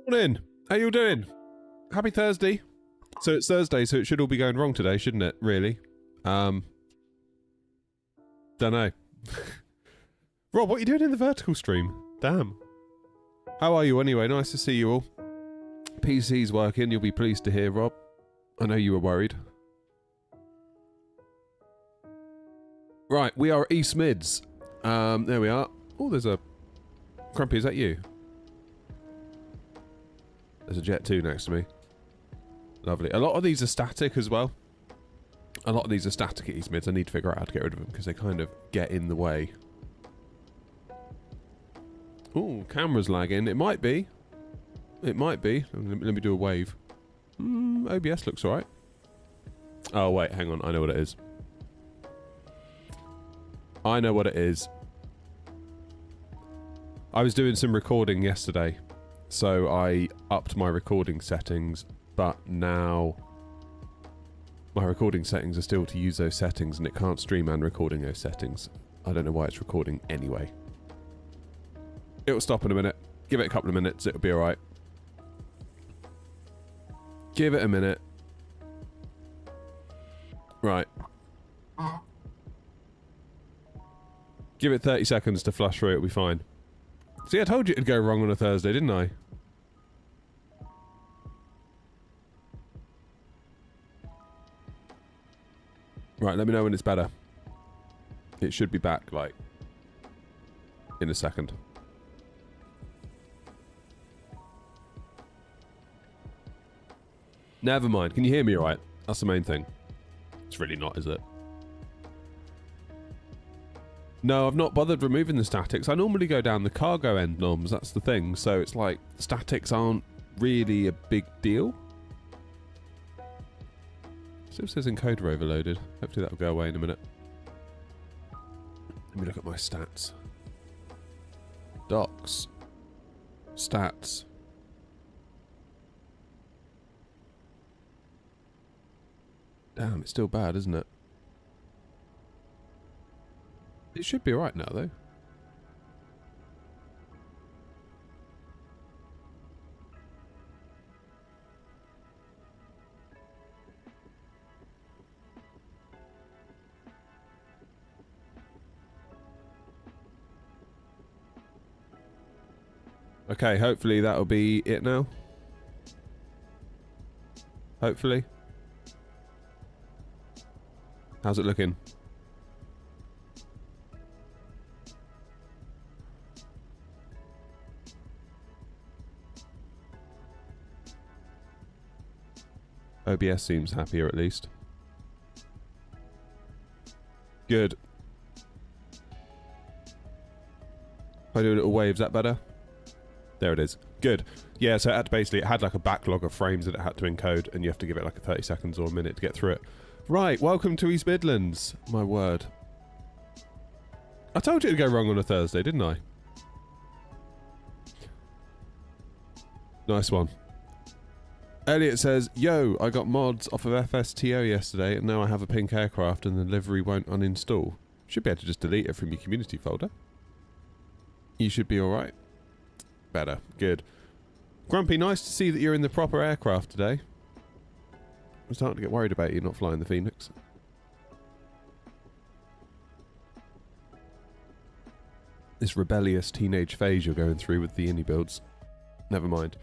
Morning. How you doing? Happy Thursday. So it's Thursday, so it should all be going wrong today, shouldn't it? Really? Don't know. Rob, what are you doing in the vertical stream? Damn. How are you anyway? Nice to see you all. PC's working. You'll be pleased to hear, Rob. I know you were worried. Right, we are at East Mids. There we are. Oh, there's a... Crumpy, is that you? There's a Jet 2 next to me. Lovely. A lot of these are static as well. A lot of these are static at East Mids. I need to figure out how to get rid of them because they kind of get in the way. Ooh, camera's lagging. It might be. It might be. Let me do a wave. OBS looks alright. Oh, wait. Hang on. I know what it is. I know what it is. I was doing some recording yesterday. So I upped my recording settings, but now my recording settings are still to use those settings and it can't stream and recording those settings. I don't know why it's recording anyway. It'll stop in a minute. Give it a couple of minutes, it'll be alright. Give it a minute. Right. Give it 30 seconds to flush through, it'll be fine. See, I told you it'd go wrong on a Thursday, didn't I? Right, let me know when it's better. It should be back, like, in a second. Never mind. Can you hear me all right? That's the main thing. It's really not, is it? No, I've not bothered removing the statics. I normally go down the cargo end noms, that's the thing. So it's like, statics aren't really a big deal. Still says encoder overloaded. Hopefully that'll go away in a minute. Let me look at my stats. Docs. Stats. Damn, it's still bad, isn't it? It should be alright now, though. Okay, hopefully that'll be it now. Hopefully. How's it looking? OBS seems happier at least. Good. If I do a little wave, is that better? There it is. Good. Yeah, so it had to basically, it had like a backlog of frames that it had to encode, and you have to give it like a 30 seconds or a minute to get through it. Right, welcome to East Midlands. My word. I told you it'd go wrong on a Thursday, didn't I? Nice one. Elliot says, yo, I got mods off of FSTO yesterday and now I have a pink aircraft and the livery won't uninstall. Should be able to just delete it from your community folder. You should be alright. Better. Good. Grumpy, nice to see that you're in the proper aircraft today. I'm starting to get worried about you not flying the Phoenix. This rebellious teenage phase you're going through with the innie builds. Never mind.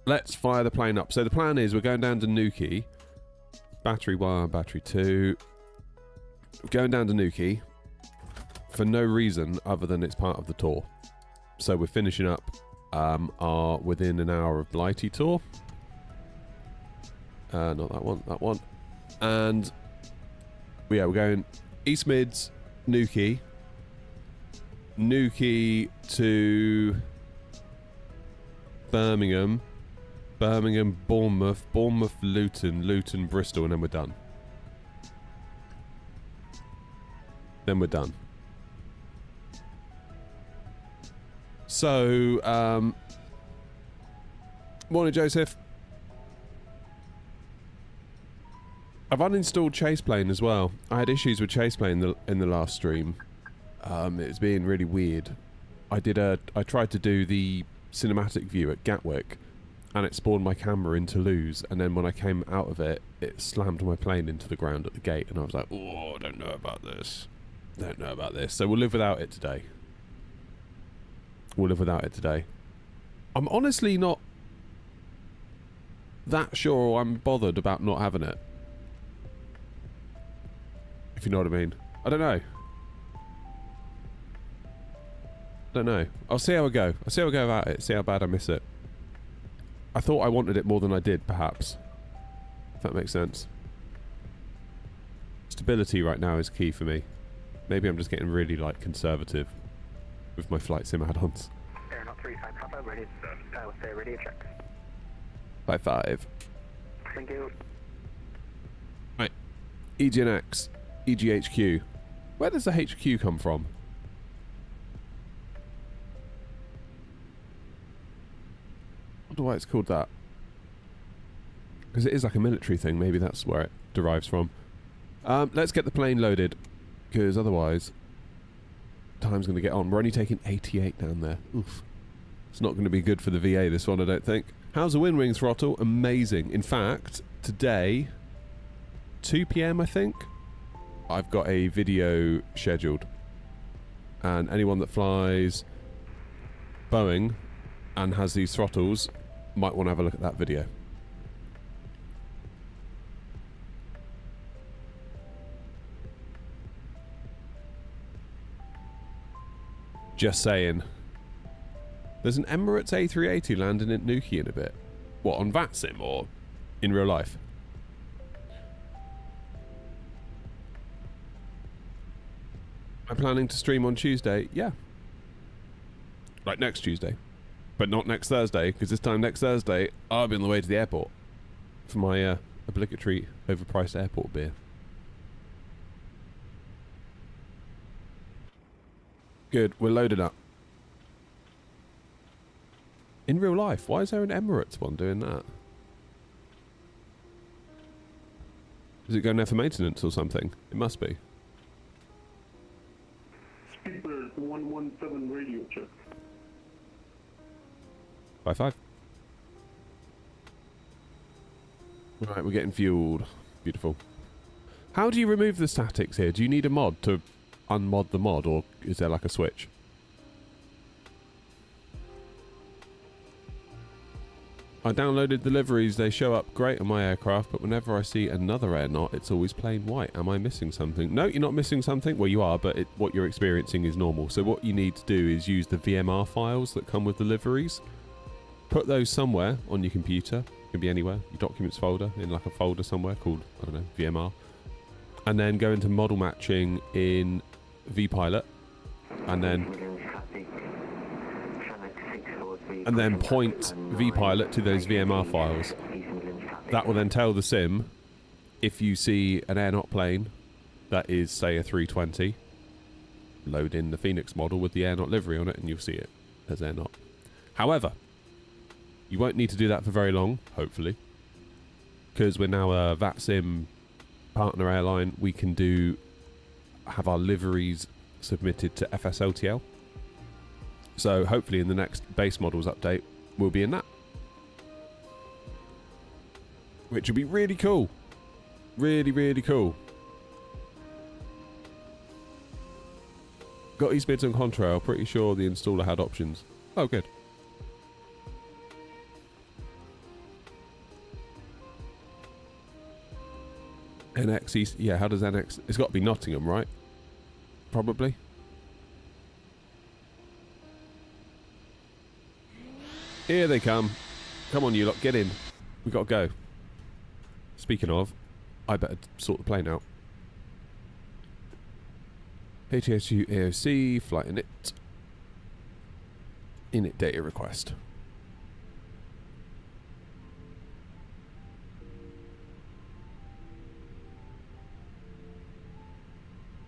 Let's fire the plane up. So the plan is we're going down to Newquay. Battery 1, battery 2. Going down to Newquay for no reason other than it's part of the tour. So we're finishing up our within an hour of Blighty tour. Not that one, that one. And yeah, we're going East Mids, Newquay. Newquay to Birmingham. Birmingham, Bournemouth, Bournemouth, Luton, Luton, Bristol, and then we're done. Then we're done. So, morning, Joseph. I've uninstalled Chaseplane as well. I had issues with Chaseplane in the last stream. It's being really weird. I tried to do the cinematic view at Gatwick, and it spawned my camera in Toulouse, and then when I came out of it, it slammed my plane into the ground at the gate, and I was like, oh, I don't know about this. Don't know about this. So we'll live without it today. We'll live without it today. I'm honestly not that sure I'm bothered about not having it. If you know what I mean. I don't know. Don't know. I'll see how I go. I'll see how I go about it. See how bad I miss it. I thought I wanted it more than I did, perhaps. If that makes sense. Stability right now is key for me. Maybe I'm just getting really, like, conservative with my flight sim add-ons. Aeronaut 35 Papa, ready. Stay ready, check. 5-5. Thank you. Right. EGNX. EGHQ. Where does the HQ come from? I wonder why it's called that. Because it is like a military thing. Maybe that's where it derives from. Let's get the plane loaded. Because otherwise, time's going to get on. We're only taking 88 down there. Oof. It's not going to be good for the VA, this one, I don't think. How's the wind wing throttle? Amazing. In fact, today, 2 PM, I think, I've got a video scheduled. And anyone that flies Boeing and has these throttles might want to have a look at that video. Just saying. There's an Emirates A380 landing at Newquay in a bit. What, on VATSIM or in real life? I'm planning to stream on Tuesday. Yeah. Like next Tuesday. But not next Thursday, because this time next Thursday, I'll be on the way to the airport for my obligatory overpriced airport beer. Good, we're loaded up. In real life, why is there an Emirates one doing that? Is it going there for maintenance or something? It must be. Speedbird 117 radio check. 5-5. Right, we're getting fueled. Beautiful. How do you remove the statics here? Do you need a mod to unmod the mod, or is there like a switch? I downloaded the liveries. They show up great on my aircraft, but whenever I see another aeronaut, it's always plain white. Am I missing something? No, you're not missing something. Well, you are, but what you're experiencing is normal. So what you need to do is use the VMR files that come with the liveries. Put those somewhere on your computer. It can be anywhere. Your documents folder, in like a folder somewhere called, I don't know, VMR. And then go into model matching in vPilot. And then point vPilot to those VMR files. That will then tell the sim if you see an aeronaut plane that is, say, a 320, load in the Phoenix model with the aeronaut livery on it and you'll see it as aeronaut. However, you won't need to do that for very long, hopefully, because we're now a VATSIM partner airline. We can have our liveries submitted to FSLTL. So hopefully in the next base models update, we'll be in that. Which would be really cool. Really, really cool. Got East Midlands on Contrail. Pretty sure the installer had options. Oh, good. NX East. Yeah, how does NX... It's got to be Nottingham, right? Probably. Here they come. Come on, you lot, get in. We got to go. Speaking of, I better sort the plane out. HHU AOC, flight init. Init data request.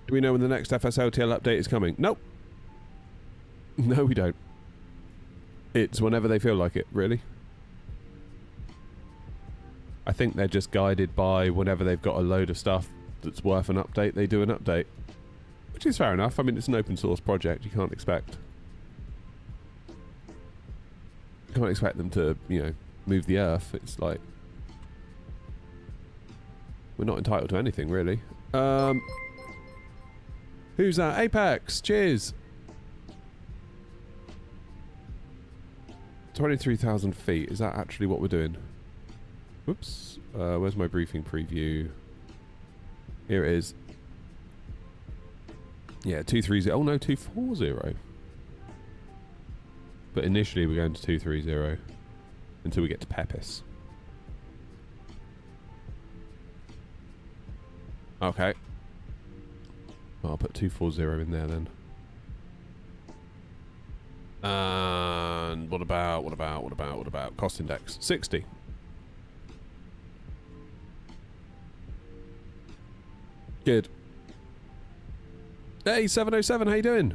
Do we know when the next FSLTL update is coming? Nope. No, we don't. It's whenever they feel like it, really. I think they're just guided by whenever they've got a load of stuff that's worth an update, they do an update. Which is fair enough. I mean, it's an open source project. You can't expect Can't expect them to, you know, move the earth. It's like we're not entitled to anything, really. Who's that? Apex. Cheers. 23,000 feet. Is that actually what we're doing? Whoops. Where's my briefing preview? Here it is. Yeah, 230. Oh no, 240. But initially we're going to 230 until we get to Pepis. Okay. Well, I'll put 240 in there then. And what about cost index? 60. Good. Hey, 707, how you doing?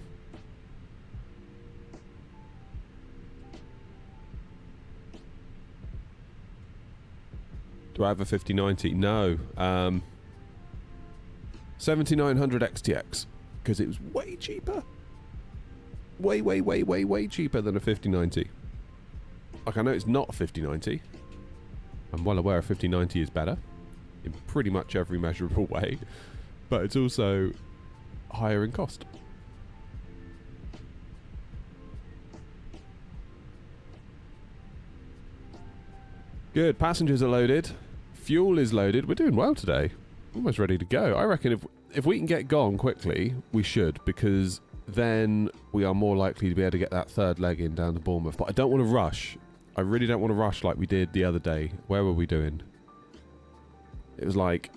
Do I have a 5090? No. 7900 XTX. Because it was way cheaper. Way cheaper than a 5090. Like, I know it's not a 5090. I'm well aware a 5090 is better. In pretty much every measurable way. But it's also higher in cost. Good. Passengers are loaded. Fuel is loaded. We're doing well today. Almost ready to go. I reckon if we can get gone quickly, we should, because then we are more likely to be able to get that third leg in down to Bournemouth. But I don't want to rush. I really don't want to rush like we did the other day. Where were we doing? It was like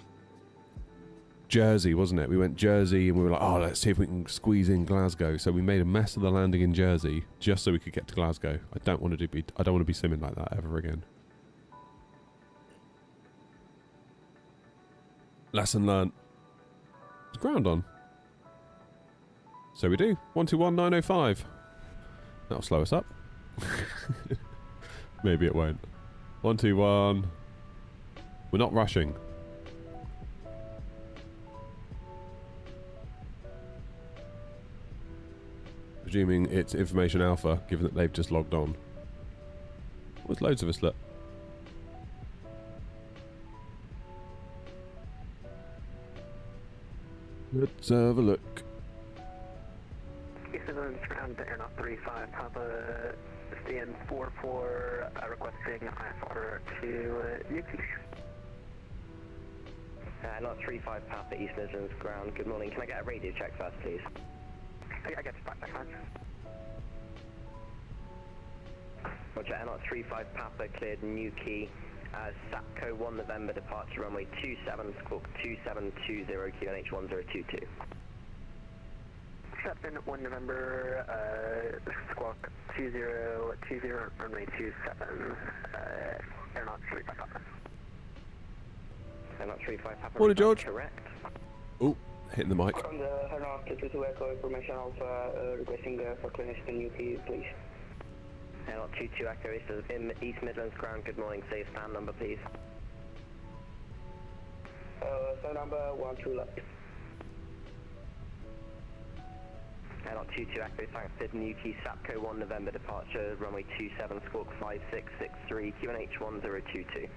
Jersey, wasn't it? We went Jersey and we were like, oh, let's see if we can squeeze in Glasgow. So we made a mess of the landing in Jersey just so we could get to Glasgow. I don't want to be simming like that ever again. Lesson learnt. It's ground on. So we do. 121905. That'll slow us up. Maybe it won't. 121. We're not rushing. Presuming it's information alpha, given that they've just logged on. There's loads of us, look. Let's have a look. East Midlands ground to Airnaut 35, Papa stand 44, requesting IFR to Newquay. Airnaut 35, Papa East Midlands ground. Good morning. Can I get a radio check first, please? I get you back, fine. Roger, Airnaut 35, Papa cleared Newquay. Sapco 1 November departure runway 27, squawk 2720 QNH 1022. Shepton 1 November, squawk 2020 runway 27, Airnaut 35 Papa. Airnaut 35 Papa. Morning, George. Correct. Oh, hitting the mic. From the Airnaut 22 Echo information Alpha, requesting for clearance to Newquay, please. Airnaut 22 Echo East Midlands ground. Good morning. Say your stand number, please. Stand number 12 left. Airnaut 22 Echo, thanks. Newquay, Sapco 1 November departure, runway 27, squawk 5663, QNH 1022.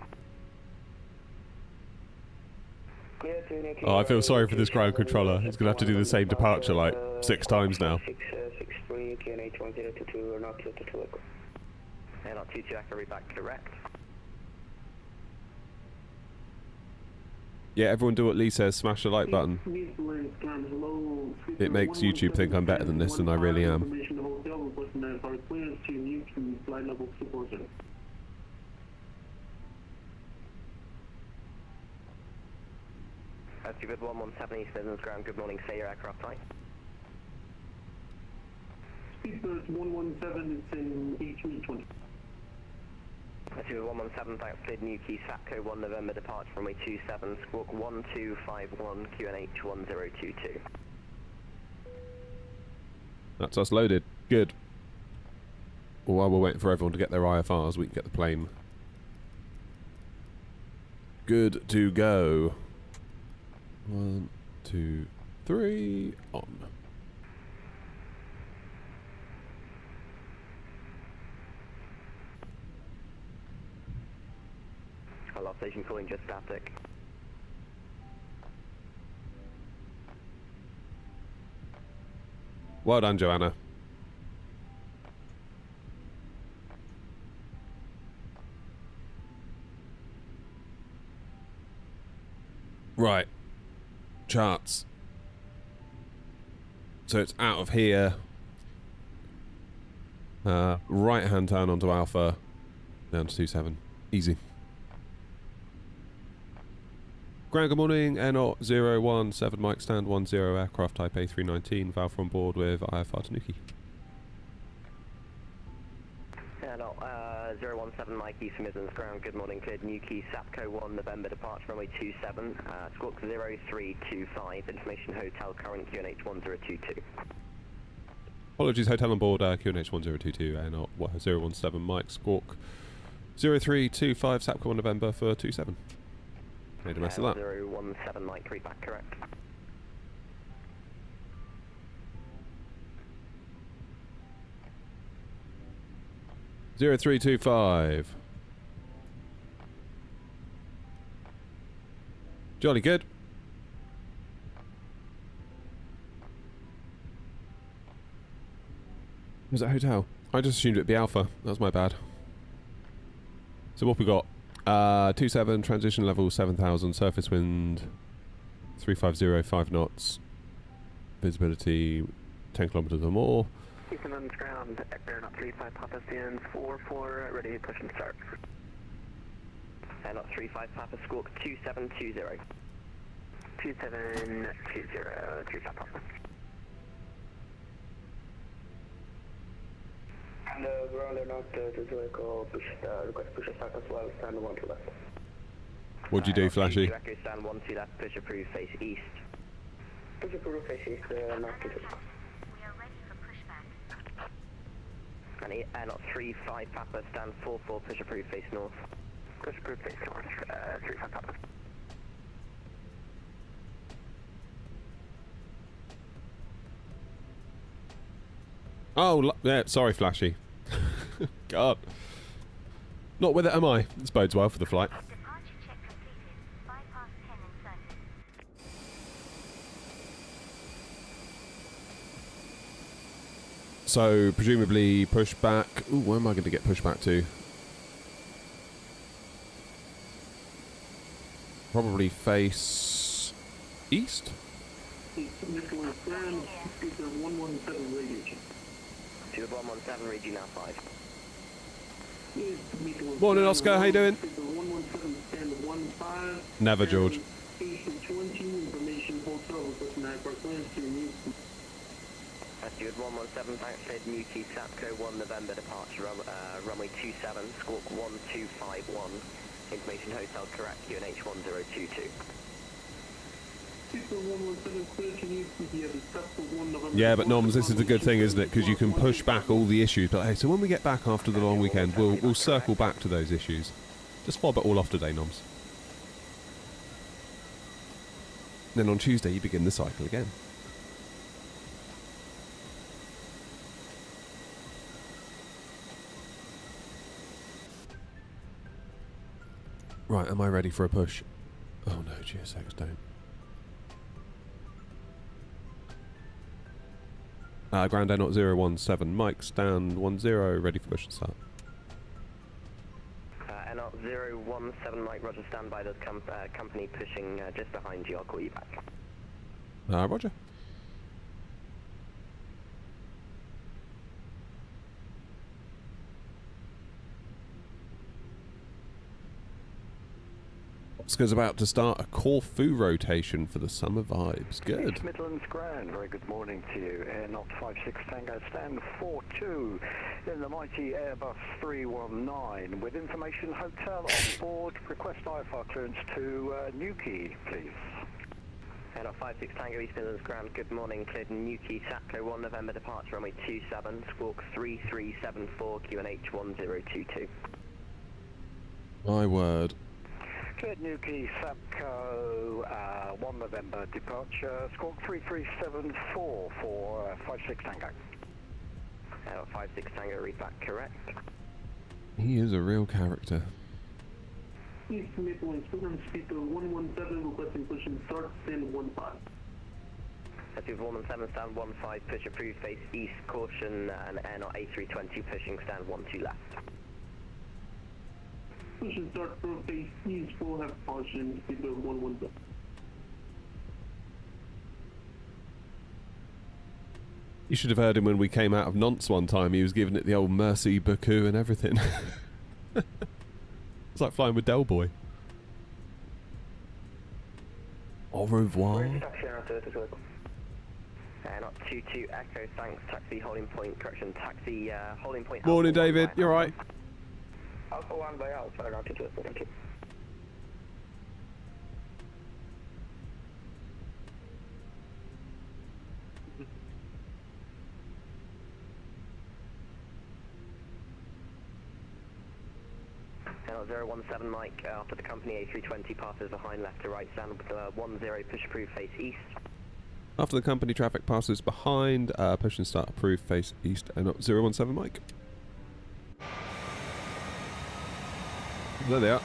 Clear to Newquay. Oh, I feel sorry for this ground controller. He's going to have to do the same departure like 6 times now. 663, QNH 1022, Airnaut 22 Echo. Airnaut 22 Echo, read back correct. Yeah, everyone do what Lee says. Smash the like button. It makes YouTube think I'm better than this than I really am. Altitude 117 East Midlands ground. Good morning. Say your aircraft type. Speedbird 117 is in E320. Altitude 117, thanks. Cleared Newquay, Sapco 1 November departure runway 27, squawk 1251, QNH 1022. That's us loaded. Good. Well, while we're waiting for everyone to get their IFRs, we can get the plane good to go. 1, 2, 3, on. lost station calling just static. Well done, Joanna. Right. Charts. So it's out of here. Right hand turn onto Alpha. Down to 27. Easy. Ground, good morning. Air 017 Mike stand 10 aircraft type A319. Val from board with IFR to Newquay. Air 017 Mike East Midlands ground, good morning, cleared Newquay, Sapco 1 November departure runway 27, squawk 0325, information hotel current QNH 1022. Apologies, hotel on board QNH 1022 Air 017 Mike squawk 0325 Sapco 1 November for 27. Made a mess of that. 017 Mike, read back correct. Zero 0325. Jolly good. Was that hotel? I just assumed it'd be Alpha. That was my bad. So what we got? 27 transition level 7000 surface wind 350 5 knots visibility 10 kilometers or more. East Midlands ground, Air 35 Papa CN 44, ready, push and start. Air 35 Papa squawk 2720. 2720, 35 Papa. And ground Air 20 Echo, request push start as well, stand 1 to left. What'd you do, Flashy? Echo stand 1 to left, push approved, face east. Push approved, face east, not to left. And Air 35 Papa stand 44, push approved, face north. Push approved, face north, 35 Papa. Oh, yeah, sorry, Flashy. God. Not with it, am I? This bodes well for the flight. Departure check completed. 5 past 10 in service. So, presumably pushback. Ooh, where am I going to get pushback to? Probably face east? East Midlands ground, speaker 117 radio check. To the 117, read you now 5. East Midlands Morning, ground, Oscar, how you doing? Speaker 117, stand 15. Never, George. AC20, information hotel, request Navigraph Charts to Newquay. Steward 117, thanks, cleared Newquay, Sapco 1 November departure, runway 27, squawk 1251, information hotel correct, QNH 1022. Speaker 117, clear to Newquay, the Sapco 1 November. Yeah, but Noms, this is the good thing, isn't it? Because you can push back all the issues. But hey, so when we get back after the long weekend, we'll circle back to those issues. Just fob it all off today, Noms. Then on Tuesday, you begin the cycle again. Right, am I ready for a push? Oh no, GSX don't. Ground Air 017, Mike, stand 10, ready for push and start. Air 017, Mike, roger, stand by, there's company pushing just behind you, I'll call you back. Roger. Oscar's about to start a Corfu rotation for the summer vibes. Good. East Midlands ground, very good morning to you. Air 056 Tango, stand 42 in the mighty Airbus 319 with information hotel on board. Request IFR clearance to Newquay, please. Air 56 Tango, East Midlands ground, good morning, cleared Newquay, Sapco 1 November departure, runway 27, squawk 3374, QNH 1022. My word. Cleared Newquay, Sapco 1 November departure, squawk 3374 for 56 Tango. Air 56 Tango, read back correct. He is a real character. East Midlands, program speed 117, requesting push and start, stand 15. That's with 117, stand 15, push approved, face east, caution, and air not A320, pushing stand 12 left. Push and start from face east, full have caution, speed 117. You should have heard him when we came out of Nantes one time. He was giving it the old merci beaucoup and everything. It's like flying with Del Boy. Au revoir. Not 22 Echo, thanks, taxi holding point, correction, taxi holding point. Morning, Alpha David. You're right. Alpha 1 by Alpha, not 22, thank you. Channel 017 Mike, after the company A320 passes behind left to right, stand 10, push approved, face east. After the company traffic passes behind, push and start approved, face east, and up 017 Mike. There they are.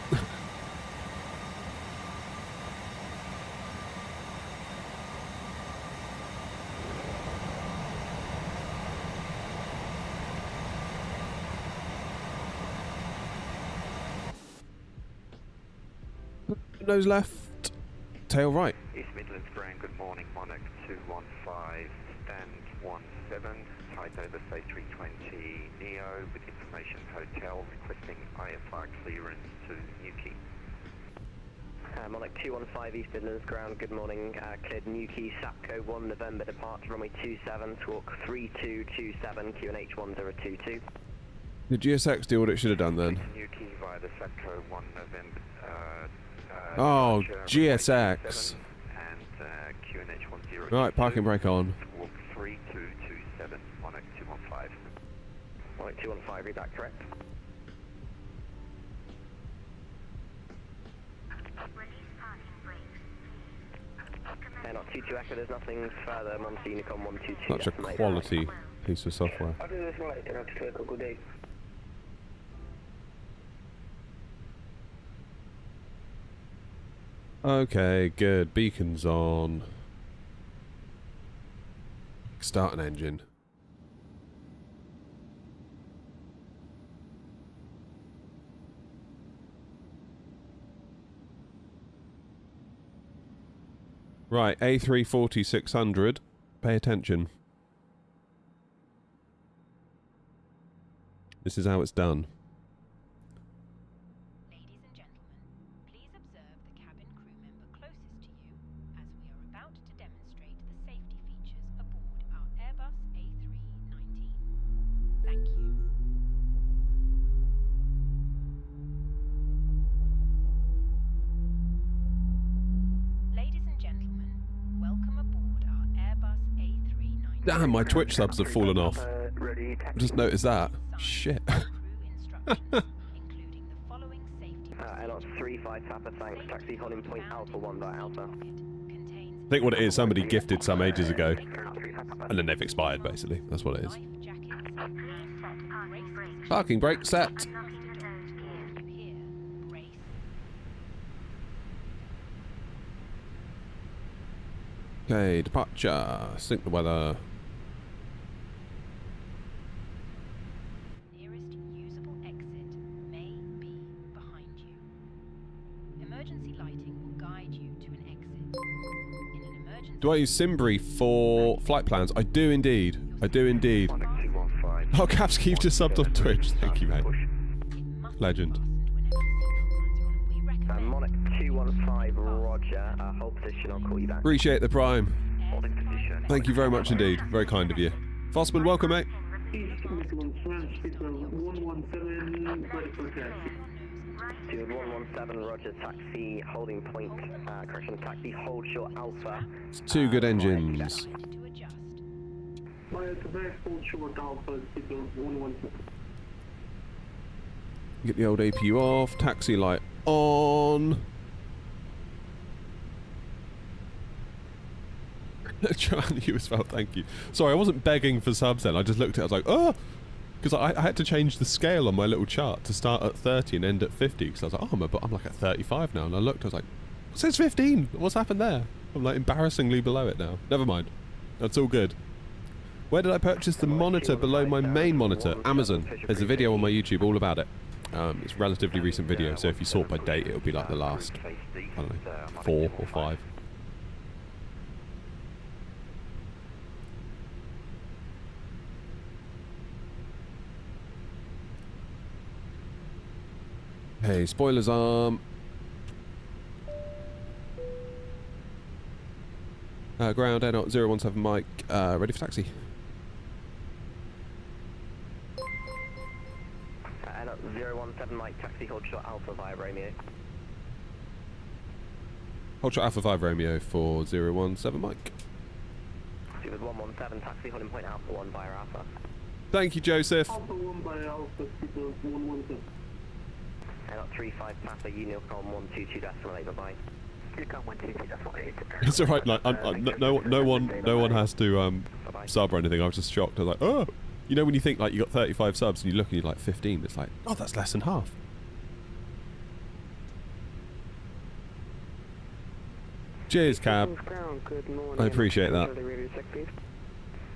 Nose left, tail right. East Midlands Ground, good morning, Monarch 215, stand 17, tight over A320 Neo with information hotel, requesting IFR clearance to Newquay. Monarch 215 East Midlands Ground, good morning, cleared Newquay, Sapco 1 November departure, runway 27, squawk 3227, QNH 1022. The GSX do what it should have done then. Newquay via the Sapco 1 November. Oh, departure, GSX. And QNH 1022. Right, parking brake on. Squawk 3227, Monarch 215. Monarch 215, read that correct? Release parking brakes, please. Not 22 Echo, there's nothing further, Monster Unicom 122. Such a quality piece of software. How does this flight? Not 22 Echo, good day. Okay, good. Beacon's on. Start an engine. Right, A340 600. Pay attention. This is how it's done. Ladies and gentlemen, please observe the cabin crew member closest to you as we are about to demonstrate the safety features aboard our Airbus A319. Thank you. Ladies and gentlemen, welcome aboard our Airbus A319. Damn, my Twitch subs have fallen off. Just noticed that. Shit. Including the following safety Not 35 Papa, thanks, taxi holding point Alpha 1 by Alpha. I think what it is, somebody gifted some ages ago. And then they've expired, basically. That's what it is. Parking brake set. Okay, departure. Sync the weather. Nearest usable exit may be behind you. Emergency lighting will guide you to an exit. In an emergency... Do I use Simbri for flight plans? I do indeed. I do indeed. Oh, Caps, you've just subbed on Twitch. Thank you, mate. Legend. Monarch 215, roger. Hold position, I'll call you back. Appreciate the prime. Holding position. Thank you very much indeed. Very kind of you. Fossman, welcome, mate. East Midlands, ground speed 117, ready for taxi. 117, roger, taxi, holding point, correction, taxi, hold short Alpha. It's two good engines. Via Quebec, hold short Alpha, speed 117. Get the old APU off. Taxi light on. Joanne, you as well, thank you. Sorry, I wasn't begging for subs then. I just looked at it, I was like, oh! Because I had to change the scale on my little chart to start at 30 and end at 50. Because I was like, oh, I'm like at 35 now. And I looked, I was like, it says 15. What's happened there? I'm like embarrassingly below it now. Never mind. That's all good. Where did I purchase the monitor below my main monitor? Amazon. There's a video on my YouTube all about it. It's a relatively recent video, so if you sort by date, it'll be like the last, I don't know, 4 or 5. Hey, spoilers arm. Ground, air 017 Mike, ready for taxi. Air 017 Mike, taxi, hold short Alpha via Romeo. Hold short Alpha 5 Romeo for 017 Mike. Steward 117, taxi, holding point Alpha 1 via Alpha. Thank you, Joseph. Alpha 1 by Alpha, Steward 117. Air 35 Papa, Unicorn 122.8, bye-bye. Unicorn 122.8. It's alright, like, no one has to sub or anything. I was just shocked. I was like, oh! You know when you think like you got 35 subs and you look and you're like 15, it's like, oh, that's less than half. Cheers, cab. I appreciate that. Air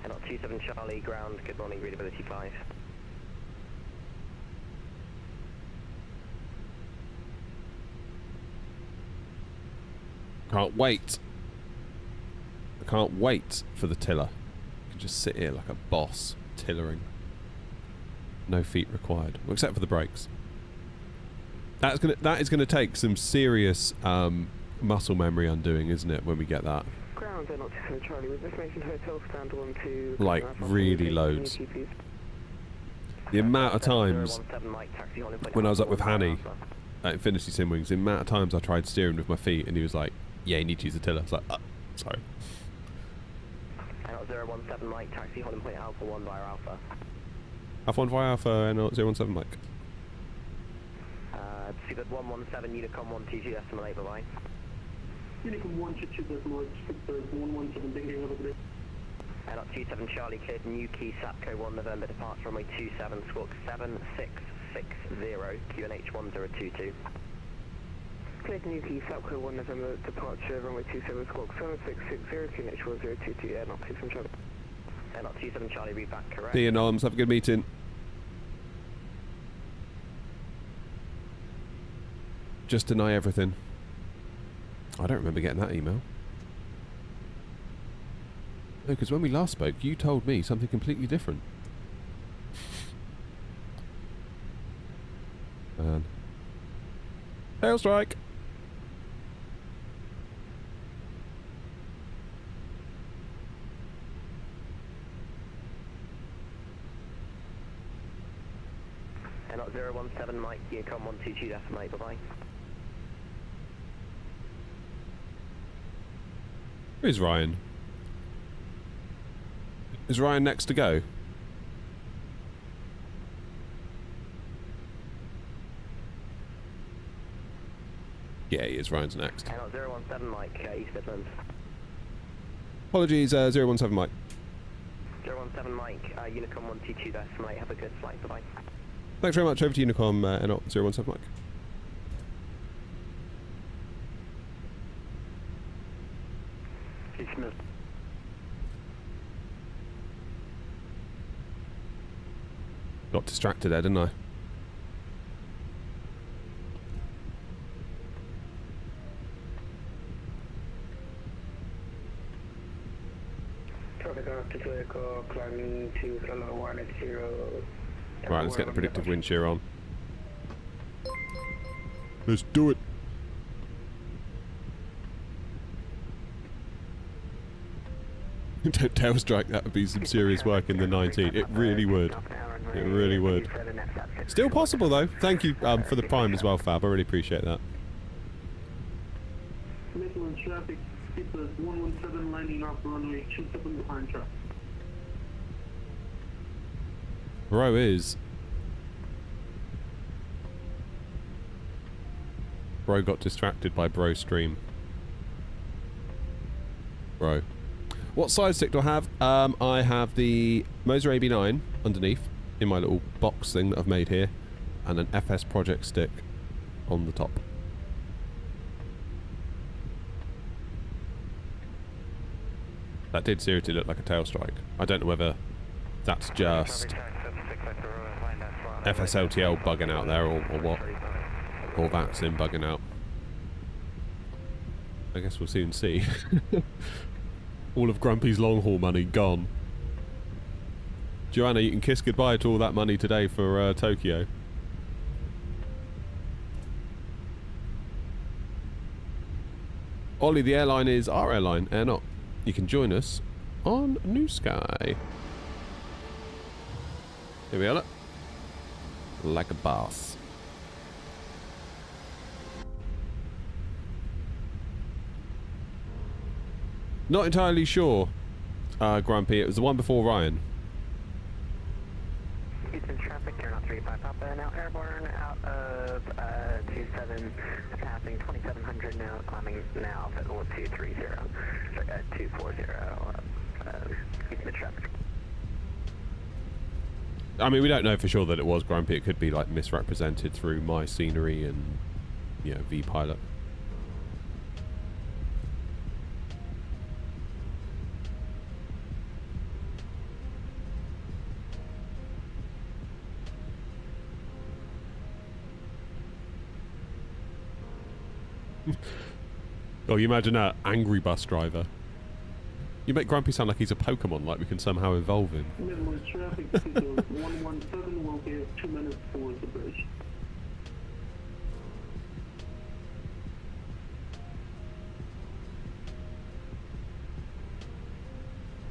27 Charlie, ground, good morning, readability 5. Can't wait. I can't wait for the tiller. I can just sit here like a boss, tillering. No feet required, well, except for the brakes. That is gonna take some serious muscle memory undoing, isn't it, when we get that? Ground, not Charlie, with destination hotel stand 1 2. Like really loads. The amount of times when I was up with Hanny at Infinity Sim Wings, the amount of times I tried steering with my feet and he was like, yeah, you need to use the tiller. It's like, sorry. 017 Mike, taxi, holding point Alpha 1 via Alpha. Alpha 1 via Alpha, 017 Mike. Steward 117, Unicorn 122.8, bye-bye. Unicorn 122.8, Steward 117, thank you, have a good day. Air 27 Charlie, cleared Newquay, Sapco 1 November, departure runway 27, squawk 7660, QNH 1022. Cleared Newquay, Sapco 1 November, departure runway 27, squawk 7660, QNH 1022, Air 27 Charlie. Air 27 Charlie, read back correct. See you, Noms. Have a good meeting. Just deny everything. I don't remember getting that email. No, because when we last spoke, you told me something completely different. Man. Hail strike! Air 017 Mike, Unicorn 122.8, bye-bye. Where's Ryan? Is Ryan next to go? Yeah, he is. Ryan's next. Air 017 Mike, East Midlands. Apologies, 017 Mike. 017 Mike, Unicorn 122.8, have a good flight, bye-bye. Thanks very much. Over to Unicom, 017 Mike. East Midlands. Got distracted there, didn't I? Traffic after vehicle climbing to Kilo 180. Right, let's get the predictive wind shear on. Let's do it. Don't tail strike, that would be some serious work in the 19. It really would. It really would. Still possible though. Thank you for the prime as well, Fab. I really appreciate that. Midland traffic, Steward 117 landing off runway 27 behind track. Bro is. Bro got distracted by bro stream. Bro. What side stick do I have? I have the Moza AB9 underneath. in my little box thing that I've made here, and an FS project stick on the top. That did seriously look like a tail strike. I don't know whether that's just FSLTL bugging out there or what, or VATSIM bugging out. I guess we'll soon see. All of Grumpy's long haul money gone. Joanna, you can kiss goodbye to all that money today for Tokyo. Ollie, the airline is our airline, Air Not. You can join us on Newquay. Here we are. Like a boss. Not entirely sure, Grumpy. It was the one before Ryan. Houston traffic, turn out 35 Papa, now airborne out of 27, passing 2700, now climbing now at 230, sorry, 240, Houston traffic. I mean, we don't know for sure that it was Grumpy. It could be like misrepresented through my scenery and, you know, V-Pilot. Oh, you imagine that angry bus driver. You make Grumpy sound like he's a Pokemon, like we can somehow evolve him. Midlands traffic, 117 will be 2 minutes towards the bridge.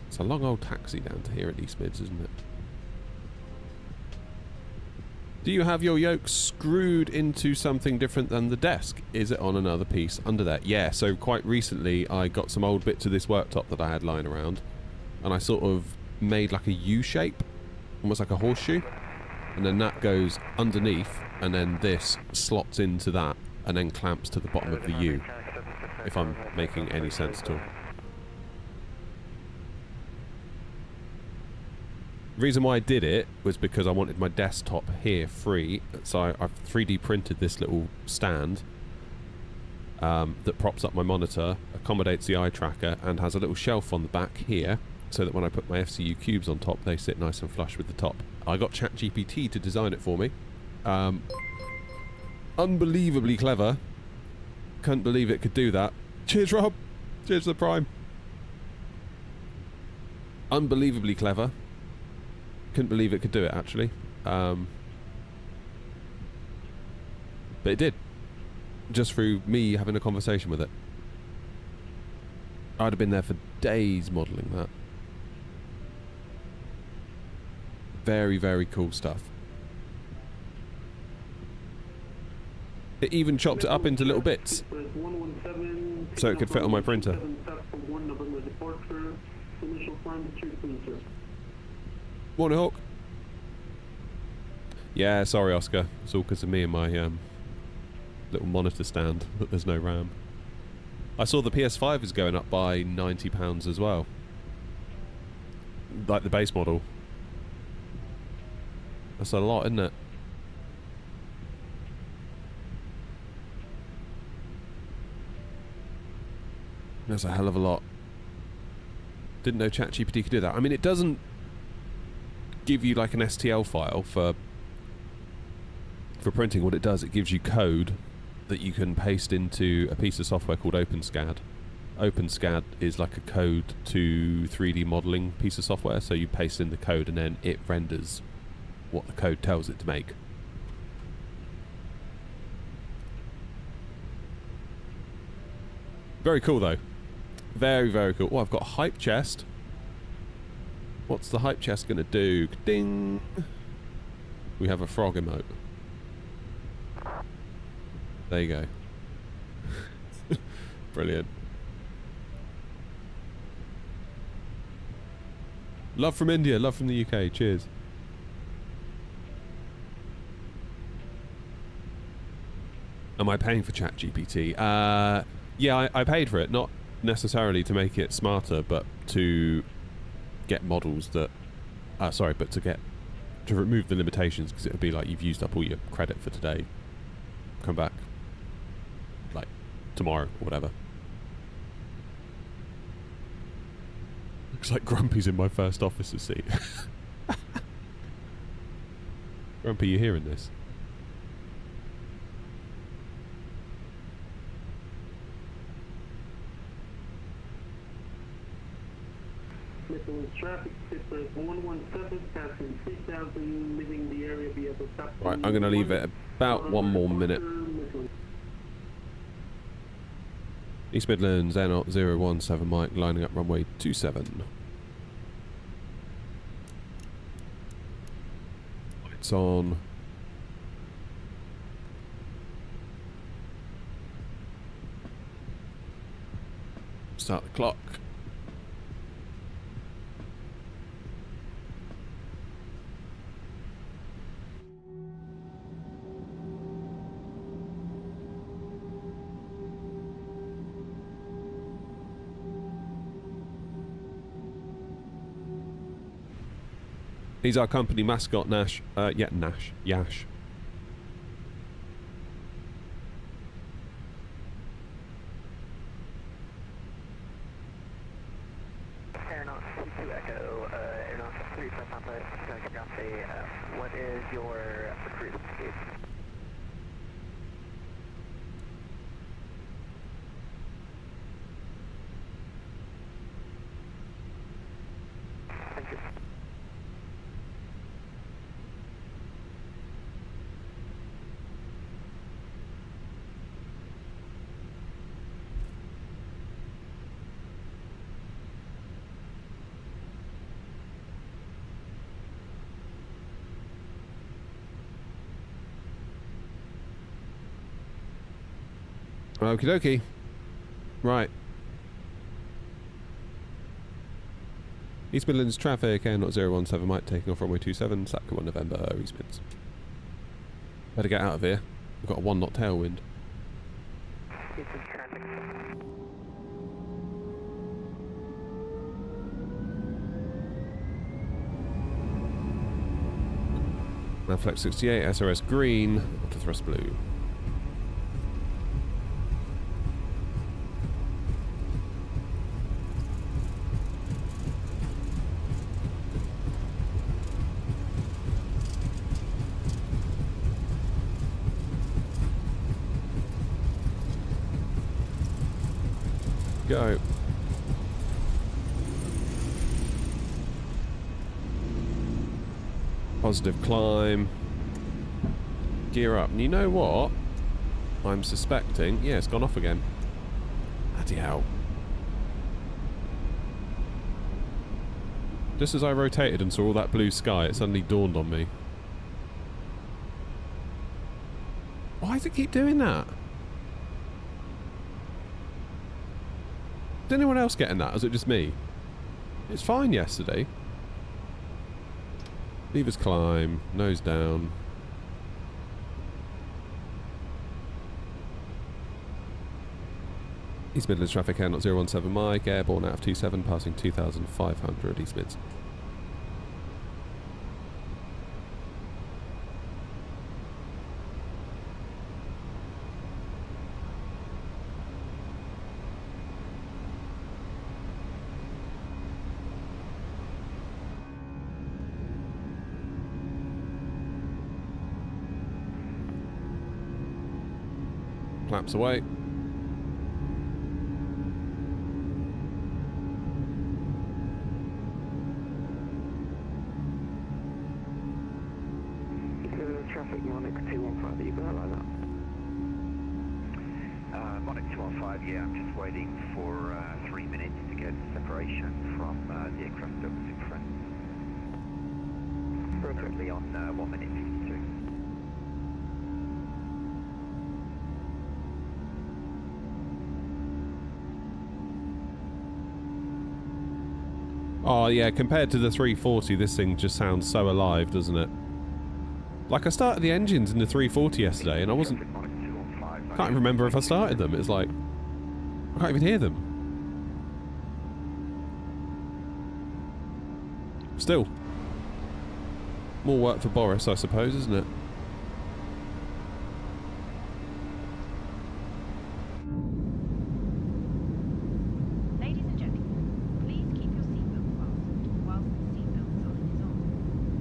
It's a long old taxi down to here at East Mids, isn't it? Do you have your yoke screwed into something different than the desk? Is it on another piece under there? Yeah, so quite recently I got some old bits of this worktop that I had lying around, and I sort of made like a U shape, almost like a horseshoe, and then that goes underneath, and then this slots into that and then clamps to the bottom of the U, if I'm making any sense at all. The reason why I did it was because I wanted my desktop here free, so I've 3D printed this little stand that props up my monitor, accommodates the eye tracker, and has a little shelf on the back here, so that when I put my FCU cubes on top, they sit nice and flush with the top. I got ChatGPT to design it for me. Unbelievably clever. Couldn't believe it could do that. Cheers, Rob. Cheers to the Prime. Unbelievably clever. Couldn't believe it could do it, actually. But it did. Just through me having a conversation with it. I'd have been there for days modelling that. Very, very cool stuff. It even chopped it up into little bits, so it could fit on my printer. Morning, Hawk. Yeah, sorry, Oscar. It's all because of me and my little monitor stand that there's no RAM. I saw the PS5 is going up by £90 as well. Like the base model. That's a lot, isn't it? That's a hell of a lot. Didn't know ChatGPT could do that. I mean, it doesn't give you like an STL file for printing. What it does, it gives you code that you can paste into a piece of software called OpenSCAD. OpenSCAD is like a code to 3D modeling piece of software, so you paste in the code and then it renders what the code tells it to make. Very cool though. Very, very cool. Oh, I've got a hype chest. What's the hype chest going to do? Ding! We have a frog emote. There you go. Brilliant. Love from India, love from the UK. Cheers. Am I paying for ChatGPT? Yeah, I paid for it. Not necessarily to make it smarter, but to get models that... but to get to remove the limitations, because it would be like you've used up all your credit for today. Come back like tomorrow or whatever. Looks like Grumpy's in my first officer seat. Grumpy, you hearing this? Midlands traffic, Pittsburgh 117, passing 3000, leaving the area via the stop. Right, I'm going to leave it about 1 more minute. East Midlands, Air 017 Mike, lining up runway 27. Lights on. Start the clock. He's our company mascot, Nash. Yash. Aeronaut 2 Echo, Aeronaut 3 Papa, what is your recruitment speed? Thank you. Okie dokie. Right. East Midlands traffic, Air 017 Mike, taking off runway 27, Sapco 1 November, East Mids. Better get out of here. We've got a 1 knot tailwind. This is traffic. Now Flex 68, SRS green, up to thrust blue. Go. Positive climb. Gear up. And you know what? I'm suspecting... Yeah, it's gone off again. Bloody hell. Just as I rotated and saw all that blue sky, it suddenly dawned on me. Why does it keep doing that? Is anyone else getting that? Or is it just me? It's fine yesterday. Levers climb, nose down. East Midlands traffic, Air 017 Mike, airborne out of 27, passing 2,500 East Mids. Flaps away. Traffic Monarch 215, are you going to line up? Monarch 215, yeah, I'm just waiting for 3 minutes to get separation from the aircraft that was in front. Currently on 1 minute 52. Oh yeah, compared to the 340, this thing just sounds so alive, doesn't it? Like, I started the engines in the 340 yesterday, and I wasn't... I can't even remember if I started them. It's like... I can't even hear them. Still. More work for Boris, I suppose, isn't it? Ladies and gentlemen, please keep your seatbelt fastened whilst the seatbelt sign is on.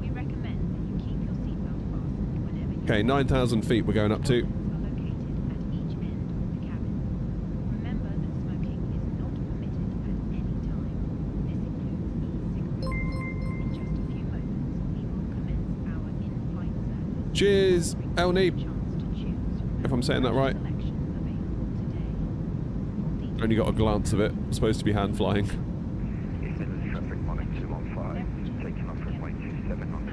We recommend that you keep your seatbelt fastened whenever you Okay, 9,000 feet we're going up to. are located at each end of the cabin. Remember that smoking is not permitted at any time. This includes e-cigarettes. In just a few moments, we will commence our in-flight service. Cheers, Elney. Chance to choose from If I'm saying that right. selection available today. Only got a glance of it. Supposed to be hand flying. East Midlands traffic, Monac 215, taking off runway 27 on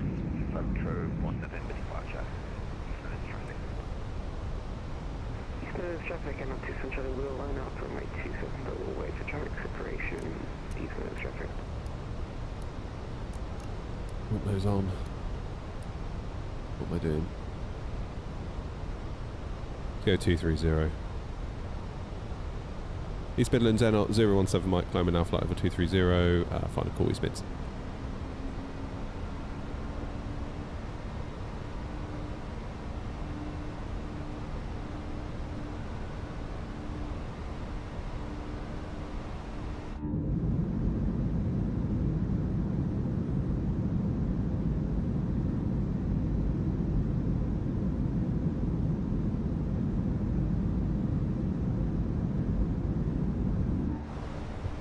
Foco 1 November departure. East Midlands traffic. East Midlands traffic, and up to Sunshine will line up runway 27, but we'll wait for traffic separation. East Midlands traffic. Put those on. What am I doing? Let's go 230. East Midlands Air 017 Mike, climbing now flight over 230, final call East Mids.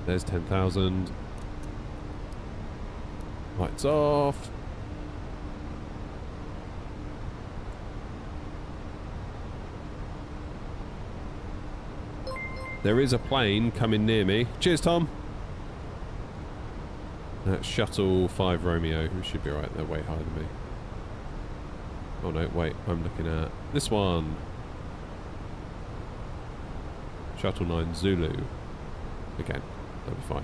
There's 10,000. Lights off. There is a plane coming near me. Cheers, Tom. That's Shuttle 5 Romeo, who should be right. They're way higher than me. Oh no, wait, I'm looking at this one. Shuttle 9 Zulu. Again. That'll be fine.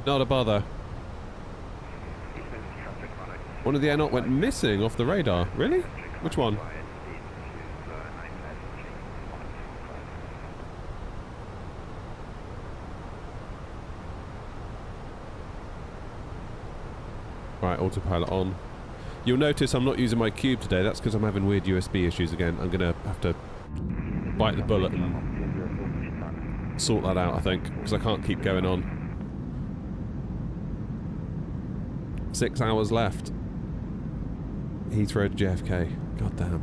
Not a bother. One of the air not went missing off the radar. Really? Which one? Right, autopilot on. You'll notice I'm not using my cube today. That's because I'm having weird USB issues again. I'm going to have to bite the bullet and sort that out, I think, because I can't keep going on. 6 hours left. Heathrow to JFK. God damn.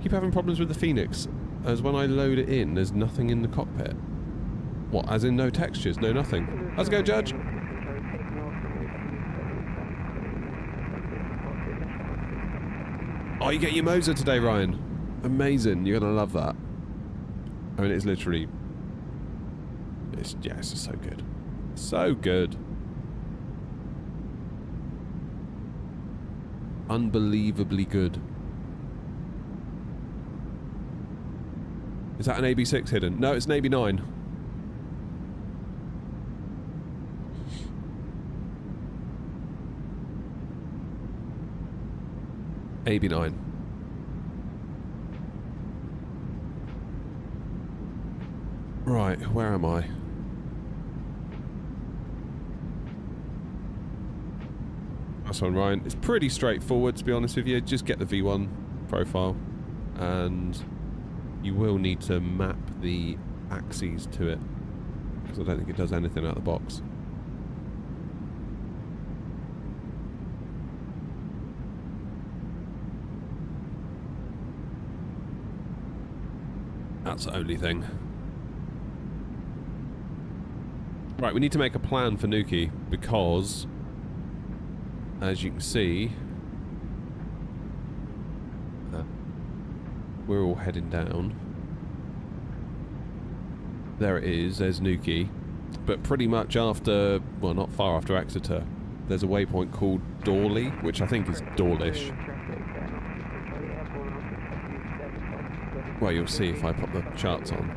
Keep having problems with the Phoenix, as when I load it in, there's nothing in the cockpit. What, as in no textures, no nothing? How's it go, Judge? Oh, you get your Moza today, Ryan. Amazing. You're going to love that. I mean, it's literally... it's just so good. So good. Unbelievably good. Is that an AB6 hidden? No, it's an AB9. AB9. Right, where am I? That's one, Ryan. It's pretty straightforward, to be honest with you. Just get the V1 profile, and you will need to map the axes to it, because I don't think it does anything out of the box. That's the only thing. Right, we need to make a plan for Newquay, because, as you can see, we're all heading down. There it is, there's Newquay. But pretty much after, well, not far after Exeter, there's a waypoint called Dorley, which I think is Dawlish. Well, you'll see if I pop the charts on.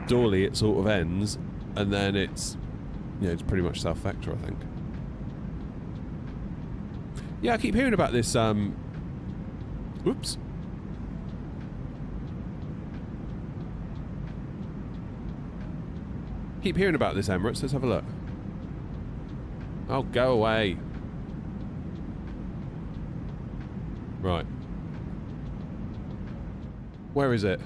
Dorley, it sort of ends, and then it's, it's pretty much South Vector, I think. Yeah, I keep hearing about this, whoops. Keep hearing about this, Emirates. Let's have a look. Oh, go away. Right. Where is it?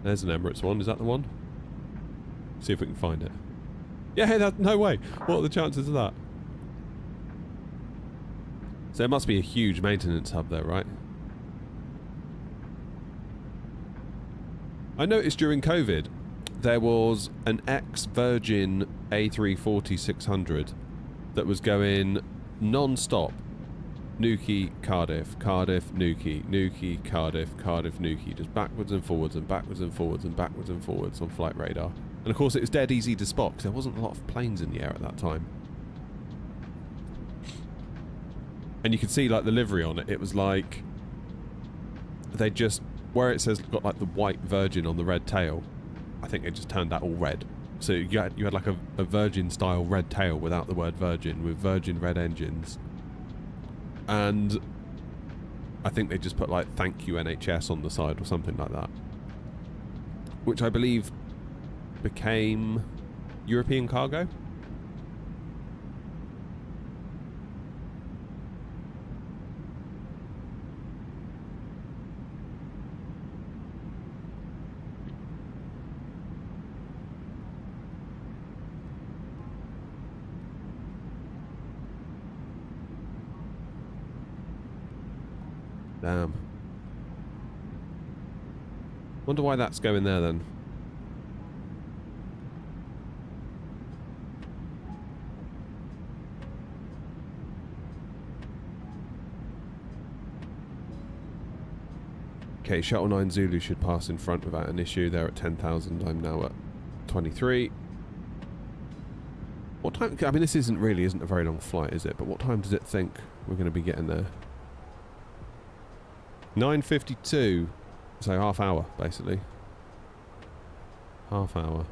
There's an Emirates one. Is that the one? See if we can find it. Yeah, no way. What are the chances of that? So there must be a huge maintenance hub there, right? I noticed during COVID there was an ex-Virgin A340-600 that was going non-stop. Newquay, Cardiff, Cardiff, Newquay, Newquay, Cardiff, Cardiff, Newquay, just backwards and forwards and backwards and forwards and backwards and forwards on flight radar. And of course it was dead easy to spot because there wasn't a lot of planes in the air at that time. And you could see like the livery on it, it was like they just, where it says got like the white Virgin on the red tail, I think they just turned that all red. So you had like a Virgin style red tail without the word Virgin, with Virgin red engines. And I think they just put like thank you NHS on the side or something like that, which I believe became European Cargo. Damn. Wonder why that's going there then. Okay, Shuttle 9 Zulu should pass in front without an issue. They're at 10,000. I'm now at 23. What time? I mean, this isn't a very long flight, is it? But what time does it think we're going to be getting there? 9:52, so half hour basically. Half hour.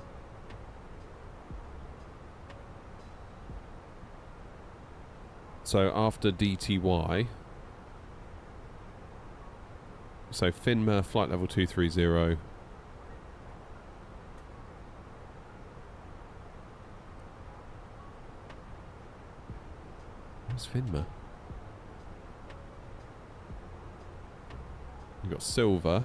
So after DTY, so Finmer flight level 230. Where's Finmer? We've got Silver.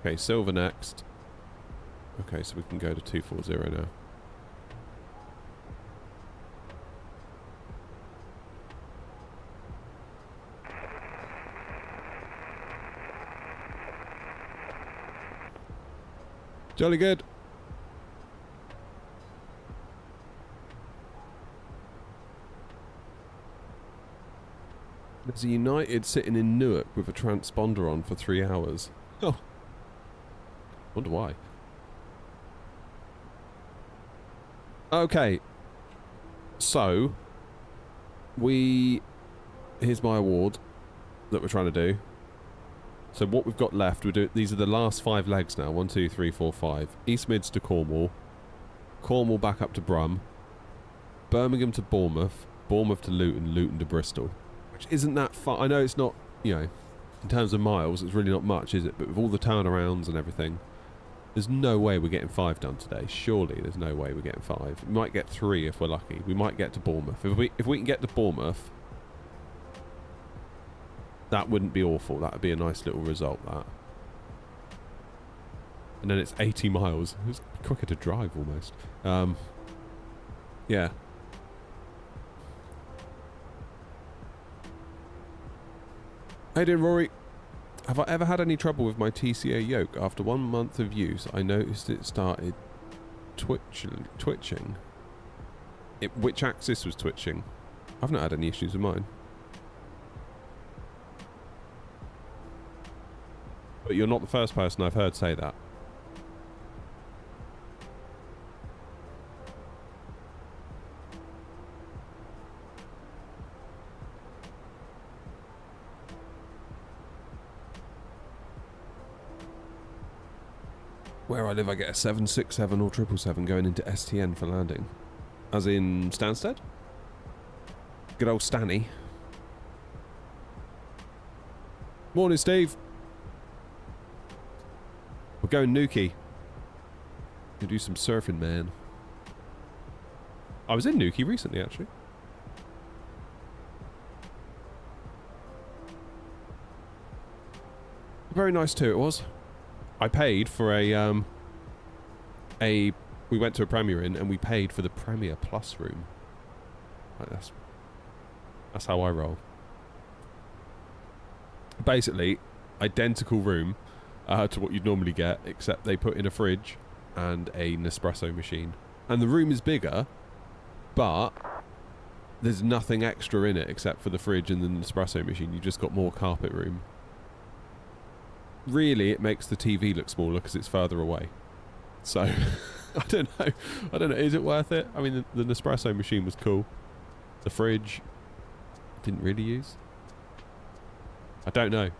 Okay, Silver next. Okay, so we can go to 240 now. Jolly good. There's a United sitting in Newark with a transponder on for 3 hours. Oh. Wonder why. Okay. So, here's my award that we're trying to do. So what we've got left, these are the last 5 legs now. 1, 2, 3, 4, 5. East Mids to Cornwall. Cornwall back up to Brum. Birmingham to Bournemouth. Bournemouth to Luton. Luton to Bristol. Which isn't that far. I know it's not, you know, in terms of miles, it's really not much, is it? But with all the turnarounds and everything, there's no way we're getting 5 done today. Surely there's no way we're getting 5. We might get 3 if we're lucky. We might get to Bournemouth. If we can get to Bournemouth, that wouldn't be awful. That would be a nice little result, that. And then it's 80 miles. It's quicker to drive, almost. Yeah. Hey there, Rory. Have I ever had any trouble with my TCA yoke? After 1 month of use, I noticed it started twitching. Which axis was twitching? I've not had any issues with mine. But you're not the first person I've heard say that. Where I live, I get a 767 or 777 going into STN for landing. As in Stansted? Good old Stanny. Morning, Steve. We're going Newquay. We'll do some surfing, man. I was in Newquay recently, actually. Very nice too, it was. I paid for we went to a Premier Inn and we paid for the Premier Plus room. Like that's how I roll. Basically, identical room to what you'd normally get, except they put in a fridge and a Nespresso machine. And the room is bigger, but there's nothing extra in it except for the fridge and the Nespresso machine. You just got more carpet room. Really, it makes the TV look smaller because it's further away. So, I don't know. Is it worth it? I mean, the Nespresso machine was cool. The fridge, didn't really use. I don't know.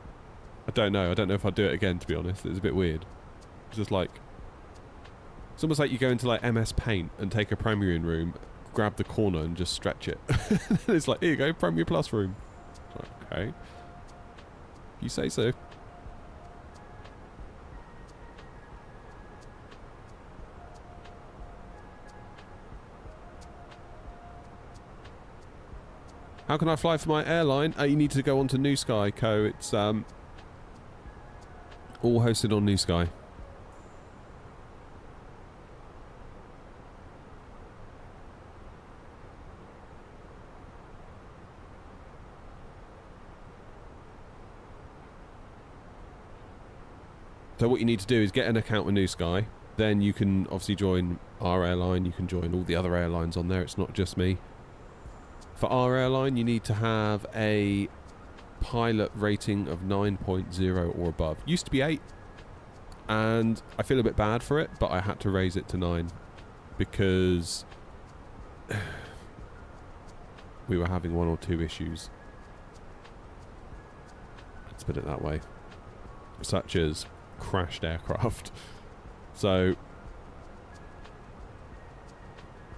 I don't know if I'd do it again, to be honest. It's a bit weird. It's just like... It's almost like you go into like MS Paint and take a Premier Inn room, grab the corner and just stretch it. It's like, here you go, Premier Plus room. It's like, okay. You say so. How can I fly for my airline? You need to go on to Newquay Co. It's all hosted on Newquay. So what you need to do is get an account with Newquay. Then you can obviously join our airline. You can join all the other airlines on there. It's not just me. For our airline, you need to have a pilot rating of 9.0 or above. Used to be 8, and I feel a bit bad for it, but I had to raise it to 9 because we were having 1 or 2 issues. Let's put it that way. Such as crashed aircraft. So,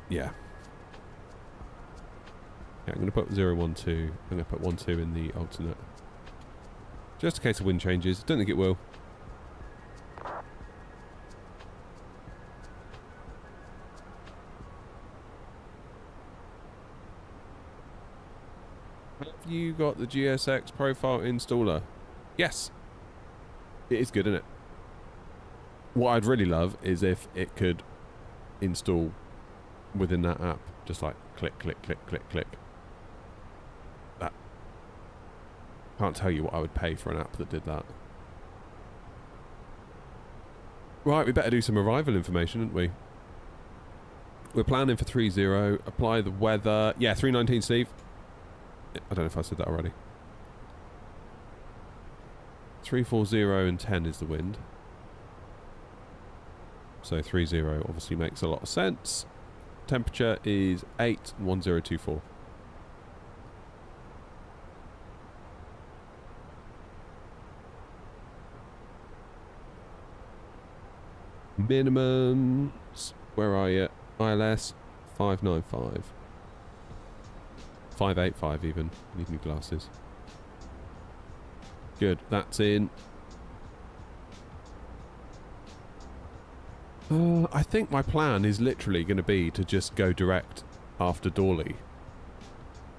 yeah. I'm going to put 012. I'm going to put 12 in the alternate. Just in case of wind changes. Don't think it will. Have you got the GSX profile installer? Yes. It is good, isn't it? What I'd really love is if it could install within that app. Just like click, click, click, click, click. Can't tell you what I would pay for an app that did that. Right, we better do some arrival information, didn't we? We're planning for 30. Apply the weather. Yeah, 319, Steve. I don't know if I said that already. 340 and 10 is the wind. So 30 obviously makes a lot of sense. Temperature is 8 and 1024. Minimums. Where are you? ILS 595. 585 even. Need new glasses. Good, that's in. I think my plan is literally going to be to just go direct after Dawley.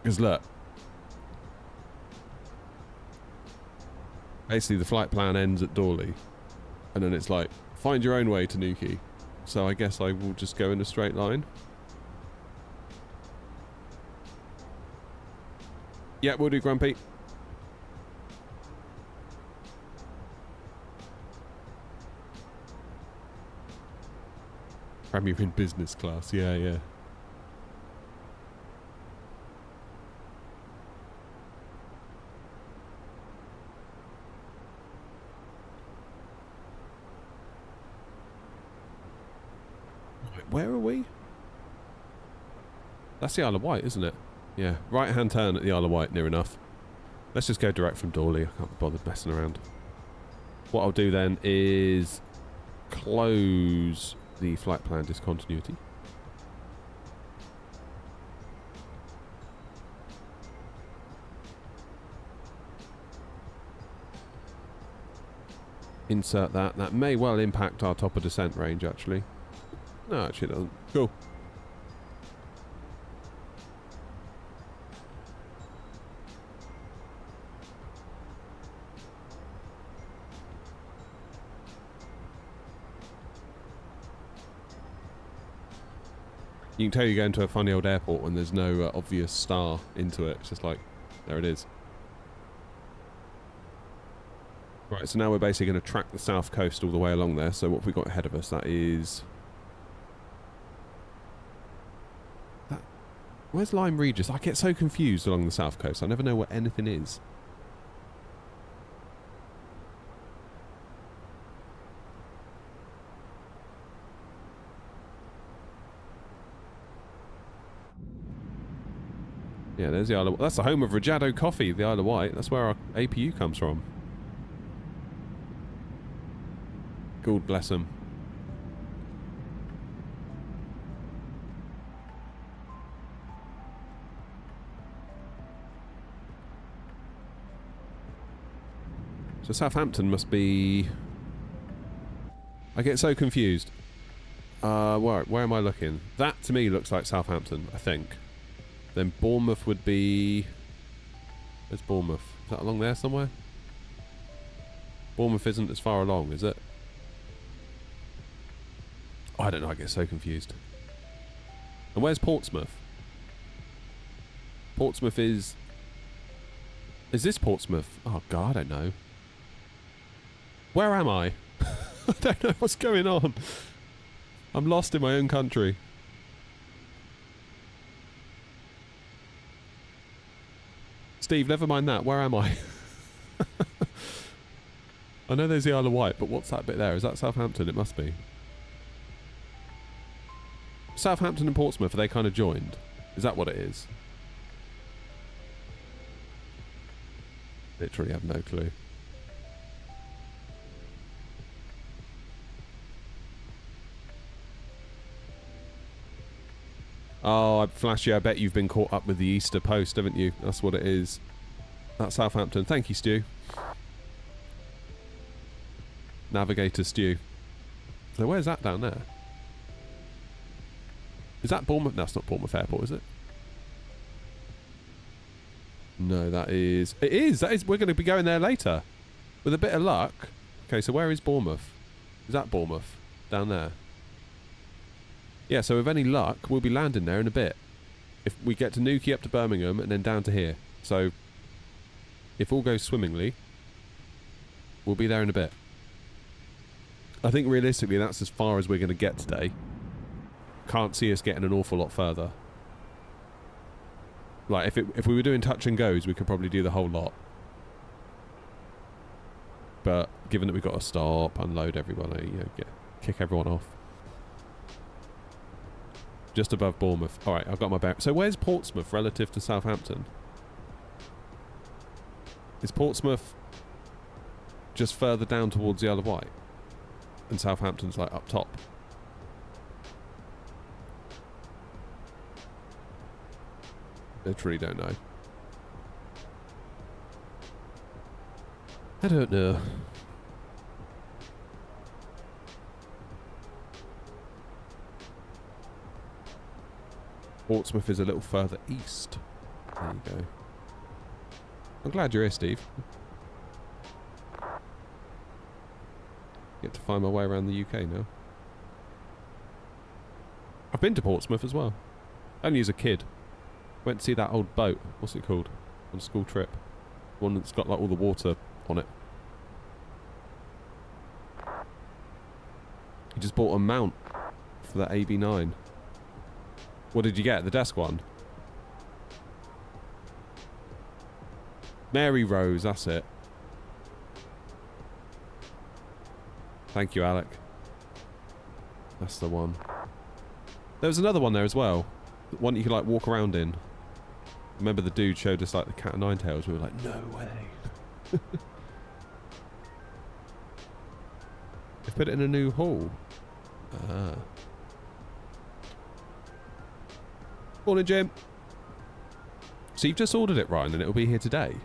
Because look. Basically the flight plan ends at Dawley. And then it's like, find your own way to Newquay. So I guess I will just go in a straight line. Yeah, we'll do, Grumpy. Premier in business class, yeah, yeah. Where are we? That's the Isle of Wight, isn't it? Yeah, right-hand turn at the Isle of Wight, near enough. Let's just go direct from Dawley. I can't be bothered messing around. What I'll do then is close the flight plan discontinuity. Insert that. That may well impact our top of descent range, actually. No, actually it doesn't. Cool. You can tell you're going to a funny old airport when there's no obvious star into it. It's just like, there it is. Right, so now we're basically going to track the south coast all the way along there. So what have we got ahead of us? That is... Where's Lyme Regis? I get so confused along the south coast. I never know what anything is. Yeah, there's the Isle of... That's the home of Rajado Coffee, the Isle of Wight. That's where our APU comes from. God bless them. So Southampton must be... I get so confused. Where am I looking? That to me looks like Southampton, I think. Then Bournemouth would be... Where's Bournemouth? Is that along there somewhere? Bournemouth isn't as far along, is it? Oh, I don't know, I get so confused. And where's Portsmouth? Portsmouth is... Is this Portsmouth? Oh god, I don't know. Where am I? I don't know what's going on. I'm lost in my own country. Steve, never mind that. Where am I? I know there's the Isle of Wight, but what's that bit there? Is that Southampton? It must be. Southampton and Portsmouth, are they kind of joined? Is that what it is? Literally have no clue. Oh, Flashy, I bet you've been caught up with the Easter post, haven't you? That's what it is. That's Southampton. Thank you, Stu. Navigator Stu. So where's that down there? Is that Bournemouth? No, it's not Bournemouth Airport, is it? No, that is... It is! That is... We're going to be going there later. With a bit of luck. Okay, so where is Bournemouth? Is that Bournemouth? Down there. Yeah, so with any luck, we'll be landing there in a bit. If we get to Newquay up to Birmingham and then down to here. So, if all goes swimmingly, we'll be there in a bit. I think realistically that's as far as we're going to get today. Can't see us getting an awful lot further. Like, if we were doing touch and goes, we could probably do the whole lot. But, given that we've got to stop, unload everybody, you know, kick everyone off. Just above Bournemouth. Alright, I've got my bear. So where's Portsmouth relative to Southampton? Is Portsmouth just further down towards the Isle of Wight? And Southampton's like up top? Literally don't know. I don't know. Portsmouth is a little further east. There you go. I'm glad you're here, Steve. Get to find my way around the UK now. I've been to Portsmouth as well. Only as a kid. Went to see that old boat. What's it called? On a school trip. One that's got like all the water on it. You just bought a mount for the AB9. What did you get? The desk one? Mary Rose, that's it. Thank you, Alec. That's the one. There was another one there as well. One you could like walk around in. Remember the dude showed us like the cat o' nine tails? We were like, no way. They've put it in a new hall. Ah. Morning, Jim. So you've just ordered it, Ryan, and it'll be here today?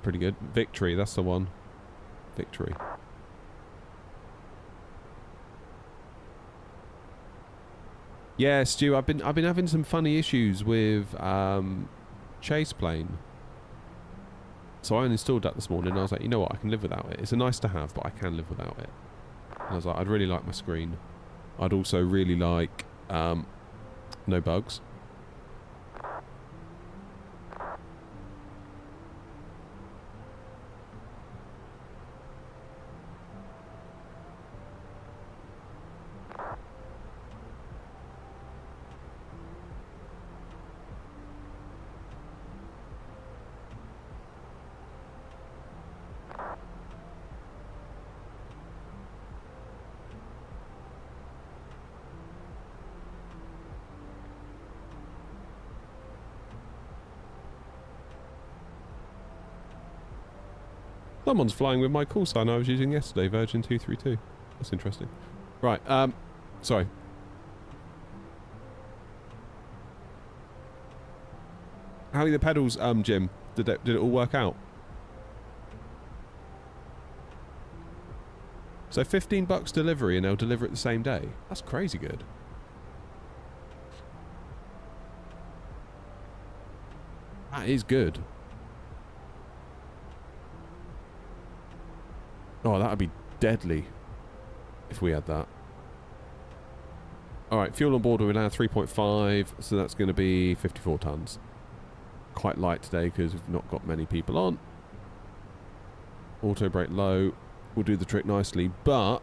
pretty good. Victory, that's the one. Victory. Yeah, Stu, I've been having some funny issues with Chase Plane. So I uninstalled that this morning and I was like, you know what, I can live without it. It's a nice to have, but I can live without it. And I was like, I'd really like my screen. I'd also really like no bugs. Someone's flying with my call sign I was using yesterday, Virgin 232. That's interesting. Right, sorry. How are the pedals, Jim? Did it all work out? So $15 delivery and they'll deliver it the same day. That's crazy good. That is good. Oh, that would be deadly if we had that. Alright, fuel on board we're now 3.5, so that's going to be 54 tonnes. Quite light today because we've not got many people on. Auto brake low will do the trick nicely, but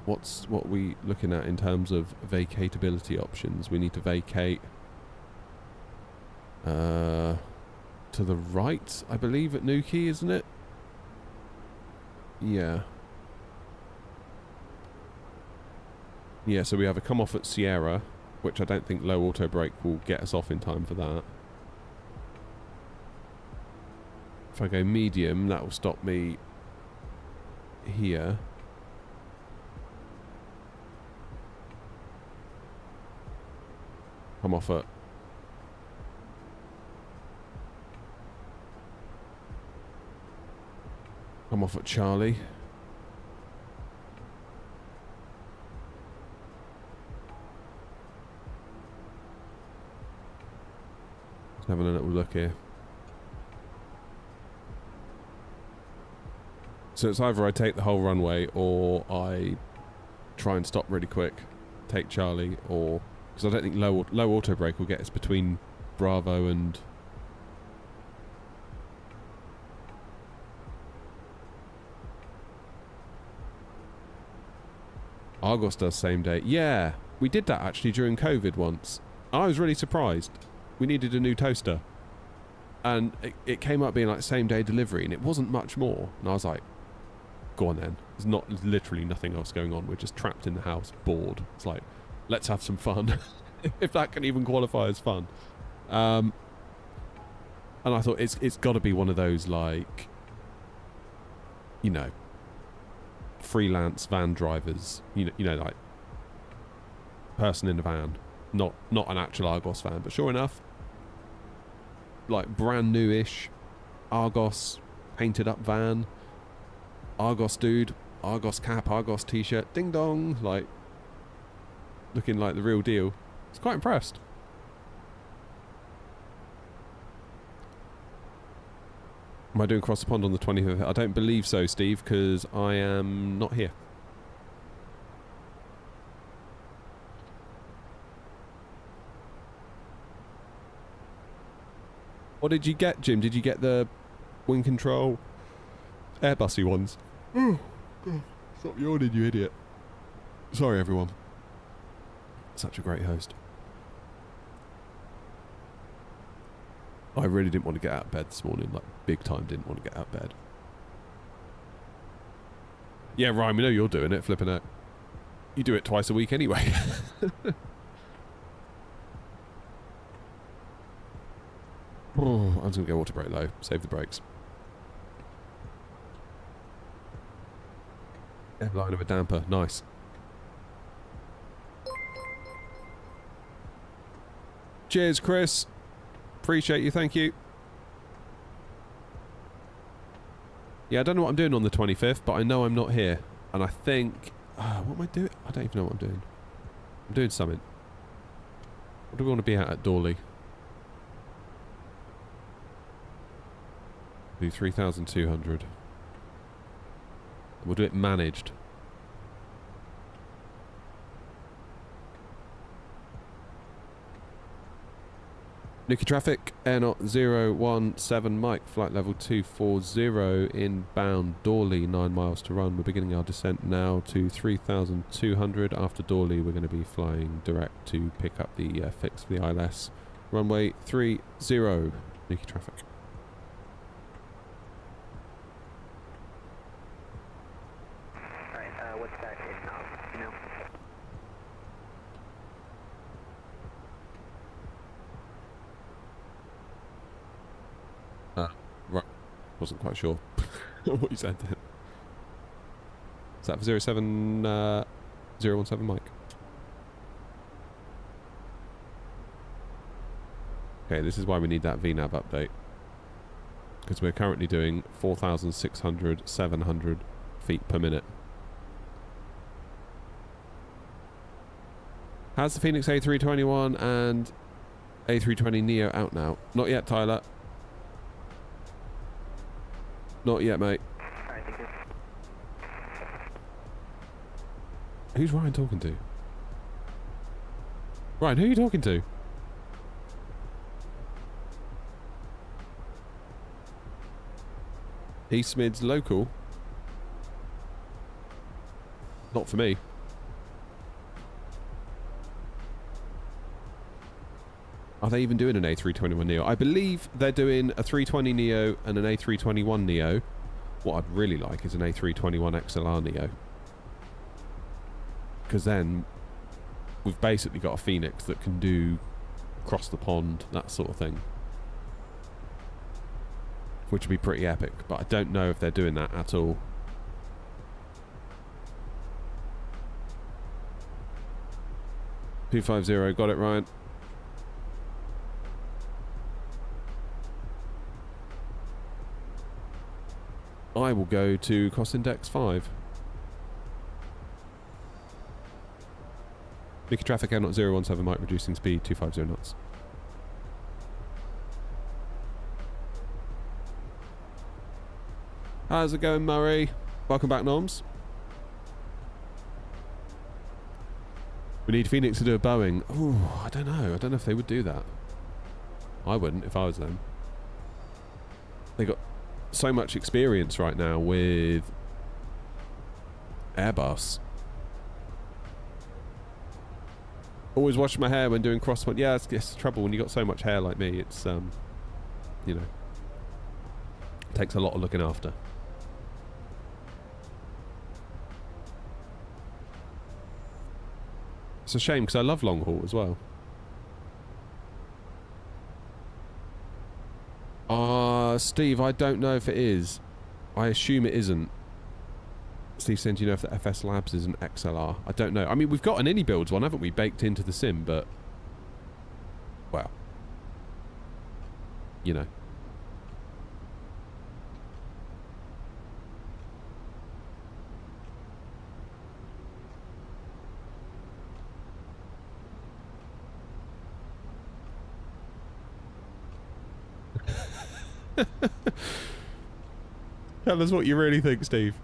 what are we looking at in terms of vacatability options? We need to vacate to the right, I believe, at Newquay, isn't it? Yeah. Yeah, so we have a come off at Sierra, which I don't think low auto brake will get us off in time for that. If I go medium, that will stop me here. Come off at Charlie. Just having a little look here. So it's either I take the whole runway or I try and stop really quick, take Charlie, or because I don't think low auto brake will get us between Bravo and Argos does same day. Yeah, we did that actually during COVID once. I was really surprised. We needed a new toaster. And it came up being like same day delivery and it wasn't much more. And I was like, go on then. There's literally nothing else going on. We're just trapped in the house, bored. It's like, let's have some fun. If that can even qualify as fun. And I thought it's got to be one of those like, you know, freelance van drivers, you know, like person in a van, not an actual Argos van, but sure enough, like brand new-ish Argos painted up van, Argos dude, Argos cap, Argos t-shirt, ding dong, like looking like the real deal. I was quite impressed. Am I doing cross the pond on the 25th? I don't believe so, Steve, because I am not here. What did you get, Jim? Did you get the wing control Airbusy ones? Oh, God. Stop yawning, you idiot. Sorry, everyone. Such a great host. I really didn't want to get out of bed this morning, like big time didn't want to get out of bed. Yeah, Ryan, we know you're doing it, flipping out. You do it twice a week anyway. Oh, I'm just going to go auto brake low, save the brakes. Line of a damper, nice. Cheers, Chris. Appreciate you, thank you. Yeah, I don't know what I'm doing on the 25th, but I know I'm not here. And I think... what am I doing? I don't even know what I'm doing. I'm doing something. What do we want to be at Dawley? Do 3,200. We'll do it managed. Newquay traffic, air 017 Mike, flight level 240, inbound Dawley, 9 miles to run. We're beginning our descent now to 3,200. After Dawley, we're going to be flying direct to pick up the fix for the ILS. Runway 30, Newquay traffic. Alright, what's that in now? You know? Right. Wasn't quite sure what you said then. Is that for 017 Mike? Okay, this is why we need that VNAV update. Because we're currently doing 4,600, 700 feet per minute. How's the Phoenix A321 and A320 Neo out now? Not yet, Tyler. Not yet, mate. Alright, thank you. Who's Ryan talking to? Ryan, who are you talking to? East Midlands local? Not for me. Are they even doing an A321 Neo? I believe they're doing a 320 Neo and an A321 Neo. What I'd really like is an A321 XLR Neo. Because then we've basically got a Phoenix that can do cross the pond, that sort of thing. Which would be pretty epic, but I don't know if they're doing that at all. $250, got it, Ryan. I will go to cost index 5. Newquay traffic air 017 Mike, reducing speed 250 knots. How's it going, Murray? Welcome back, Noms. We need Phoenix to do a Boeing. Ooh, I don't know. I don't know if they would do that. I wouldn't if I was them. They got so much experience right now with Airbus. Always wash my hair when doing crosswind. Yeah, it's trouble when you got so much hair like me. It's you know, it takes a lot of looking after. It's a shame because I love long haul as well. Steve, I don't know if it is. I assume it isn't. Steve said, do you know if the FS Labs is an XLR? I don't know. I mean, we've got an Any Builds one, haven't we, baked into the sim, but... well. You know. Tell us what you really think, Steve.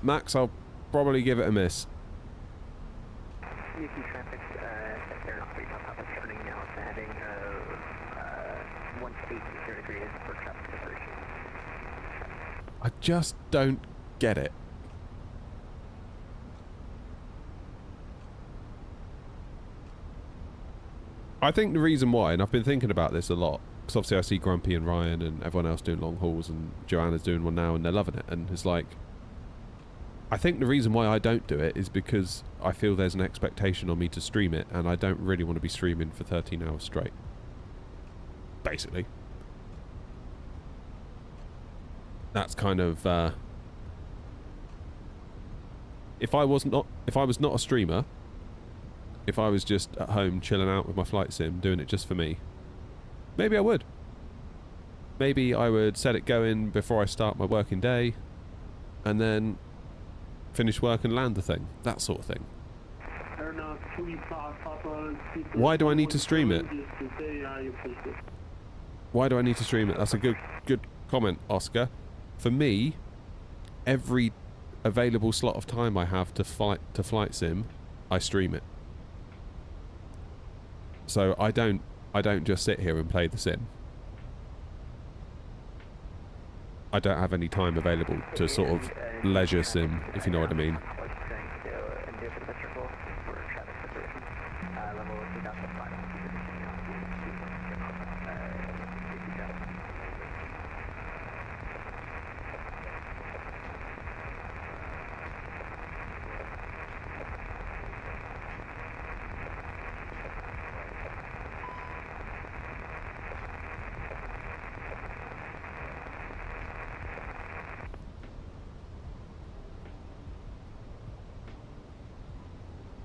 Max, I'll probably give it a miss. Newquay traffic, they're not 3 Papa turning now to heading 18 degrees for traffic separation. I just don't get it. I think the reason why, and I've been thinking about this a lot, because obviously I see Grumpy and Ryan and everyone else doing long hauls, and Joanna's doing one now and they're loving it, and it's like, I think the reason why I don't do it is because I feel there's an expectation on me to stream it, and I don't really want to be streaming for 13 hours straight. Basically. That's kind of... If I was not a streamer, if I was just at home chilling out with my flight sim, doing it just for me, maybe I would. Maybe I would set it going before I start my working day, and then finish work and land the thing. That sort of thing. Why do I need to stream it? Why do I need to stream it? That's a good comment, Oscar. For me, every available slot of time I have to flight sim, I stream it. So I don't just sit here and play the sim. I don't have any time available to sort of leisure sim, if you know what I mean.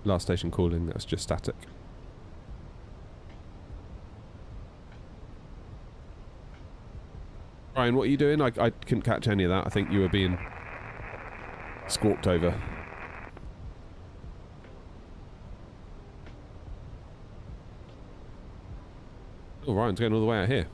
Last station calling, that's just static. Ryan, what are you doing? I couldn't catch any of that. I think you were being squawked over. Oh, Ryan's going all the way out here.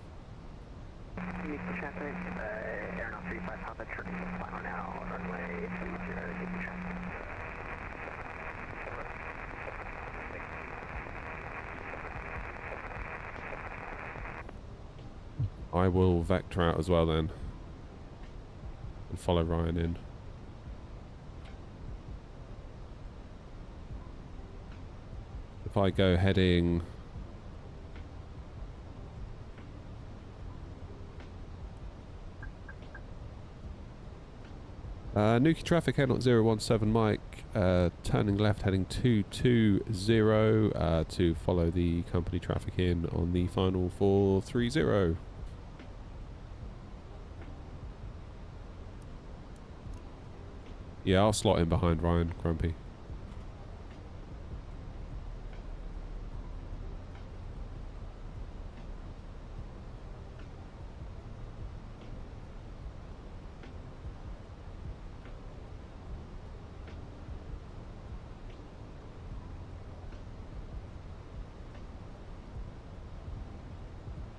I will vector out as well then and follow Ryan in. If I go heading Newquay traffic, head on 017 Mike, turning left heading 220 to follow the company traffic in on the final 430. Yeah, I'll slot in behind Ryan, Grumpy.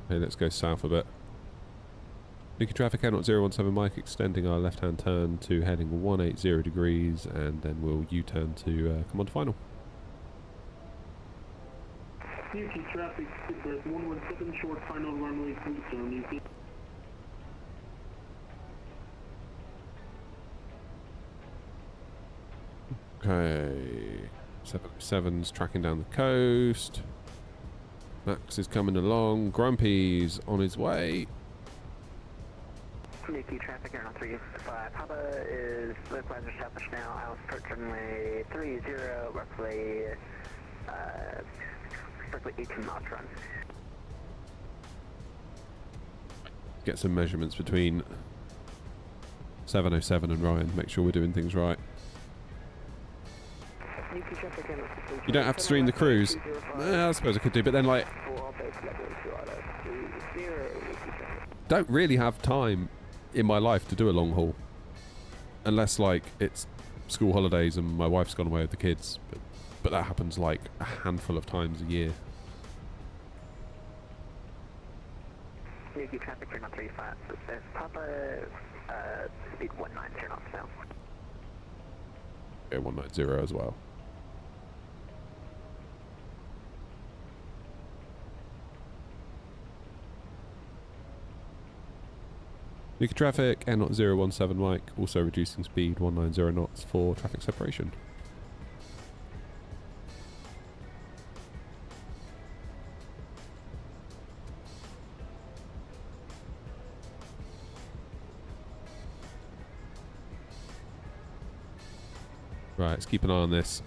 Okay, let's go south a bit. Newquay traffic, head on 017 Mike, extending our left-hand turn to heading 180 degrees, and then we'll U-turn to come on to final. Newquay traffic, 117, short final runway 30, Newquay. Okay, 707's tracking down the coast. Max is coming along. Grumpy's on his way. Newquay traffic, Air 35 Papa is localizer established now. House approach runway 30, roughly 18 knots run. Get some measurements between 707 and Ryan. Make sure we're doing things right. You don't have to stream the cruise. I suppose I could do, but then like, don't really have time in my life to do a long haul, unless like it's school holidays and my wife's gone away with the kids, but that happens like a handful of times a year. Newquay traffic, turn on 35, Papa, speed 190, turn off now. Yeah, 190 as well. Newquay traffic, N017 Mike, also reducing speed 190 knots for traffic separation. Right, let's keep an eye on this.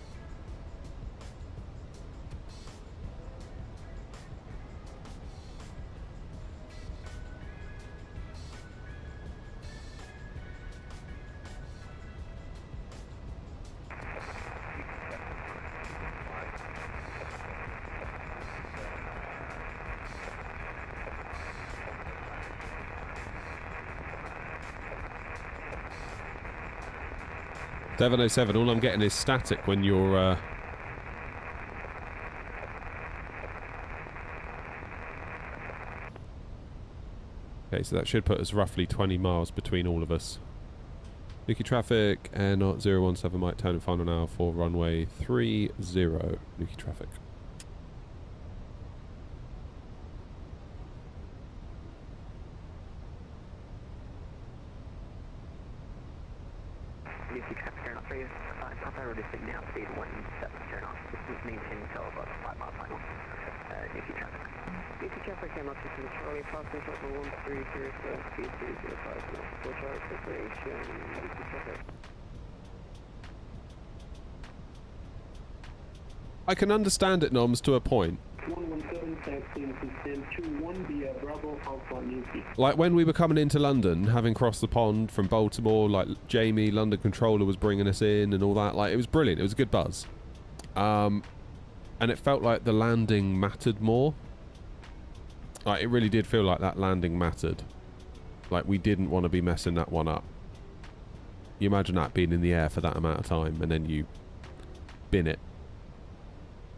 .707, all I'm getting is static when you're... Okay, so that should put us roughly 20 miles between all of us. Newquay traffic, Air Knot 017 Mike, turn and final now for runway 30, Newquay traffic. Newquay traffic, Air Knot 35, Papa, reducing now, speed 17 knots. Maintain until about 5 mile final. Newquay traffic. Newquay traffic, Air Knot 2 Charlie, passing shuttle 1307, speed 305 knots. Full charge preparation, Newquay traffic. I can understand it, Noms, to a point. 117 taxiing to stand 21 via Bravo Alpha Newquay. Like when we were coming into London, having crossed the pond from Baltimore, like Jamie, London controller, was bringing us in and all that. Like, it was brilliant. It was a good buzz. And it felt like the landing mattered more. Like, it really did feel like that landing mattered. Like, we didn't want to be messing that one up. You imagine that being in the air for that amount of time and then you bin it.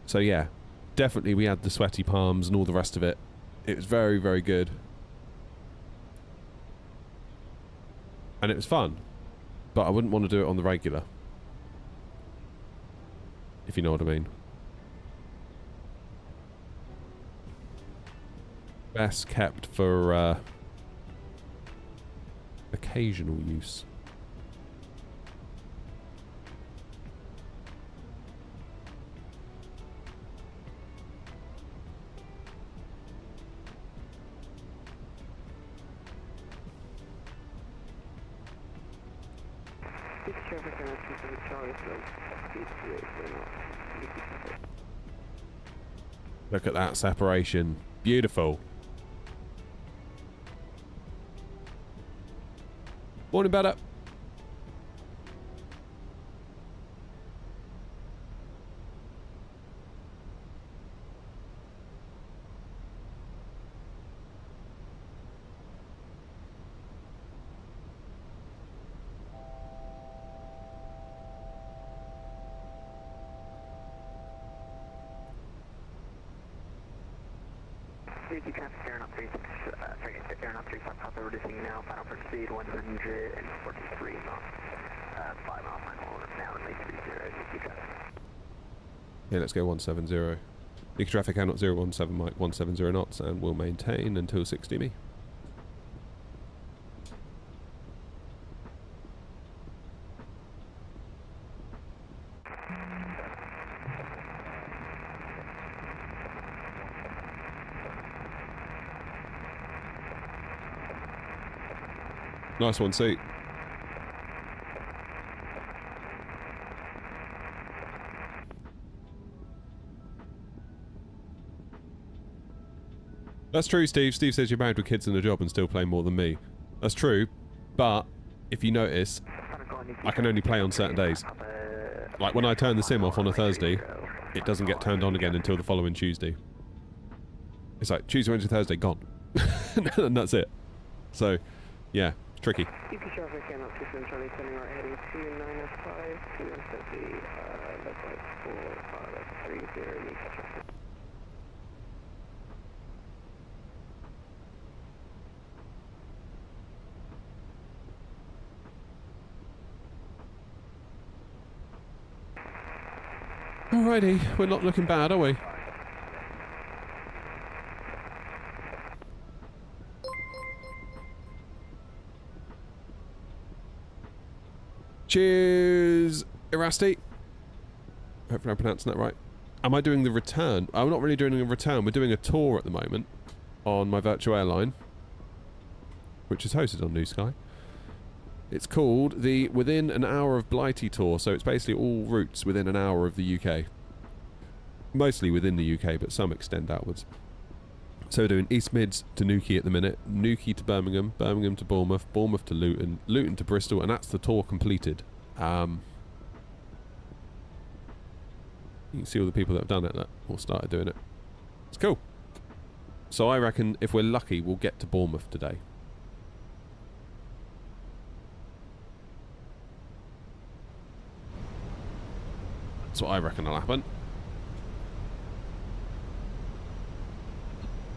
So yeah, definitely we had the sweaty palms and all the rest of it. It was very, very good. And it was fun. But I wouldn't want to do it on the regular. If you know what I mean. Best kept for occasional use. Newquay traffic, Air Knot 27 Charlie, speed 384 knots. Newquay traffic. Look at that separation. Beautiful. Morning, better. Newquay traffic, Air Knot 36, Air Knot 35, Papa, reducing now, final for speed 143 knots. 5 mile final, now runway 30, Newquay traffic. Yeah, let's go 170. Newquay traffic, Air Knot 017 Mike, 170 knots, and we'll maintain until 60 me. Nice one, seat. That's true, Steve. Steve says you're married with kids and a job and still play more than me. That's true, but if you notice, I can only play on certain days. Like when I turn the sim off on a Thursday, it doesn't get turned on again until the following Tuesday. It's like Tuesday, Wednesday, Thursday, gone. And that's it. So, yeah. Tricky. Newquay traffic, Air Knot 27 Charlie, turning right heading 2905, 270, left right 4, left 30, Newquay traffic. Alrighty, we're not looking bad, are we? Cheers, Irasti. Hopefully I'm pronouncing that right. Am I doing the return? I'm not really doing a return. We're doing a tour at the moment on my virtual airline, which is hosted on New Sky. It's called the Within an Hour of Blighty Tour, so it's basically all routes within an hour of the UK. Mostly within the UK, but some extend outwards. So we're doing East Mids to Newquay at the minute, Newquay to Birmingham, Birmingham to Bournemouth, Bournemouth to Luton, Luton to Bristol, and that's the tour completed. You can see all the people that have done it, or started doing it. It's cool. So I reckon if we're lucky, we'll get to Bournemouth today. That's what I reckon will happen.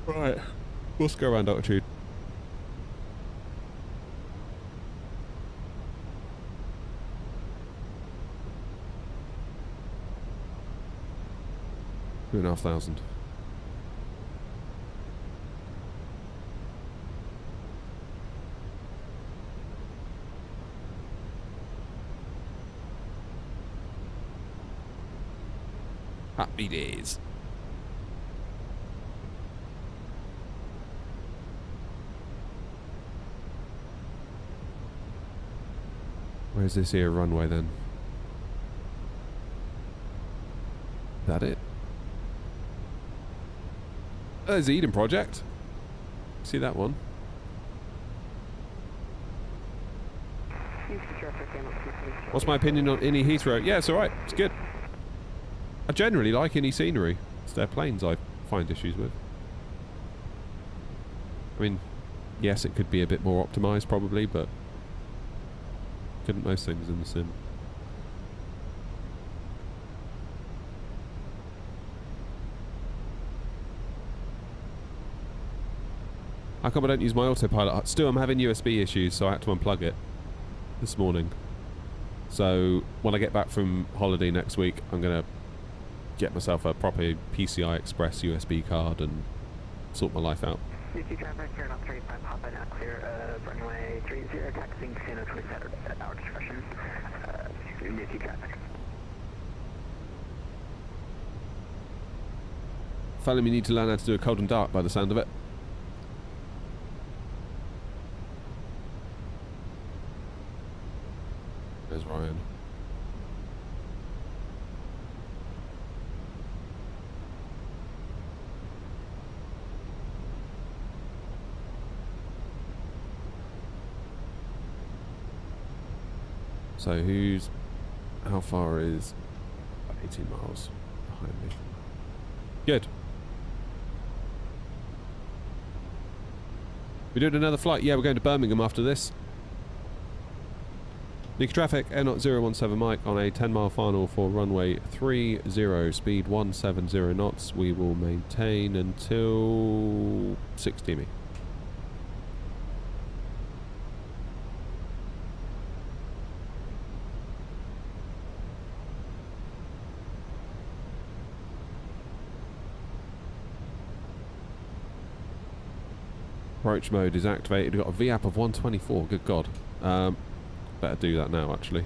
Right, let's go around altitude. $2,500. Happy days. Where's this here runway then? Is that it? Oh, there's the Eden Project. See that one? What's my opinion on Innie Heathrow? Yeah, it's alright. It's good. I generally like Innie scenery. It's their planes I find issues with. I mean, yes, it could be a bit more optimised probably, but couldn't most things in the sim. How come I don't use my autopilot? Still, I'm having USB issues, so I had to unplug it this morning. So when I get back from holiday next week, I'm going to get myself a proper PCI Express USB card and sort my life out. UT traffic, you're not 35, hop in, clear of runway 30, taxiing Casino 27 at our discretion. UT traffic. Fella, you need to learn how to do a cold and dark by the sound of it. There's Ryan. So how far is 18 miles behind me? Good. We doing another flight? Yeah, we're going to Birmingham after this. Newquay traffic, Air 017 Mike on a 10-mile final for runway 30, speed 170 knots. We will maintain until 60 me. Approach mode is activated. We've got a VAP of 124. Good God. Better do that now, actually.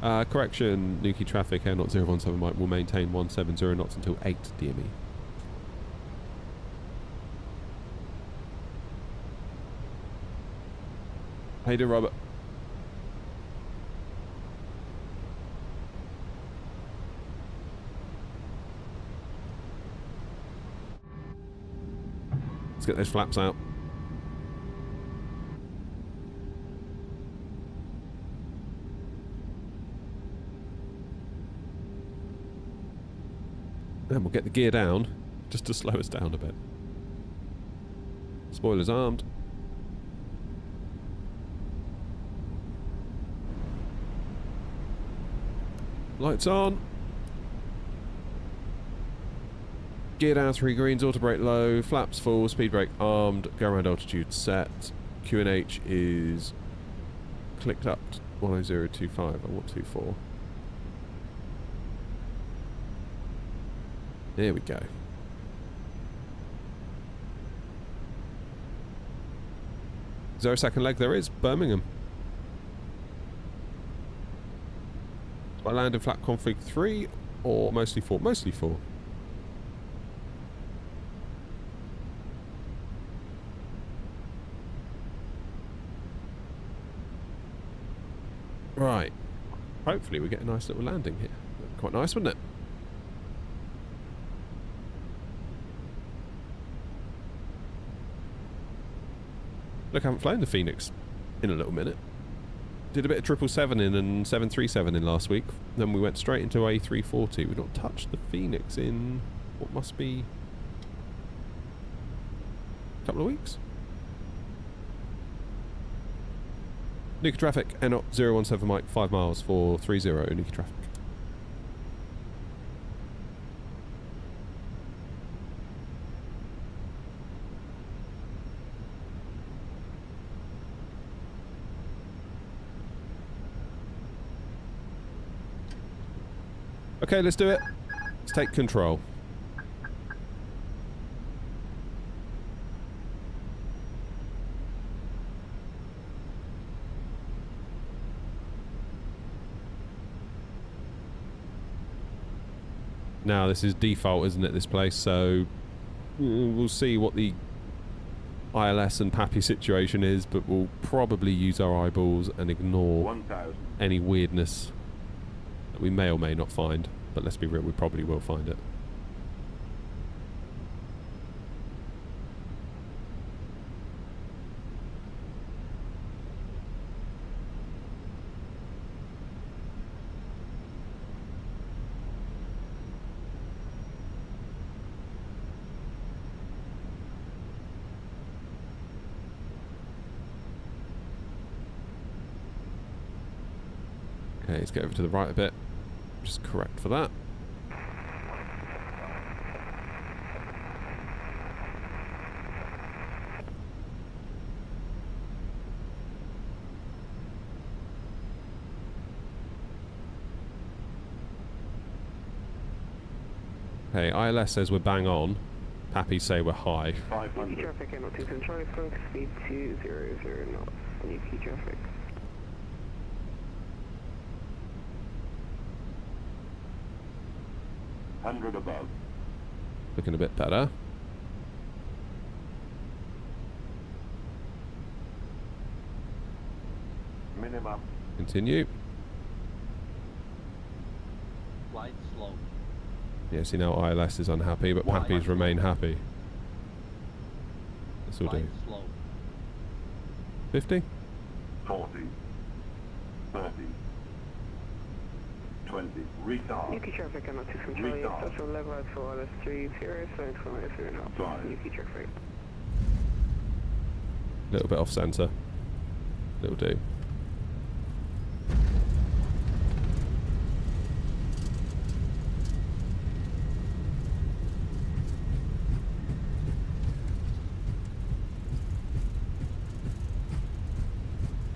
Correction, Newquay traffic, Air 017 Mike will maintain 170 knots until 8 DME. How you doing, Robert? Let's get those flaps out. And we'll get the gear down, just to slow us down a bit. Spoilers armed. Lights on. Gear down 3 greens, auto brake low, flaps full, speed brake armed, go around altitude set. QNH is clicked up to 10025 or 124. There we go. Is there a second leg? There is. Birmingham. Do I land in flat config 3 or mostly 4? Mostly 4. Right. Hopefully we get a nice little landing here. Quite nice, wouldn't it? Look, I haven't flown the Phoenix in a little minute. Did a bit of 777 in and 737 in last week. Then we went straight into A340. We've not touched the Phoenix in what must be a couple of weeks. Newquay traffic, N0 017 Mike, 5 miles for 30 Newquay traffic. Okay, let's do it. Let's take control. Now, this is default, isn't it, this place? So we'll see what the ILS and PAPI situation is, but we'll probably use our eyeballs and ignore any weirdness that we may or may not find. But let's be real, we probably will find it. Okay, let's get over to the right a bit. Just correct for that. Okay, ILS says we're bang on. PAPI say we're high. Newquay traffic, Hamilton, Charlie Funk, speed 200 knots. Newquay traffic. Above. Looking a bit better. Minimum. Continue. Flight slow. Yeah, see now ILS is unhappy, but PAPIs remain happy. This will do. Slow. 50? 40. 30. 20. Retard. Newquay traffic, Hamilton, Charlie, social level at 4 LS 30, 720 knots. Newquay traffic. A little bit off centre. It'll do.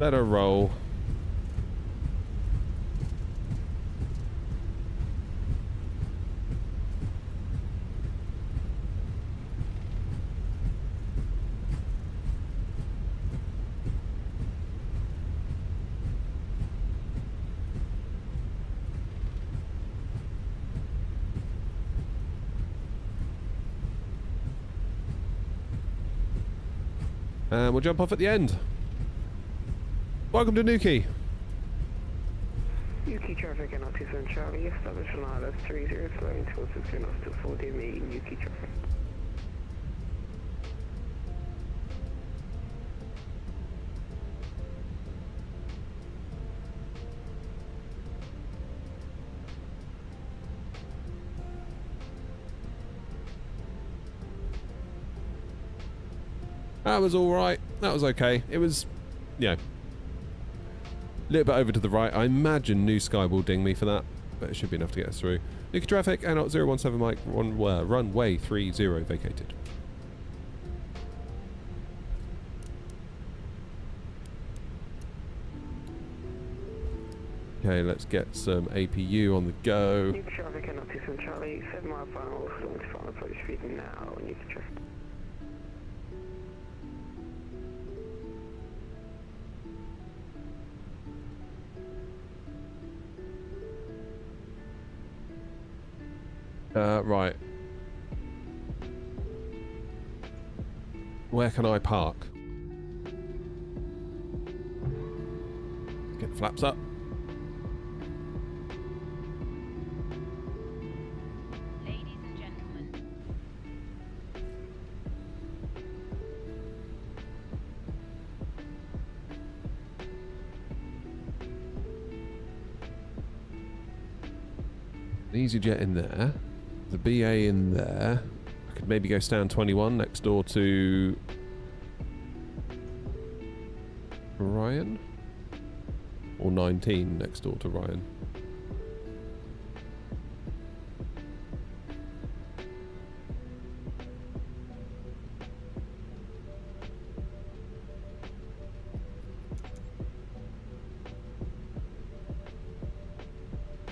Let her roll. And we'll jump off at the end. Welcome to Newquay. Newquay traffic, N27 Charlie, establish on ILS 30, slowing towards 60 knots to 40 me, Newquay traffic. That was alright. That was okay. It was, yeah, a little bit over to the right. I imagine New Sky will ding me for that, but it should be enough to get us through. Newquay traffic, N0 017 Mike, runway 30 vacated. Okay, let's get some APU on the go. Newquay traffic, N27 Charlie, 7 mile final, 75 approach speed now, Newquay traffic. Right. Where can I park? Get the flaps up. EasyJet in there. The BA in there. I could maybe go stand 21 next door to Ryan. Or 19 next door to Ryan.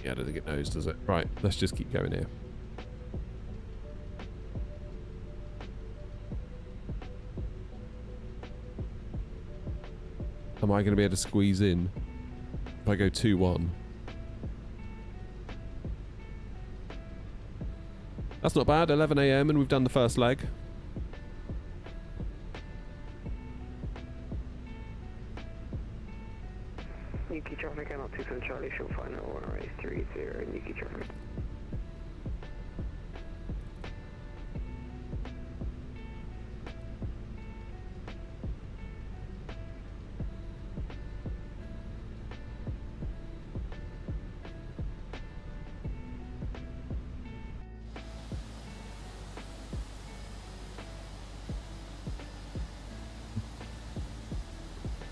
Yeah, I don't think it knows, does it? Right, let's just keep going here. Am I going to be able to squeeze in if I go 2-1? That's not bad, 11 AM and we've done the first leg. Newquay traffic, I'm up 27 Charlie, show final runway 30, Newquay traffic.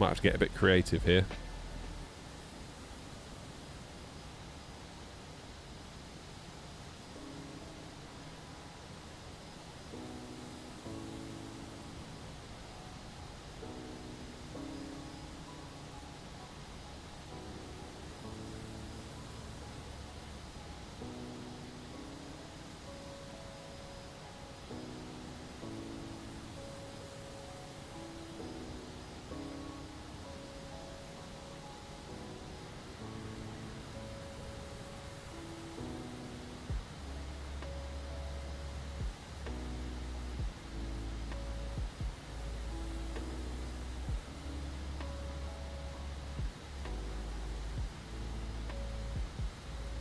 Might have to get a bit creative here.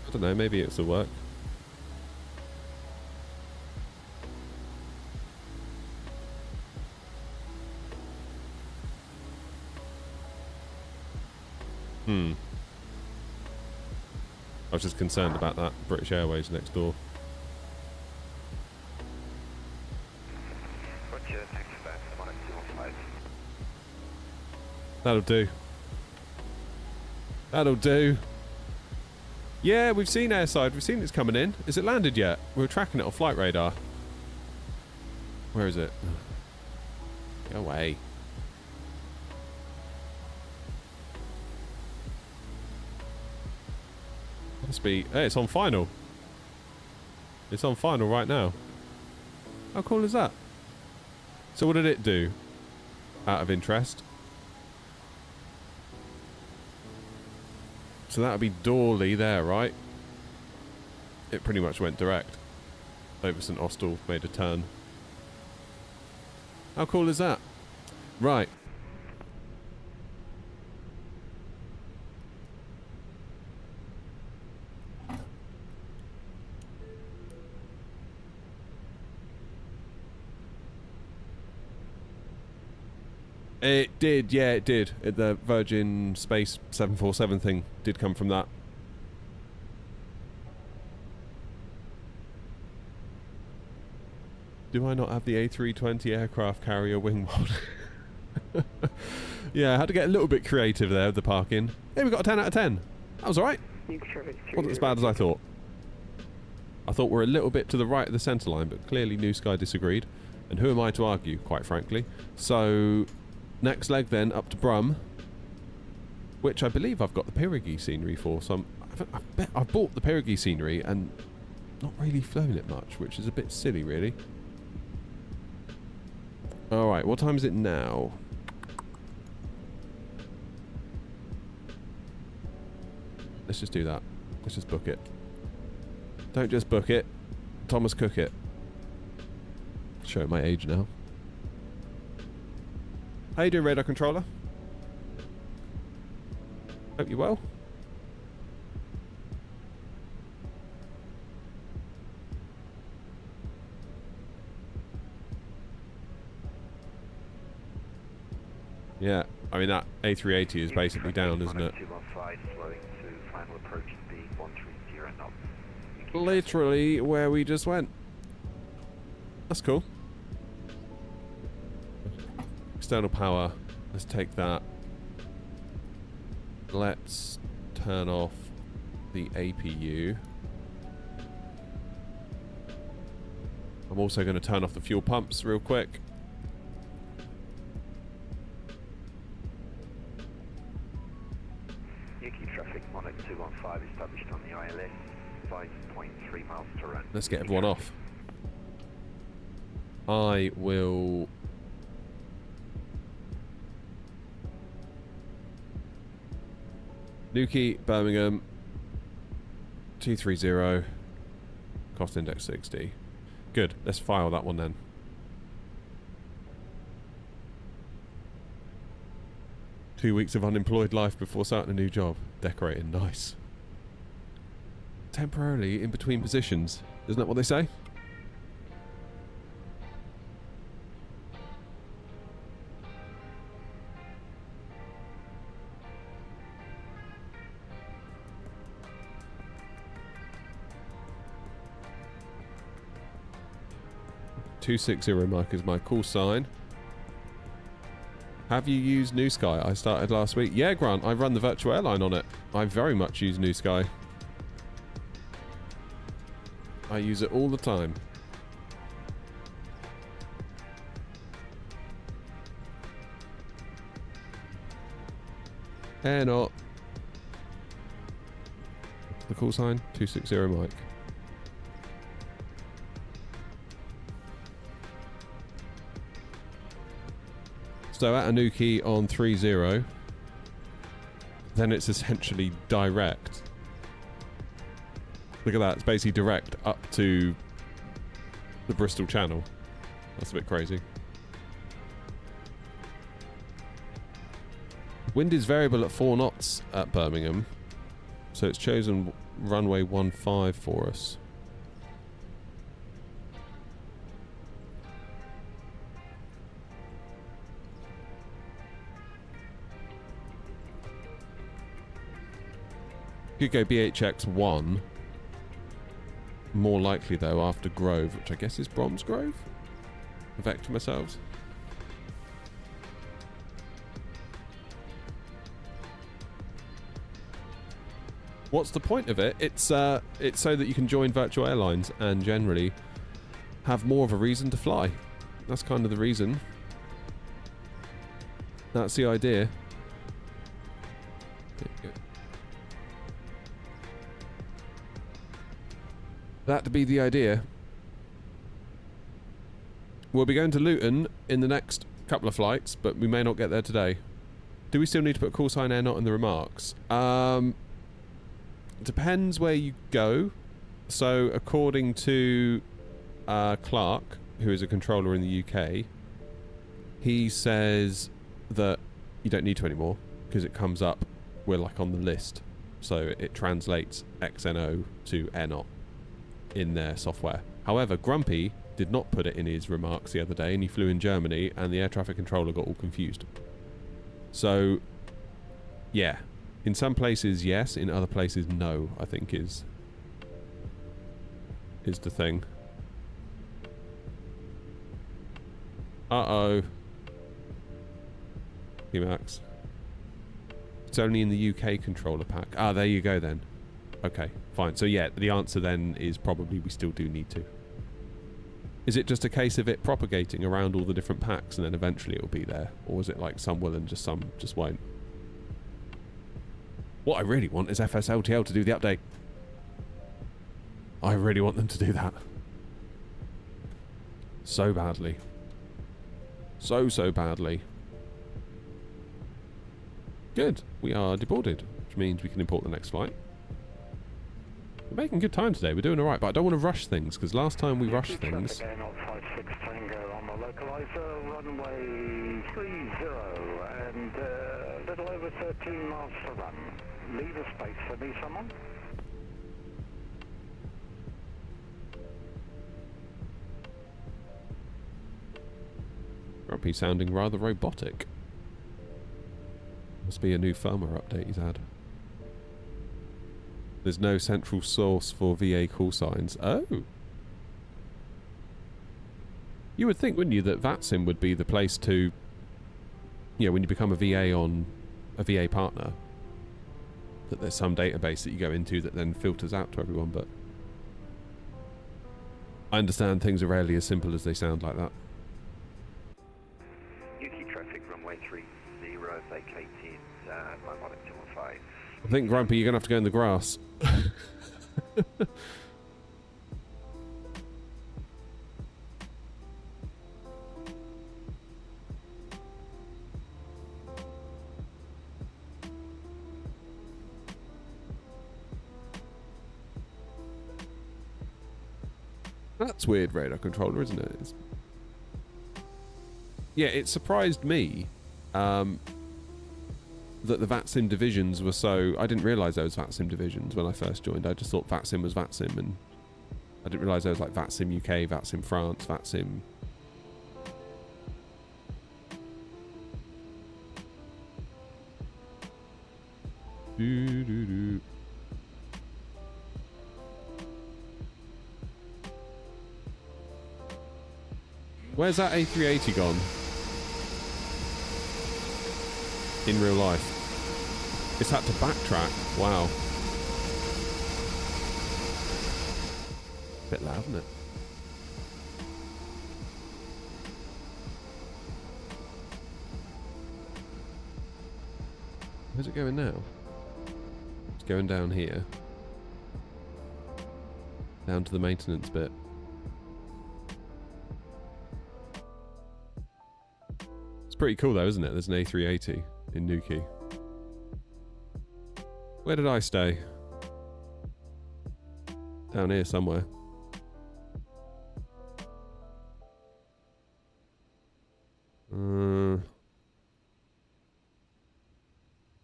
I don't know, maybe it's a work. I was just concerned about that British Airways next door. Roger, thanks for that. I'm on a 215. That'll do. That'll do. Yeah, we've seen airside. We've seen it's coming in. Is it landed yet? We were tracking it on flight radar. Where is it? Go away. Must be... Hey, it's on final. It's on final right now. How cool is that? So what did it do? Out of interest. So that would be Dawley there, right? It pretty much went direct. Over St Austell, made a turn. How cool is that? Right. It did, yeah, it did. The Virgin Space 747 thing did come from that. Do I not have the A320 aircraft carrier wing mod? Yeah, I had to get a little bit creative there with the parking. Hey, we got a 10 out of 10. That was alright. Wasn't as bad as I thought. I thought we're a little bit to the right of the centre line, but clearly New Sky disagreed. And who am I to argue, quite frankly? So... Next leg then, up to Brum, which I believe I've got the Pirigee scenery for. So I've bought the Pirigee scenery and not really flown it much, which is a bit silly, really. Alright, what time is it now? Let's just do that. Let's just book it. Don't just book it. Thomas Cook it. Show my age now. How you doing, radar controller? Hope you're well. Yeah, I mean that A380 is basically down, isn't it? 215, slowing to final approach speed 130 knots. literally where we just went. That's cool. External power. Let's take that. Let's turn off the APU. I'm also going to turn off the fuel pumps real quick. Newquay traffic, Monarch 215 established on the ILS, 5.3 miles to run. Let's get everyone off. I will... Newquay, Birmingham, 230, cost index 60. Good, let's file that one then. Two weeks of unemployed life before starting a new job. Decorating, nice. Temporarily in between positions. Isn't that what they say? .260 Mike is my call sign. Have you used Newquay? I started last week. Yeah, Grant, I run the virtual airline on it. I very much use Newquay. I use it all the time. Air not. The call sign, 260 Mike. So at a Newquay on 30, then it's essentially direct. Look at that, it's basically direct up to the Bristol Channel. That's a bit crazy. Wind is variable at 4 knots at Birmingham, so it's chosen runway 15 for us. Could go BHX1. More likely though after Grove, which I guess is Bromsgrove? Vector myself. What's the point of it? It's so that you can join virtual airlines and generally have more of a reason to fly. That's kind of the reason. That's the idea. That to be the idea. We'll be going to Luton in the next couple of flights, but we may not get there today. Do we still need to put call sign air not in the remarks? Depends where you go. So according to Clark, who is a controller in the UK, he says that you don't need to anymore because it comes up, we're like on the list. So it translates XNO to air not in their software. However, Grumpy did not put it in his remarks the other day, and he flew in Germany, and the air traffic controller got all confused. So, yeah. In some places, yes. In other places, no, I think is the thing. Uh-oh. Max. It's only in the UK controller pack. Ah, there you go then. Okay, fine. So yeah, the answer then is probably we still do need to. Is it just a case of it propagating around all the different packs and then eventually it'll be there? Or is it like some will and just some just won't? What I really want is FSLTL to do the update. I really want them to do that. So badly. So badly. Good. We are deboarded, which means we can import the next flight. We're making good time today. We're doing all right, but I don't want to rush things because last time we rushed things. Again, 56 Tango on the localizer, runway 30, and a little over 13 miles to run. Leave a space for me, someone. Grumpy sounding rather robotic. Must be a new firmware update he's had. There's no central source for VA call signs. Oh. You would think, wouldn't you, that VATSIM would be the place to, you know, when you become a VA on a VA partner, that there's some database that you go into that then filters out to everyone, but I understand things are rarely as simple as they sound like that. Newquay traffic, runway 30, vacated, my Monac 215. I think, Grumpy, you're going to have to go in the grass. That's weird, radar controller, isn't it? Yeah, it surprised me that the VATSIM divisions were so... I didn't realise there was VATSIM divisions when I first joined. I just thought VATSIM was VATSIM, and I didn't realise there was like VATSIM UK, VATSIM France, VATSIM... Doo-doo-doo. Where's that A380 gone? In real life. It's had to backtrack. Wow. Bit loud, isn't it? Where's it going now? It's going down here. Down to the maintenance bit. It's pretty cool though, isn't it? There's an A380 in Newquay. Where did I stay? Down here somewhere. And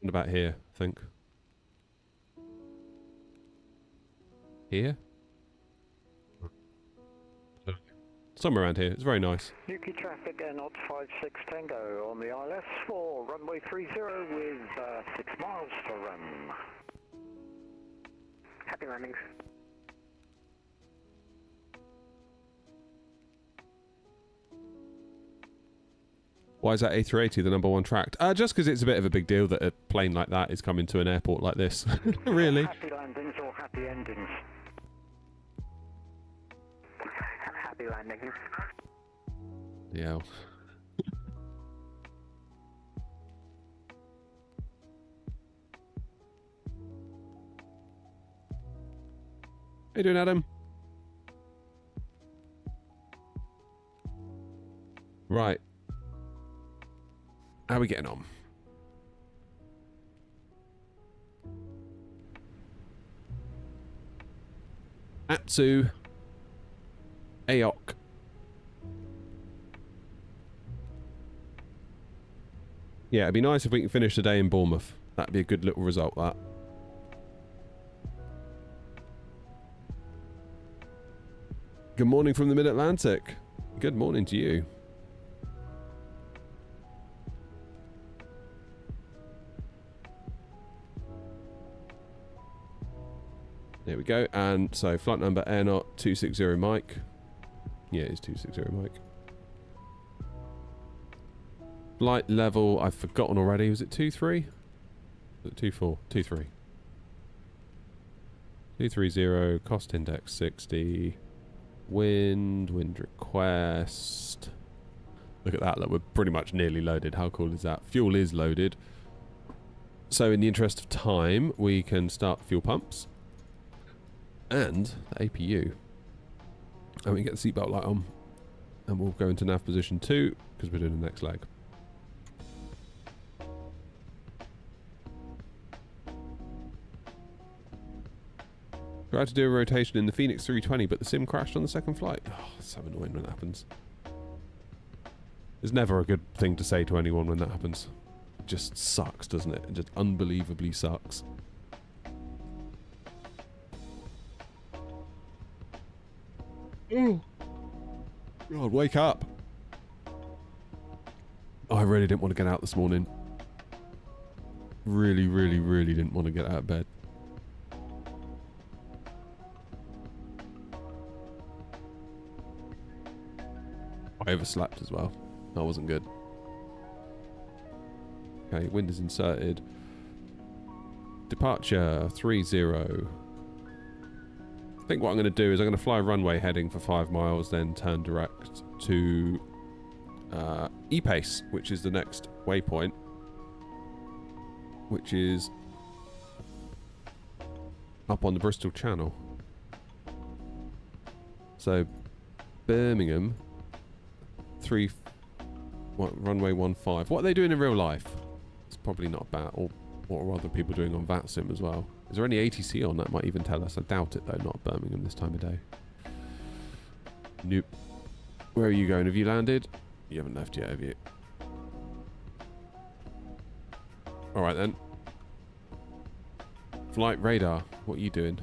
about here, I think. Here? Somewhere around here. It's very nice. Newquay traffic, not 56 Tango on the ILS for runway 30 with 6 miles to run. Happy landings. Why is that A380 the #1 tracked? Just because it's a bit of a big deal that a plane like that is coming to an airport like this. Really? Happy landings or happy endings? Happy landings. Yeah. How you doing, Adam? Right. How are we getting on? Atsu. AOC. Yeah, it'd be nice if we can finish the day in Bournemouth. That'd be a good little result, that. Good morning from the Mid-Atlantic. Good morning to you. There we go. And so flight number AirNot 260 Mike. Yeah, it is 260 Mike. Flight level, I've forgotten already. Was it 23? Was it 24? 23. 230, cost index 60. Wind request. Look at that, look, we're pretty much nearly loaded. How cool is that? Fuel is loaded. So in the interest of time, we can start the fuel pumps. And the APU. And we can get the seatbelt light on. And we'll go into nav position 2, because we're doing the next leg. Tried to do a rotation in the Phoenix 320, but the sim crashed on the second flight. Oh, it's so annoying when that happens. It's never a good thing to say to anyone when that happens. It just sucks, doesn't it? It just unbelievably sucks. Oh. God, wake up. Oh, I really didn't want to get out this morning. Really, really, really didn't want to get out of bed. overslept as well. That wasn't good. Okay, wind is inserted. Departure 30. I think what I'm going to do is I'm going to fly runway heading for 5 miles, then turn direct to E-Pace, which is the next waypoint, which is up on the Bristol Channel. So Birmingham, runway 15. What are they doing in real life? It's probably not bad. Or what are other people doing on VATSIM as well? Is there any ATC on? That might even tell us. I doubt it though, not Birmingham this time of day. Nope. Where are you going? Have you landed? You haven't left yet, have you? Alright then. Flight radar, what are you doing?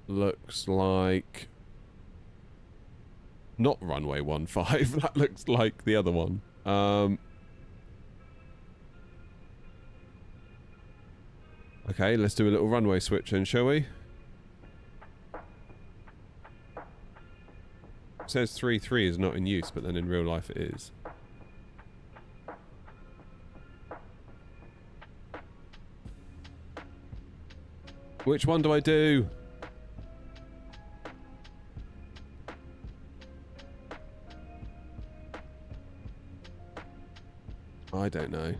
Looks like not runway 15. That looks like the other one. Okay, let's do a little runway switch then, shall we? It says 33 is not in use, but then in real life it is. Which one do I do? I don't know.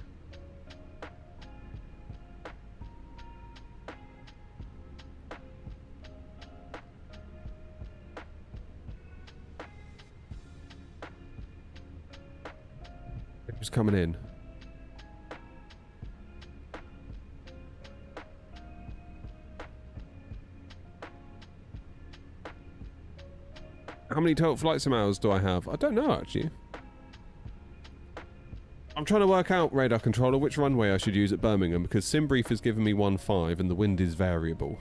Who's coming in? How many total flight sim hours do I have? I don't know actually. I'm trying to work out, radar controller, which runway I should use at Birmingham, because SimBrief has given me 15 and the wind is variable.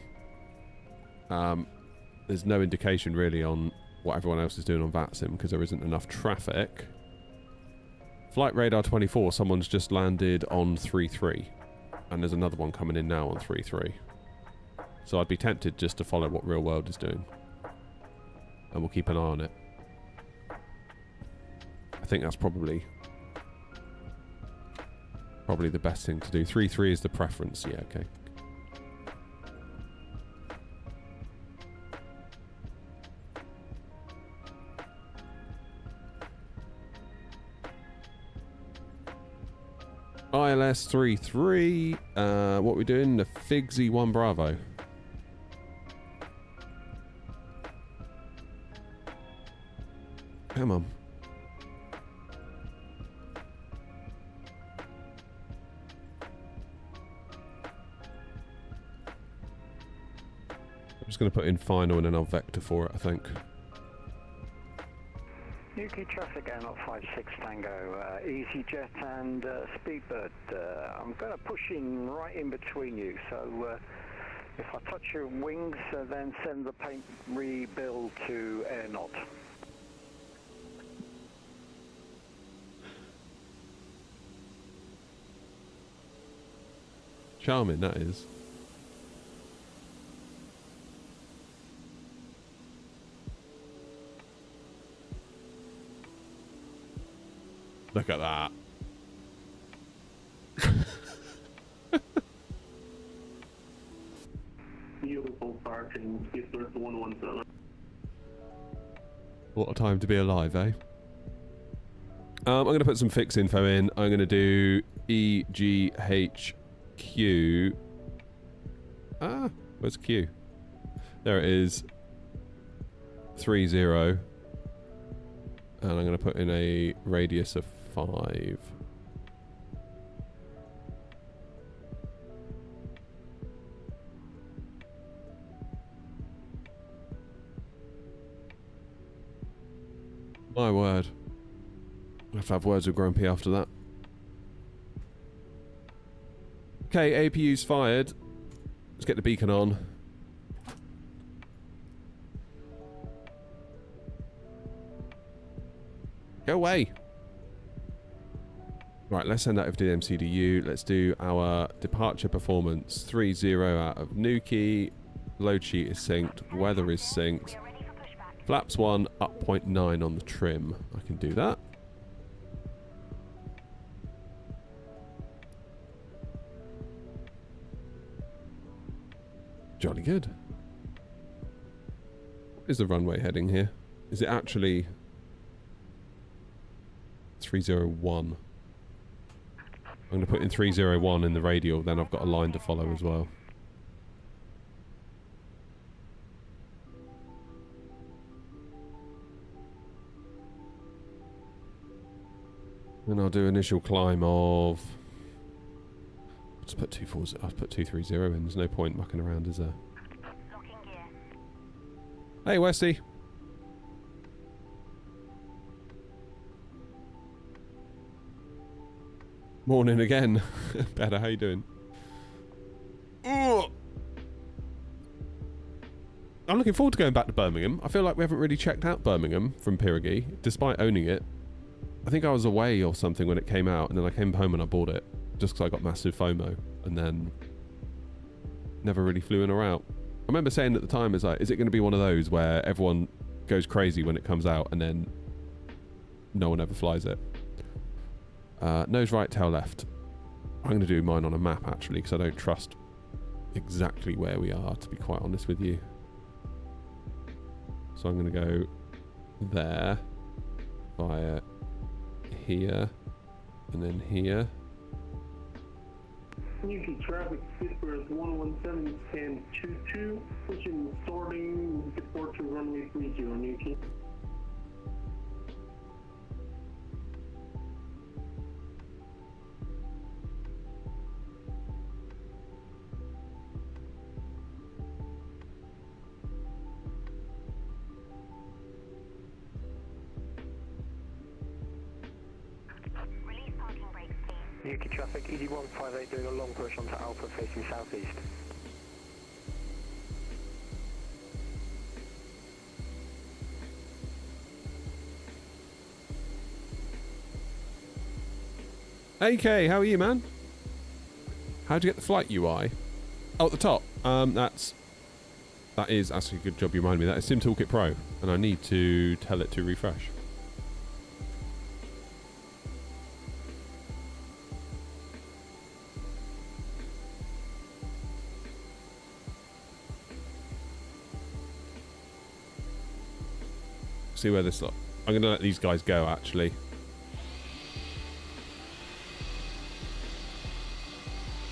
There's no indication really on what everyone else is doing on VATSIM because there isn't enough traffic. Flight radar 24, someone's just landed on 33. And there's another one coming in now on 33. So I'd be tempted just to follow what real world is doing. And we'll keep an eye on it. I think that's probably the best thing to do. 33 is the preference. Yeah, okay. ILS 33. What are we doing? The Figsy 1 Bravo. Come on. I'm just going to put in final and then I'll vector for it, I think. Newquay traffic going up 56 Tango, EasyJet and Speedbird. I'm going to push in right in between you, so if I touch your wings, then send the paint rebuild to air knot. Charming, that is. Look at that. Beautiful parking, Eastern 117. What a time to be alive, eh? I'm going to put some fix info in. I'm going to do EGHQ. Ah, where's Q? There it is. 30. And I'm going to put in a radius of 5. My word. I have to have words with Grumpy after that. Okay, APU's fired. Let's get the beacon on. Go away. Right, let's send that over to the MCDU. Let's do our departure performance. 3-0 out of Newquay. Load sheet is synced. Weather is synced. Flaps 1, up 0.9 on the trim. I can do that. Jolly good. What is the runway heading here? Is it actually 301? I'm going to put in 301 in the radial, then I've got a line to follow as well. Then I'll do initial climb of... I'll put 230 in, there's no point mucking around, is there? Hey Westy! Morning again. Better, how you doing? Ugh. I'm looking forward to going back to Birmingham. I feel like we haven't really checked out Birmingham from Pirigee, despite owning it. I think I was away or something when it came out, and then I came home and I bought it, just because I got massive FOMO, and then never really flew in or out. I remember saying at the time, is it going to be one of those where everyone goes crazy when it comes out, and then no one ever flies it? Nose right, tail left. I'm going to do mine on a map, actually, because I don't trust exactly where we are, to be quite honest with you. So I'm going to go there, via here, and then here. Newquay traffic, Pittsburgh 117 and 22, pushing starting departure runway 30, Newquay. Newquay traffic, Easy 158 doing a long push onto Alpha facing southeast. AK, how are you, man? How'd you get the flight UI? Oh, at the top. That is actually a good job you reminded me. That is Sim Toolkit Pro, and I need to tell it to refresh. See where this... I'm going to let these guys go, actually.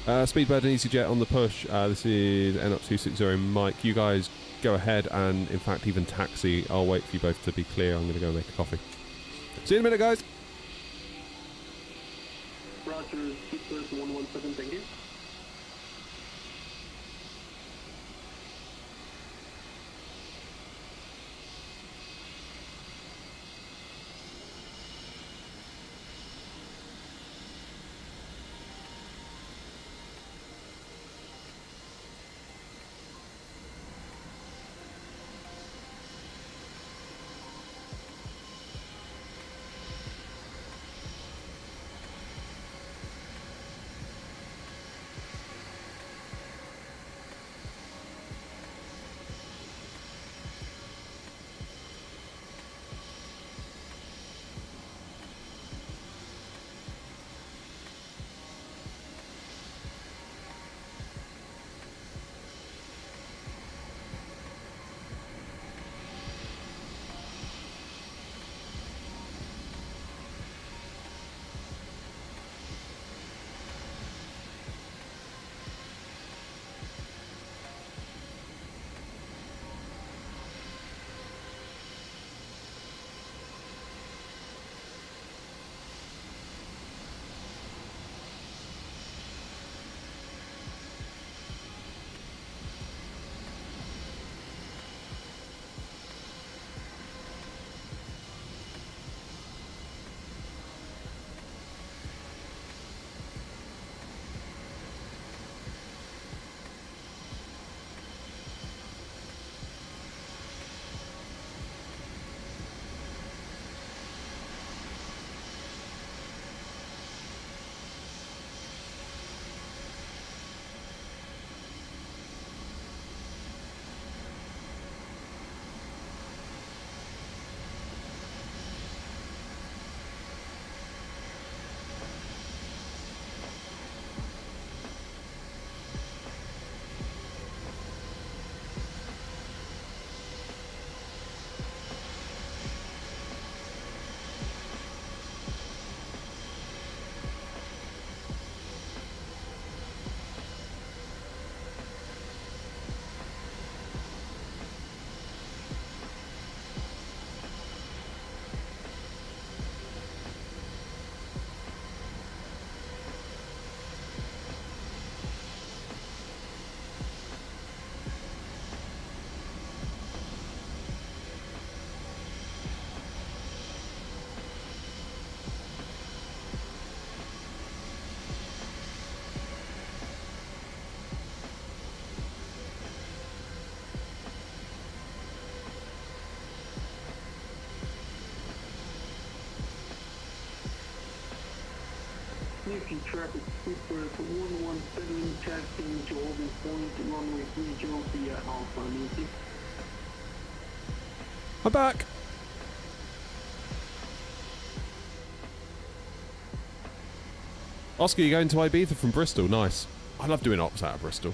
Speedbird and EasyJet on the push. This is NUp260 Mike. You guys go ahead and, in fact, even taxi. I'll wait for you both to be clear. I'm going to go make a coffee. See you in a minute, guys. Roger, Speedbird 117, thank you. Newquay traffic, Express 117 taxiing to holding point, runway 30 via Alpha Newquay. I'm back. Oscar, you're going to Ibiza from Bristol. Nice. I love doing ops out of Bristol.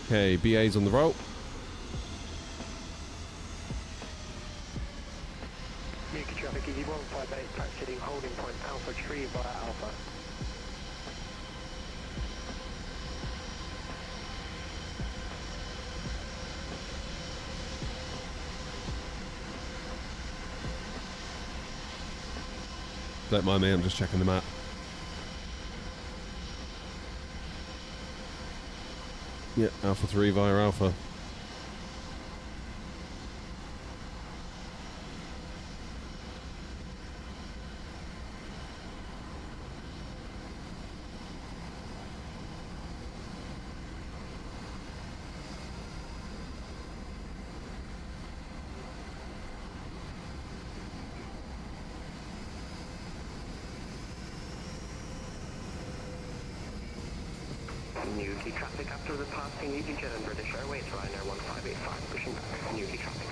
Okay, BA's on the roll. Newquay traffic, easy 158, taxiing holding point Alpha Tree via Alpha. Don't mind me, I'm just checking the map. Yeah, Alpha 3 via Alpha. Newquay traffic after the passing EasyJet and British Airways Ryanair 1585 pushing back. Newquay traffic.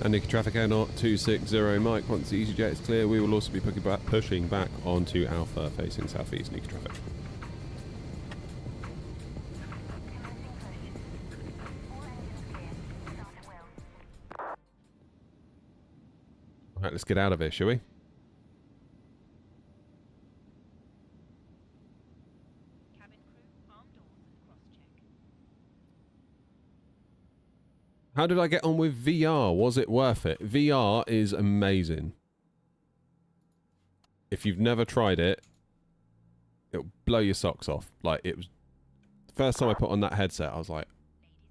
And Newquay traffic air 260 Mike. Once the EasyJet is clear, we will also be pushing back onto Alpha facing southeast. Newquay traffic. Alright, let's get out of here, shall we? Cabin crew, arm doors and cross-check. How did I get on with VR? Was it worth it? VR is amazing. If you've never tried it, it'll blow your socks off. Like, it was... The first time I put on that headset, I was like,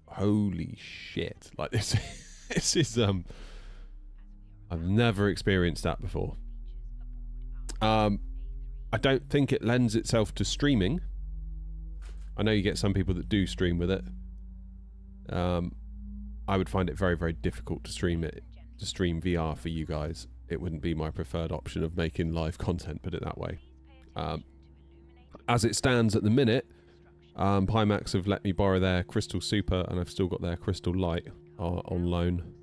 holy shit. Like, this is, I've never experienced that before. I don't think it lends itself to streaming. I know you get some people that do stream with it. I would find it very, very difficult to stream VR for you guys. It wouldn't be my preferred option of making live content, put it that way. As it stands at the minute, Pimax have let me borrow their Crystal Super, and I've still got their Crystal Light on loan.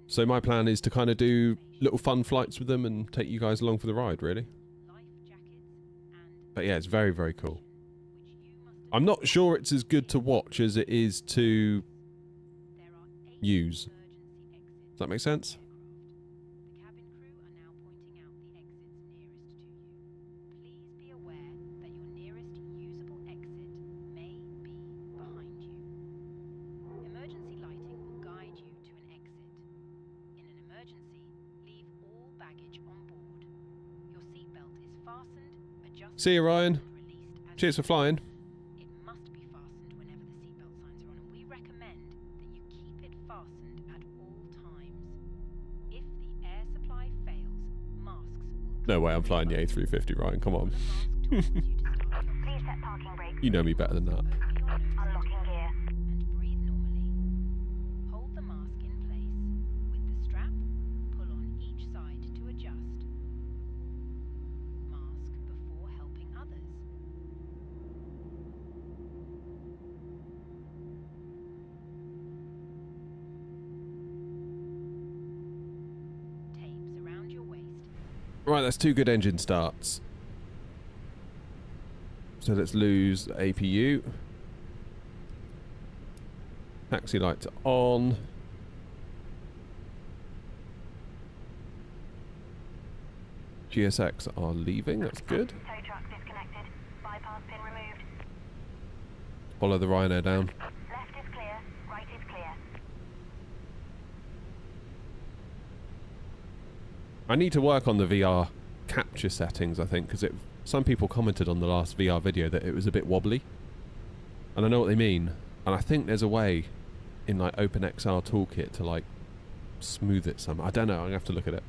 So my plan is to kind of do little fun flights with them and take you guys along for the ride, really. But yeah, it's very, very cool. I'm not sure it's as good to watch as it is to use. Does that make sense? The cabin crew are now pointing out the exits nearest to you. Please be aware that your nearest usable exit may be behind you. Emergency lighting will guide you to an exit. In an emergency, leave all baggage on board. Your seatbelt is fastened, adjusted, See you, Ryan. and released as Cheers for flying. It must be fastened whenever the seatbelt signs are on, and we recommend that you keep it fastened at all times. If the air supply fails, masks will No way I'm flying the A350, Ryan. Come on. Please set parking brake. You know me better than that. over your nose Unlocking gear. and breathe normally. Hold the mask in place. With the strap, pull on each side to adjust. Mask before helping others. Tapes around your waist. Right, that's 2 good engine starts. So let's lose APU. Taxi lights are on. GSX are leaving, that's good. Tow truck disconnected. Bypass pin removed. Follow the Ryanair down. Left is clear. Right is clear. I need to work on the VR capture settings, I think, because some people commented on the last VR video that it was a bit wobbly. And I know what they mean. And I think there's a way in like OpenXR Toolkit to like smooth it some. I don't know. I'm gonna have to look at it.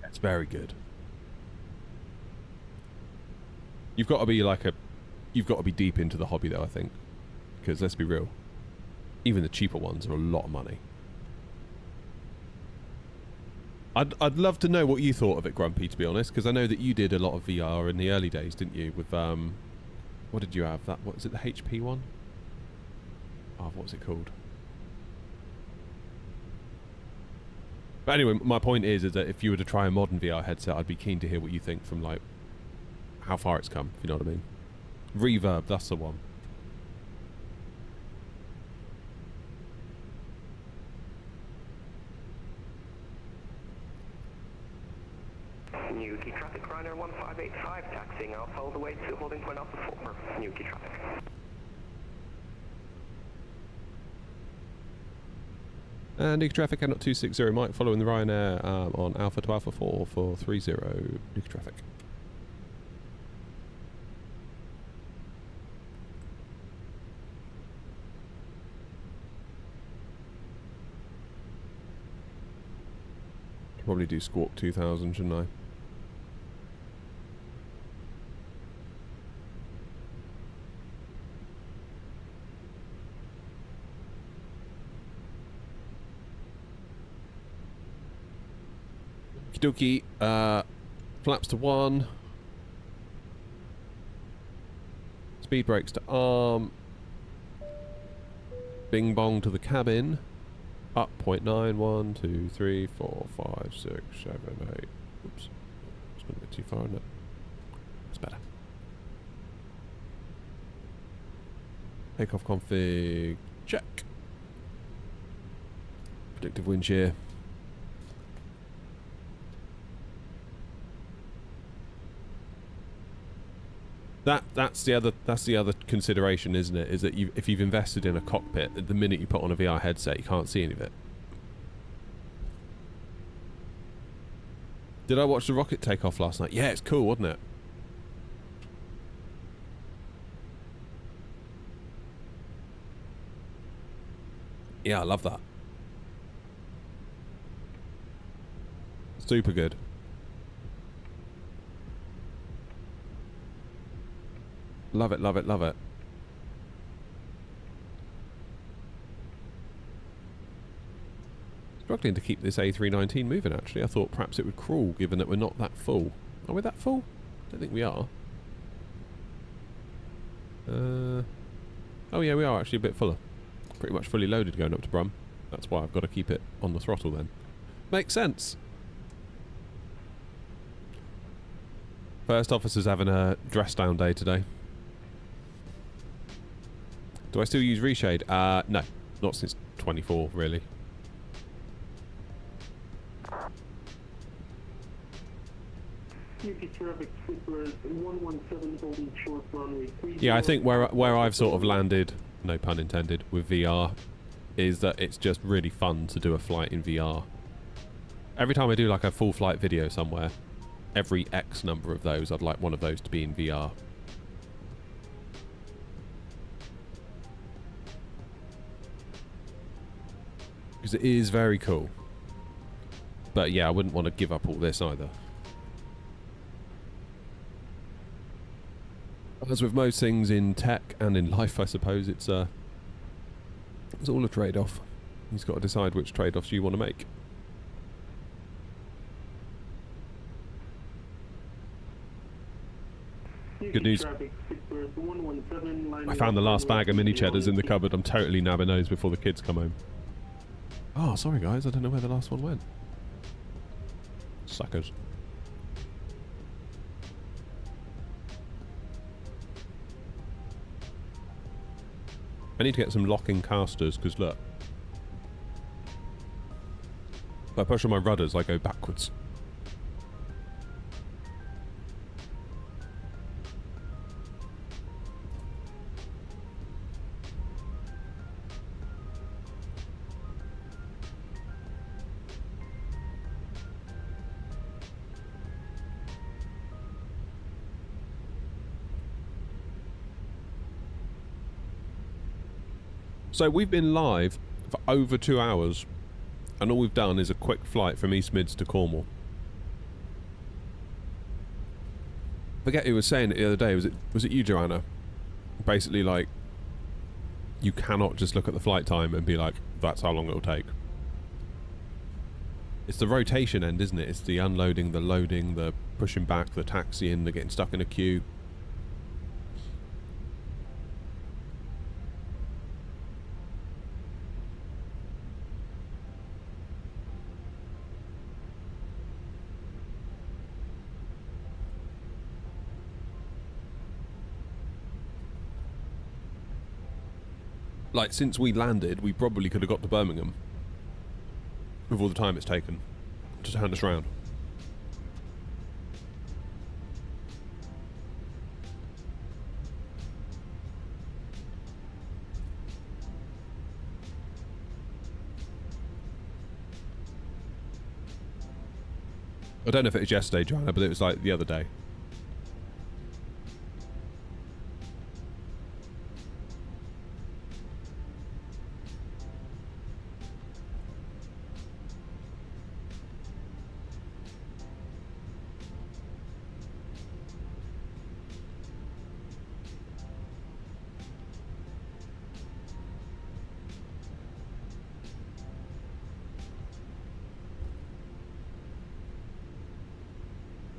It's very good. You've got to be like you've got to be deep into the hobby though, I think, because let's be real, even the cheaper ones are a lot of money. I'd love to know what you thought of it, Grumpy, to be honest, because I know that you did a lot of VR in the early days, didn't you? With what did you have? That, what is it, the HP one? Oh, what's it called? But anyway, my point is that if you were to try a modern VR headset, I'd be keen to hear what you think from like how far it's come, if you know what I mean. Reverb, that's the one. Newquay traffic, Ryanair 1585, taxiing off all the way to holding point Alpha 4, Newquay traffic. Newquay traffic, N 260 Mike, following the Ryanair on Alpha to Alpha 4 for 30, Newquay traffic. Probably do Squawk 2000, shouldn't I? Okie dokie, flaps to 1, speed brakes to arm, bing bong to the cabin, up 0.9, 1, 2, 3, 4, 5, 6, 7, 8, oops, it's a bit too far, isn't it? It's better. Takeoff config, check. Predictive wind shear. That's the other consideration, isn't it? Is that if you've invested in a cockpit, the minute you put on a VR headset, you can't see any of it. Did I watch the rocket take off last night? Yeah, it's cool, wasn't it? Yeah, I love that. Super good. Love it, love it, love it. Struggling to keep this A319 moving, actually. I thought perhaps it would crawl, given that we're not that full. Are we that full? I don't think we are. Oh yeah, we are actually a bit fuller. Pretty much fully loaded going up to Brum. That's why I've got to keep it on the throttle then. Makes sense. First officer's having a dress down day today. Do I still use reshade? No. Not since 24, really. Yeah, I think where I've sort of landed, no pun intended, with VR, is that it's just really fun to do a flight in VR. Every time I do like a full flight video somewhere, every X number of those, I'd like one of those to be in VR. Because it is very cool. But yeah, I wouldn't want to give up all this either. As with most things in tech and in life, I suppose, it's all a trade-off. You've got to decide which trade-offs you want to make. Good news. I found the last bag of mini cheddars in the cupboard. I'm totally nabbing those before the kids come home. Oh, sorry guys, I don't know where the last one went. Suckers. I need to get some locking casters, because look. If I push on my rudders, I go backwards. So we've been live for over 2 hours, and all we've done is a quick flight from East Mids to Cornwall. I forget who was saying it the other day. Was it you, Joanna? Basically, like, you cannot just look at the flight time and be like, that's how long it'll take. It's the rotation end, isn't it? It's the unloading, the loading, the pushing back, the taxiing, the getting stuck in a queue. Like, since we landed, we probably could have got to Birmingham with all the time it's taken to turn us round. I don't know if it was yesterday, Joanna, but it was like the other day.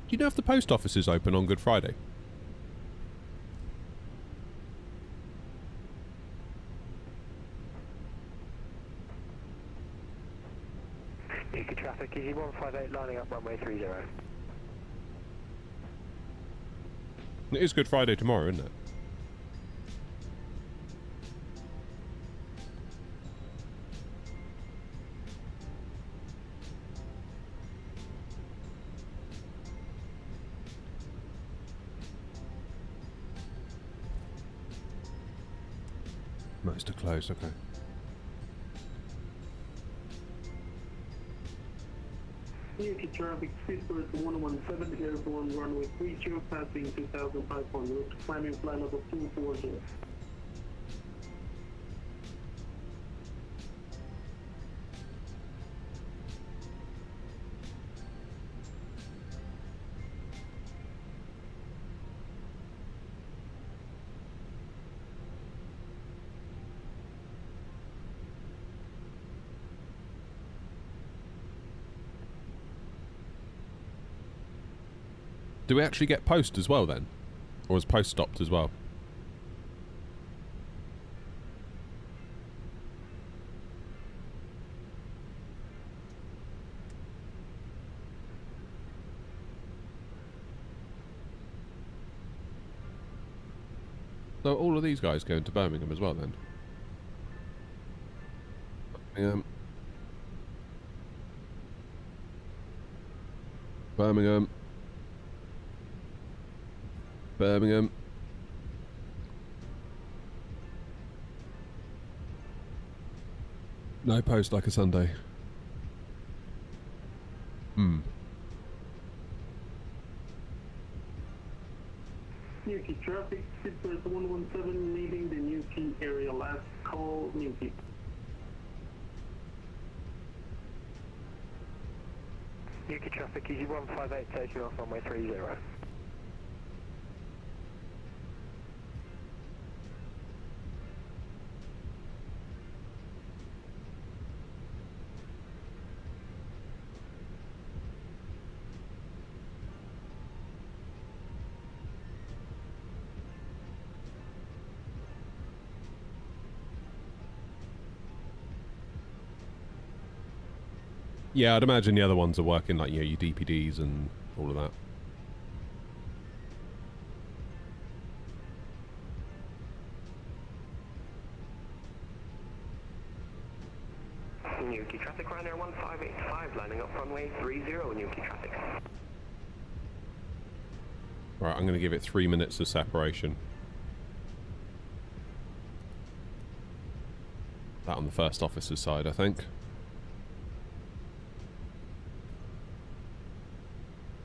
Do you know if the post office is open on Good Friday? Newquay traffic, easy 158 lining up runway 30. It is Good Friday tomorrow, isn't it? Most are closed, okay. Newquay traffic, Pittsburgh 117 airborne runway 30 passing 2,500, climbing flight level 240. Do we actually get post as well then? Or is post stopped as well? So all of these guys going to Birmingham as well then? Birmingham. Birmingham. No post like a Sunday. Newquay traffic, Pittsburgh 117 leaving the Newquay area. Last call, Newquay. Newquay traffic, easy 158 taking off runway 30. Yeah, I'd imagine the other ones are working like, you know, your DPDs and all of that. Newquay traffic, Ryanair 1585 lining up runway 30 Newquay traffic. Right, I'm going to give it 3 minutes of separation. That on the first officer's side, I think.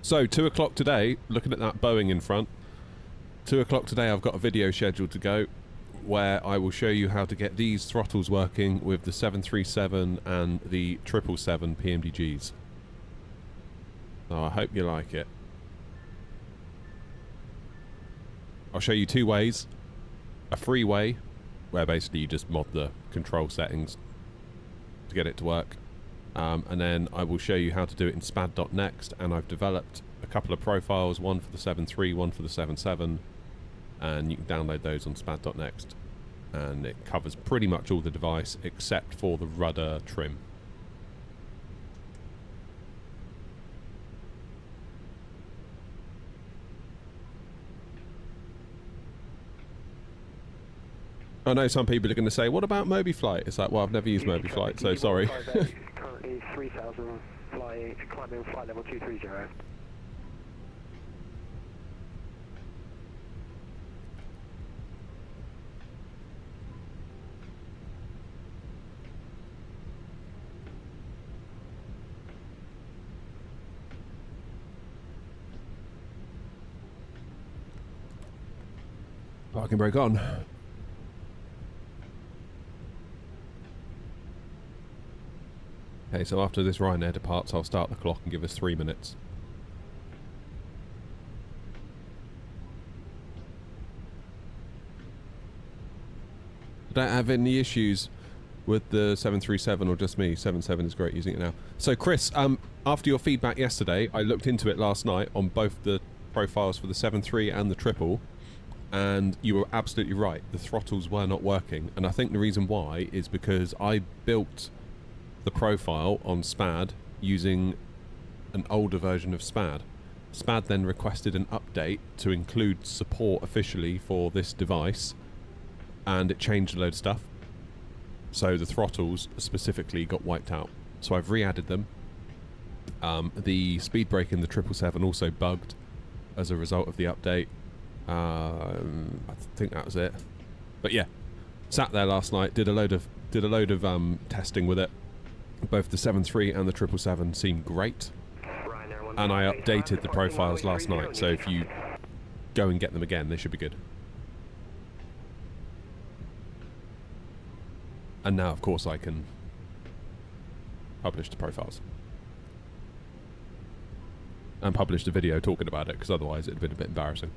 So, 2 o'clock today, looking at that Boeing in front. 2 o'clock today, I've got a video scheduled to go. where I will show you how to get these throttles working with the 737 and the 777 PMDGs. So I hope you like it. I'll show you two ways. A free way, where basically you just mod the control settings to get it to work. And then I will show you how to do it in spad.next, and I've developed a couple of profiles, one for the 7.3, one for the 7.7, and you can download those on spad.next, and it covers pretty much all the device except for the rudder trim. I know some people are going to say, what about MobiFlight? It's like, well, I've never used MobiFlight, so sorry. Currently 3,000, climbing flight level 230. Parking brake on. Okay, so after this Ryanair departs, I'll start the clock and give us 3 minutes. Don't have any issues with the 737 or just me. 7.7 is great using it now. So Chris, after your feedback yesterday, I looked into it last night on both the profiles for the 7.3 and the triple, and you were absolutely right. The throttles were not working, and I think the reason why is because I built the profile on SPAD using an older version of SPAD. SPAD then requested an update to include support officially for this device, and it changed a load of stuff. So the throttles specifically got wiped out. So I've re-added them. The speed brake in the 777 also bugged as a result of the update. I think that was it. But yeah, sat there last night, did a load of testing with it. Both the 7.3 and the 777 seem great, and I updated the profiles last night, so if you go and get them again, they should be good. And now, of course, I can publish the profiles. And publish the video talking about it, because otherwise it would have been a bit embarrassing.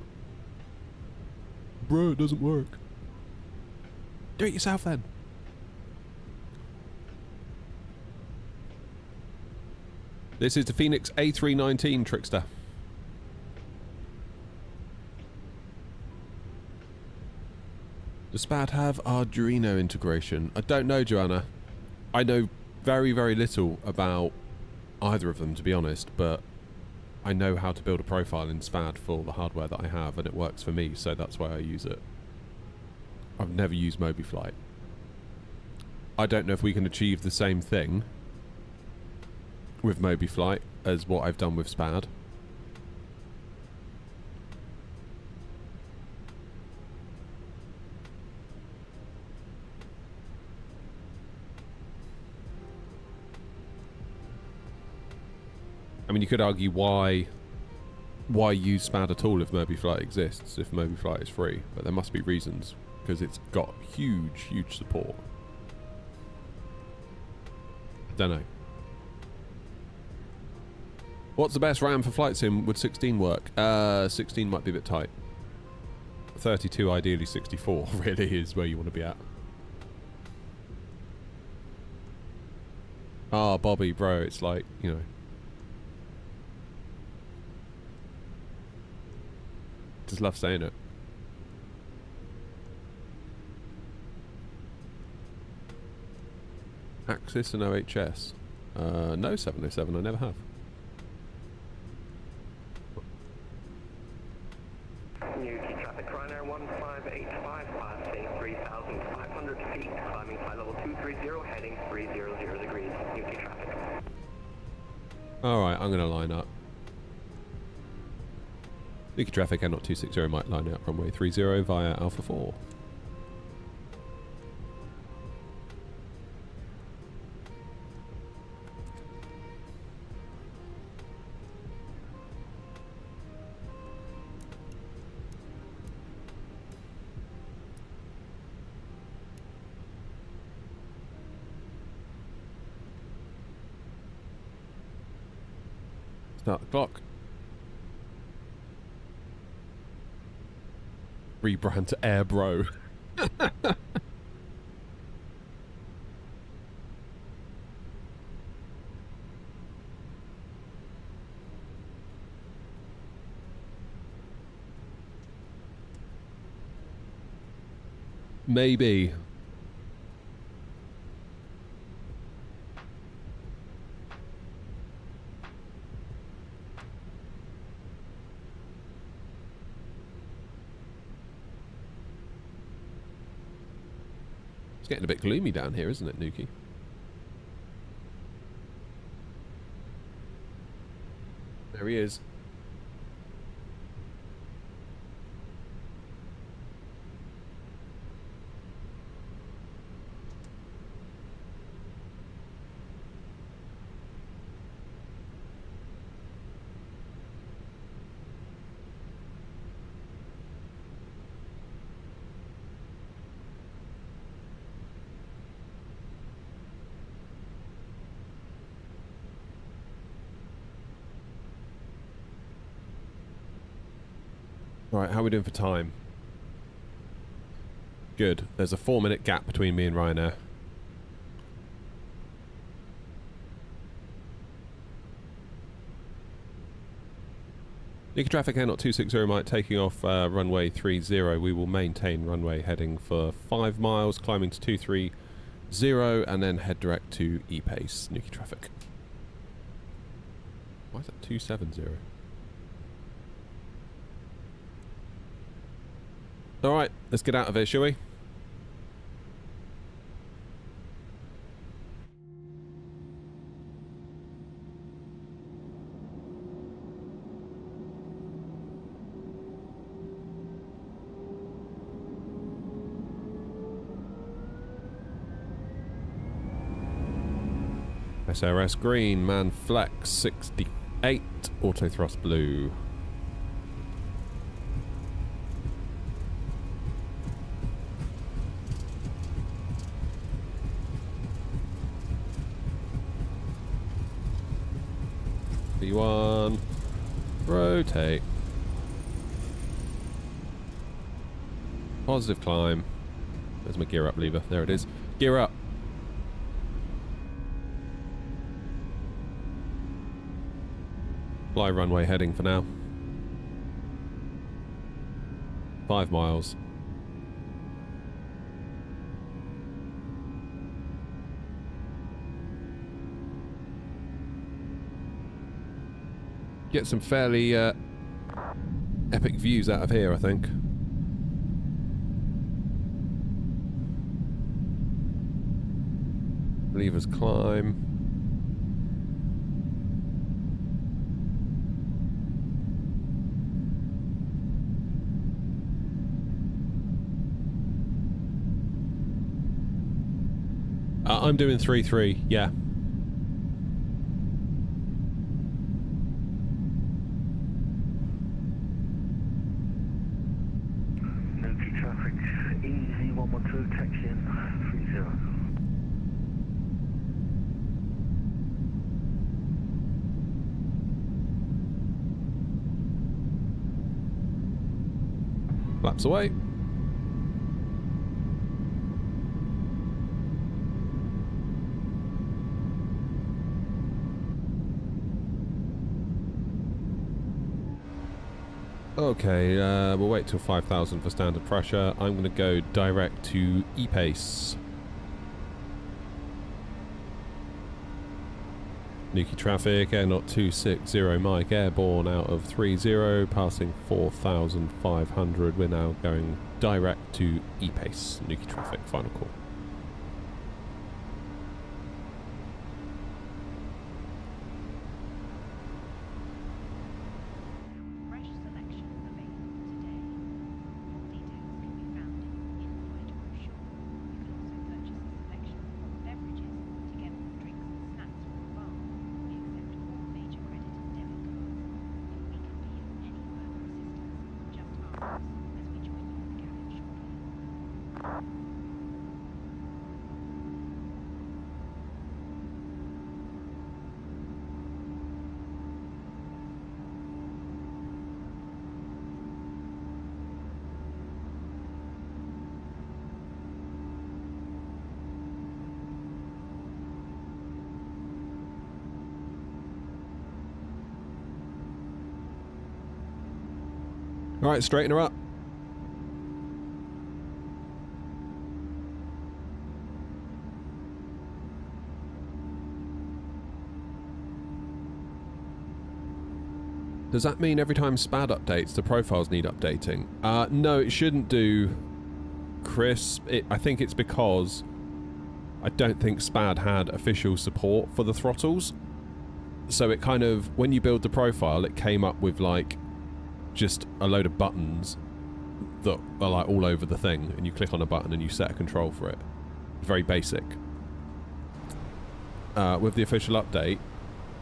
Bro, it doesn't work. Do it yourself then. This is the Phoenix A319 Trickster. Does SPAD have Arduino integration? I don't know, Joanna. I know very, very little about either of them, to be honest, but I know how to build a profile in SPAD for the hardware that I have, and it works for me, so that's why I use it. I've never used MobiFlight. I don't know if we can achieve the same thing with MobiFlight as what I've done with SPAD. I mean, you could argue why use SPAD at all if MobiFlight exists, if MobiFlight is free, but there must be reasons, because it's got huge support. Don't know. What's the best RAM for flight sim? Would 16 work? 16 might be a bit tight. 32, ideally 64, really is where you want to be at. Ah, Bobby, bro, it's like, you know. Just love saying it. Axis and OHS. No 707, I never have. Newquay traffic, Ryanair 1585, passing 3,500 feet, climbing flight level 230, heading 300 degrees, Newquay traffic. Alright, I'm going to line up. Newquay traffic, N 260 might line up runway 30 via Alpha 4. Start the clock. Rebrand to Airbro. Maybe. It's getting a bit gloomy down here, isn't it, Newquay? There he is. Alright, how are we doing for time? Good. There's a 4-minute gap between me and Ryanair. Newquay traffic Air 260 Mike taking off runway 30. We will maintain runway heading for 5 miles, climbing to 230 and then head direct to E-Pace. Newquay traffic. Why is that 270? Alright, let's get out of here, shall we? SRS green, man flex 68, auto thrust blue. B1, rotate. Positive climb. There's my gear up lever. There it is. Gear up. Fly runway heading for now. 5 miles. Get some fairly epic views out of here, I think. Levers climb. I'm doing 3-3, yeah. Newquay traffic, easy 112, taxi in 30. Flaps away. Okay, we'll wait till 5,000 for standard pressure. I'm going to go direct to E-Pace. Newquay traffic, Air 260 Mike, airborne out of 30, passing 4,500. We're now going direct to E-Pace. Newquay traffic, final call. Right, straighten her up. Does that mean every time SPAD updates, the profiles need updating? No, it shouldn't do, Chris. I think it's because I don't think SPAD had official support for the throttles. So it kind of, when you build the profile, it came up with like just a load of buttons that are like all over the thing, and you click on a button and you set a control for it. Very basic. With the official update,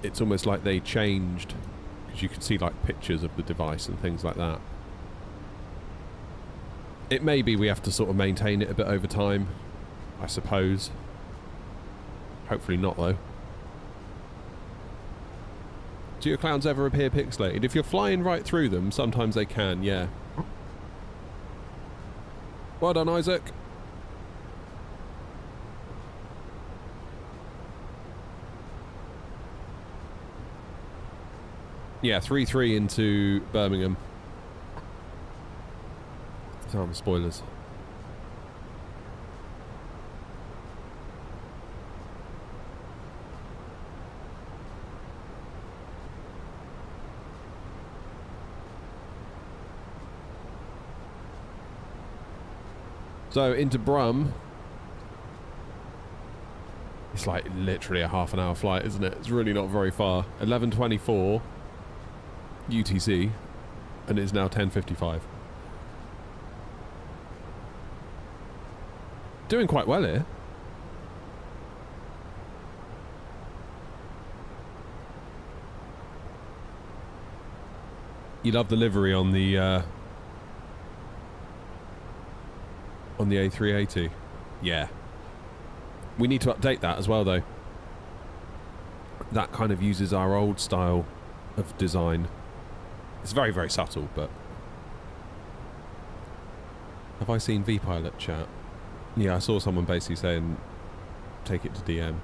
it's almost like they changed, because you can see like pictures of the device and things like that. It may be we have to sort of maintain it a bit over time, I suppose. Hopefully not though. Do your clouds ever appear pixelated? If you're flying right through them, sometimes they can, yeah. Well done, Isaac. Yeah, 3-3 into Birmingham. Some spoilers. So into Brum, it's like literally a half an hour flight, isn't it? It's really not very far. 11:24 UTC, and it's now 10:55. Doing quite well here. You love the livery on the A380. Yeah. We need to update that as well though. That kind of uses our old style of design. It's very, very subtle, but... Have I seen V-Pilot chat? Yeah, I saw someone basically saying, take it to DM.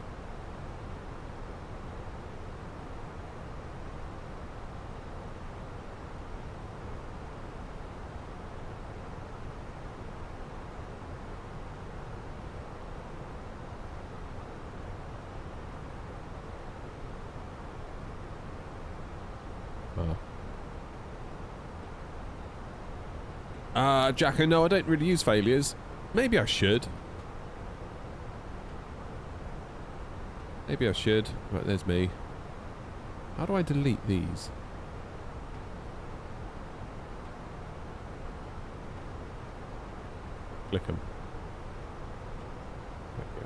Jacko, no, I don't really use failures. Maybe I should. Maybe I should. Right, there's me. How do I delete these? Click them. There we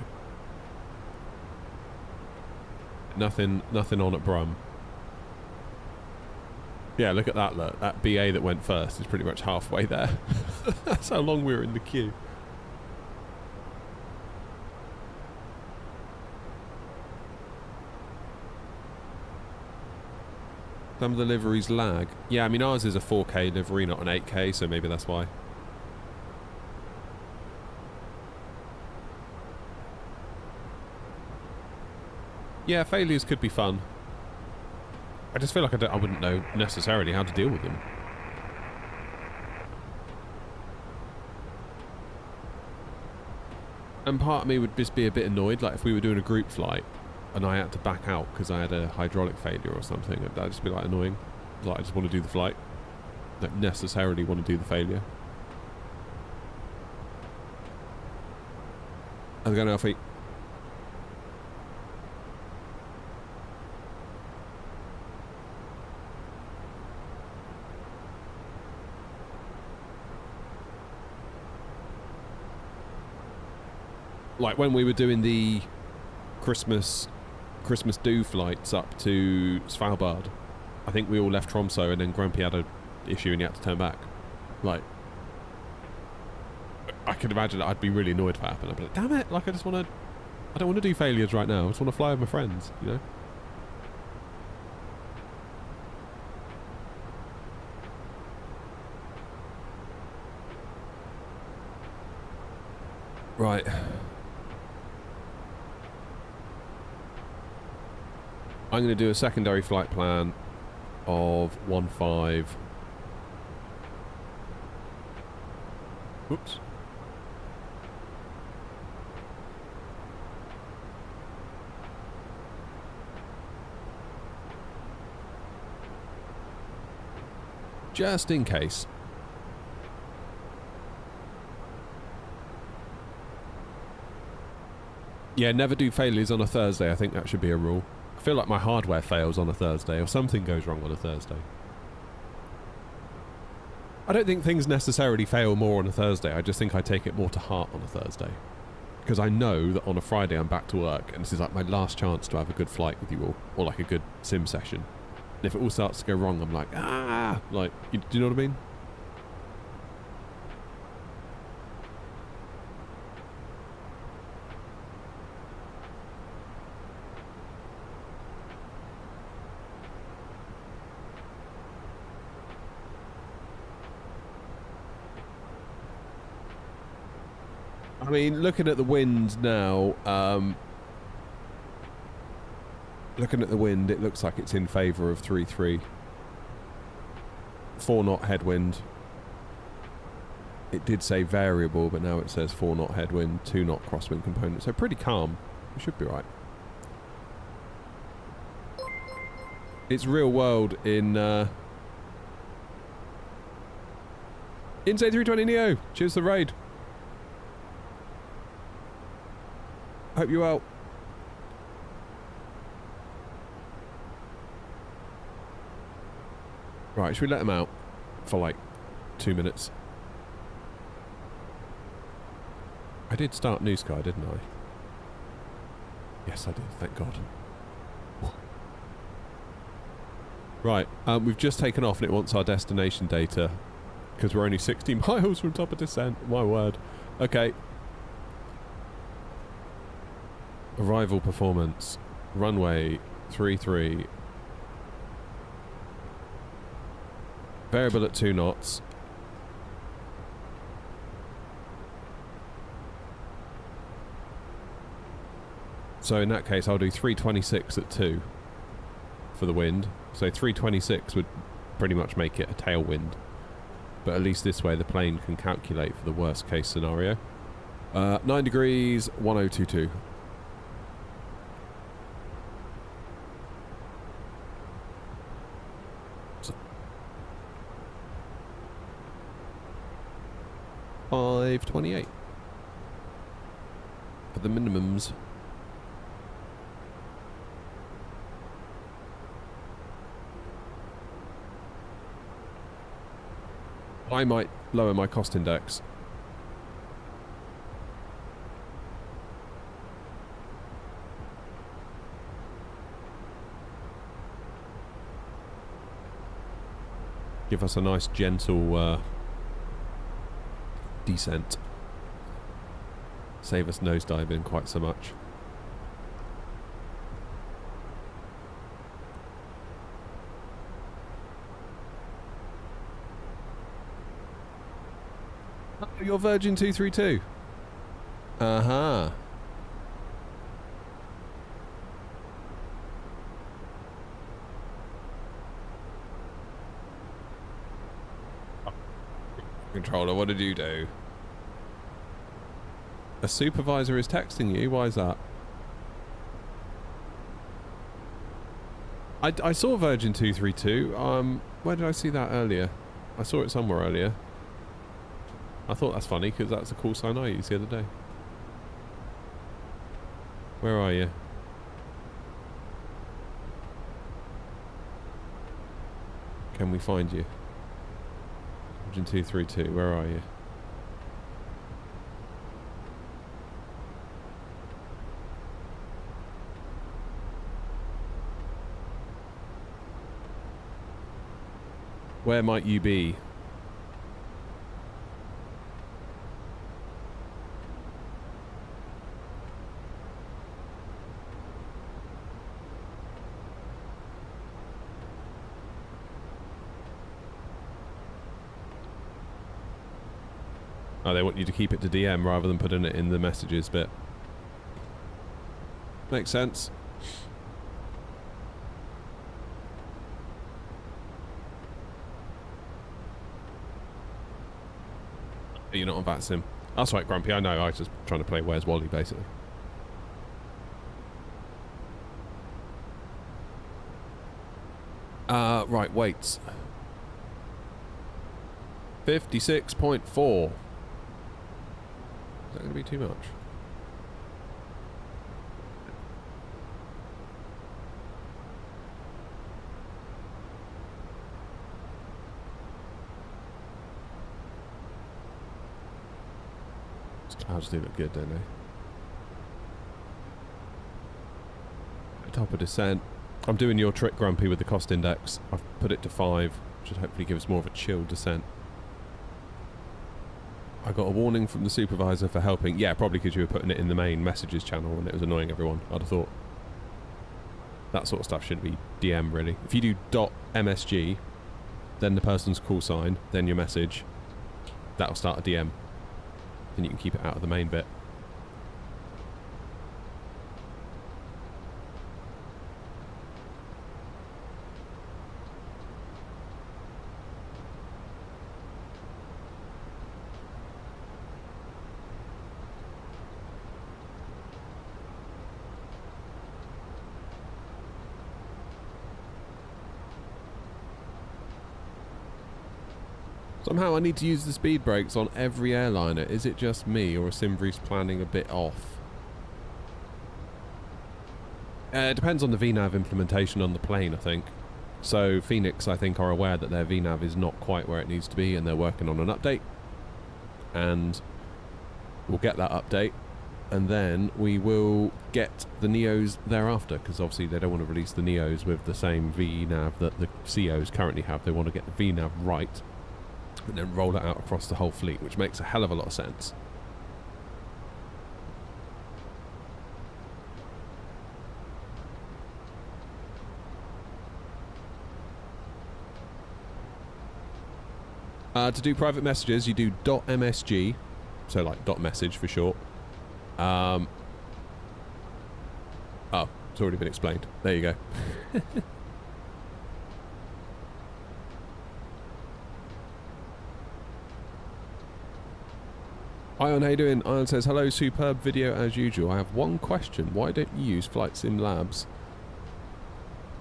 go. Nothing on at Brum. Yeah, look at that, look. That BA that went first is pretty much halfway there. That's how long we were in the queue. Some of the liveries lag. Yeah, I mean ours is a 4K livery, not an 8K, so maybe that's why. Yeah, failures could be fun. I just feel like I wouldn't know necessarily how to deal with them. And part of me would just be a bit annoyed, like if we were doing a group flight and I had to back out because I had a hydraulic failure or something, that'd just be like annoying. Like I just want to do the flight. Don't necessarily want to do the failure. How's it going, Alfie? Like when we were doing the Christmas do flights up to Svalbard, I think we all left Tromsø and then Grumpy had an issue and he had to turn back. Like, I could imagine that I'd be really annoyed if that happened. I'd be like, damn it, like I don't want to do failures right now. I just want to fly with my friends, you know? Right. I'm going to do a secondary flight plan of 15 Whoops. Just in case. Yeah, never do failures on a Thursday. I think that should be a rule. I feel like my hardware fails on a Thursday, or something goes wrong on a Thursday. I don't think things necessarily fail more on a Thursday. I just think I take it more to heart on a Thursday. Because I know that on a Friday I'm back to work, and this is like my last chance to have a good flight with you all, or like a good sim session. And if it all starts to go wrong, I'm like, ah! Like, do you know what I mean? I mean, looking at the wind now, looking at the wind, it looks like it's in favour of 3-3. 4-knot headwind. It did say variable, but now it says 4-knot headwind, 2-knot crosswind component. So pretty calm. It should be right. It's real world in Insane 320 Neo. Cheers to the raid. Hope you're well. Right, should we let them out for like 2 minutes? I did start New Sky, didn't I? Yes, I did, thank God. Right, we've just taken off and it wants our destination data because we're only 60 miles from top of descent. My word. Okay. Arrival performance. Runway 33. Variable at 2 knots. So in that case I'll do 326 at 2 for the wind. So 326 would pretty much make it a tailwind. But at least this way the plane can calculate for the worst case scenario. 9 degrees, 1022. So 528 for the minimums. I might lower my cost index. Give us a nice gentle descent. Save us nosediving quite so much. Oh, you're Virgin 232. Uh-huh. Controller, what did you do? A supervisor is texting you? Why is that? I saw Virgin 232. Where did I see that earlier? I saw it somewhere earlier. I thought that's funny because that's a call sign I used the other day. Where are you? Can we find you? Virgin 232, where are you? Where might you be? Oh, they want you to keep it to DM rather than putting it in the messages bit. Makes sense. You're not on VATSIM. That's right, Grumpy. I know. I was just trying to play Where's Wally, basically. Right, weights. 56.4. Is that going to be too much? These clouds do look good, don't they? Top of descent. I'm doing your trick, Grumpy, with the cost index. I've put it to 5. Should hopefully give us more of a chilled descent. I got a warning from the supervisor for helping. Yeah, probably because you were putting it in the main messages channel and it was annoying everyone, I'd have thought. That sort of stuff shouldn't be DM, really. If you do .msg, then the person's call sign, then your message, that'll start a DM. Then you can keep it out of the main bit. Somehow I need to use the speed brakes on every airliner. Is it just me, or is Simbrief's planning a bit off? It depends on the VNAV implementation on the plane, I think. So Phoenix, I think, are aware that their VNAV is not quite where it needs to be, and they're working on an update. And we'll get that update, and then we will get the Neos thereafter, because obviously they don't want to release the Neos with the same VNAV that the COs currently have. They want to get the VNAV right, and then roll it out across the whole fleet, which makes a hell of a lot of sense. To do private messages, you do .msg, so like .message for short. Oh, it's already been explained. There you go. Ion, how you doing? Ion says, hello, superb video as usual. I have one question. Why don't you use Flight Sim Labs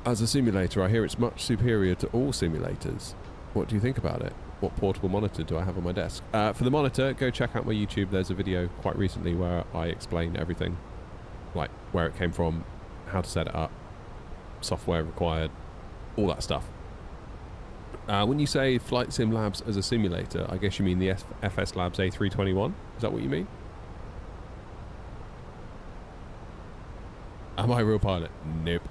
as a simulator? I hear it's much superior to all simulators. What do you think about it? What portable monitor do I have on my desk? For the monitor, go check out my YouTube. There's a video quite recently where I explain everything. Like, where it came from, how to set it up, software required, all that stuff. When you say Flight Sim Labs as a simulator, I guess you mean the FS Labs A321? Is that what you mean? Am I a real pilot? Nope.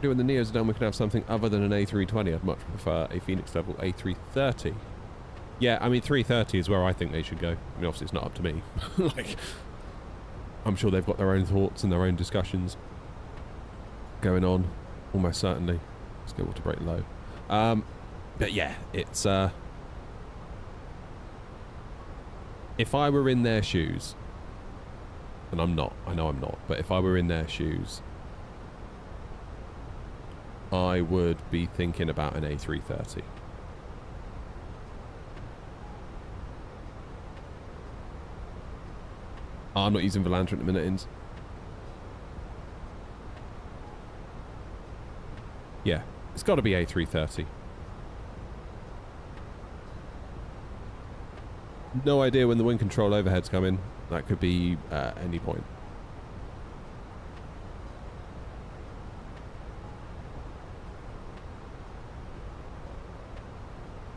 When the Neos are done, we can have something other than an A320. I'd much prefer a Phoenix level A330. Yeah, I mean, 330 is where I think they should go. I mean, obviously it's not up to me. Like, I'm sure they've got their own thoughts and their own discussions going on, almost certainly. Let's go water brake low. But yeah, it's... if I were in their shoes, and I'm not, I know I'm not, but if I were in their shoes, I would be thinking about an A330. I'm not using Volantra at the minute, Ins. Yeah, it's got to be A330. No idea when the wind control overheads come in. That could be any point.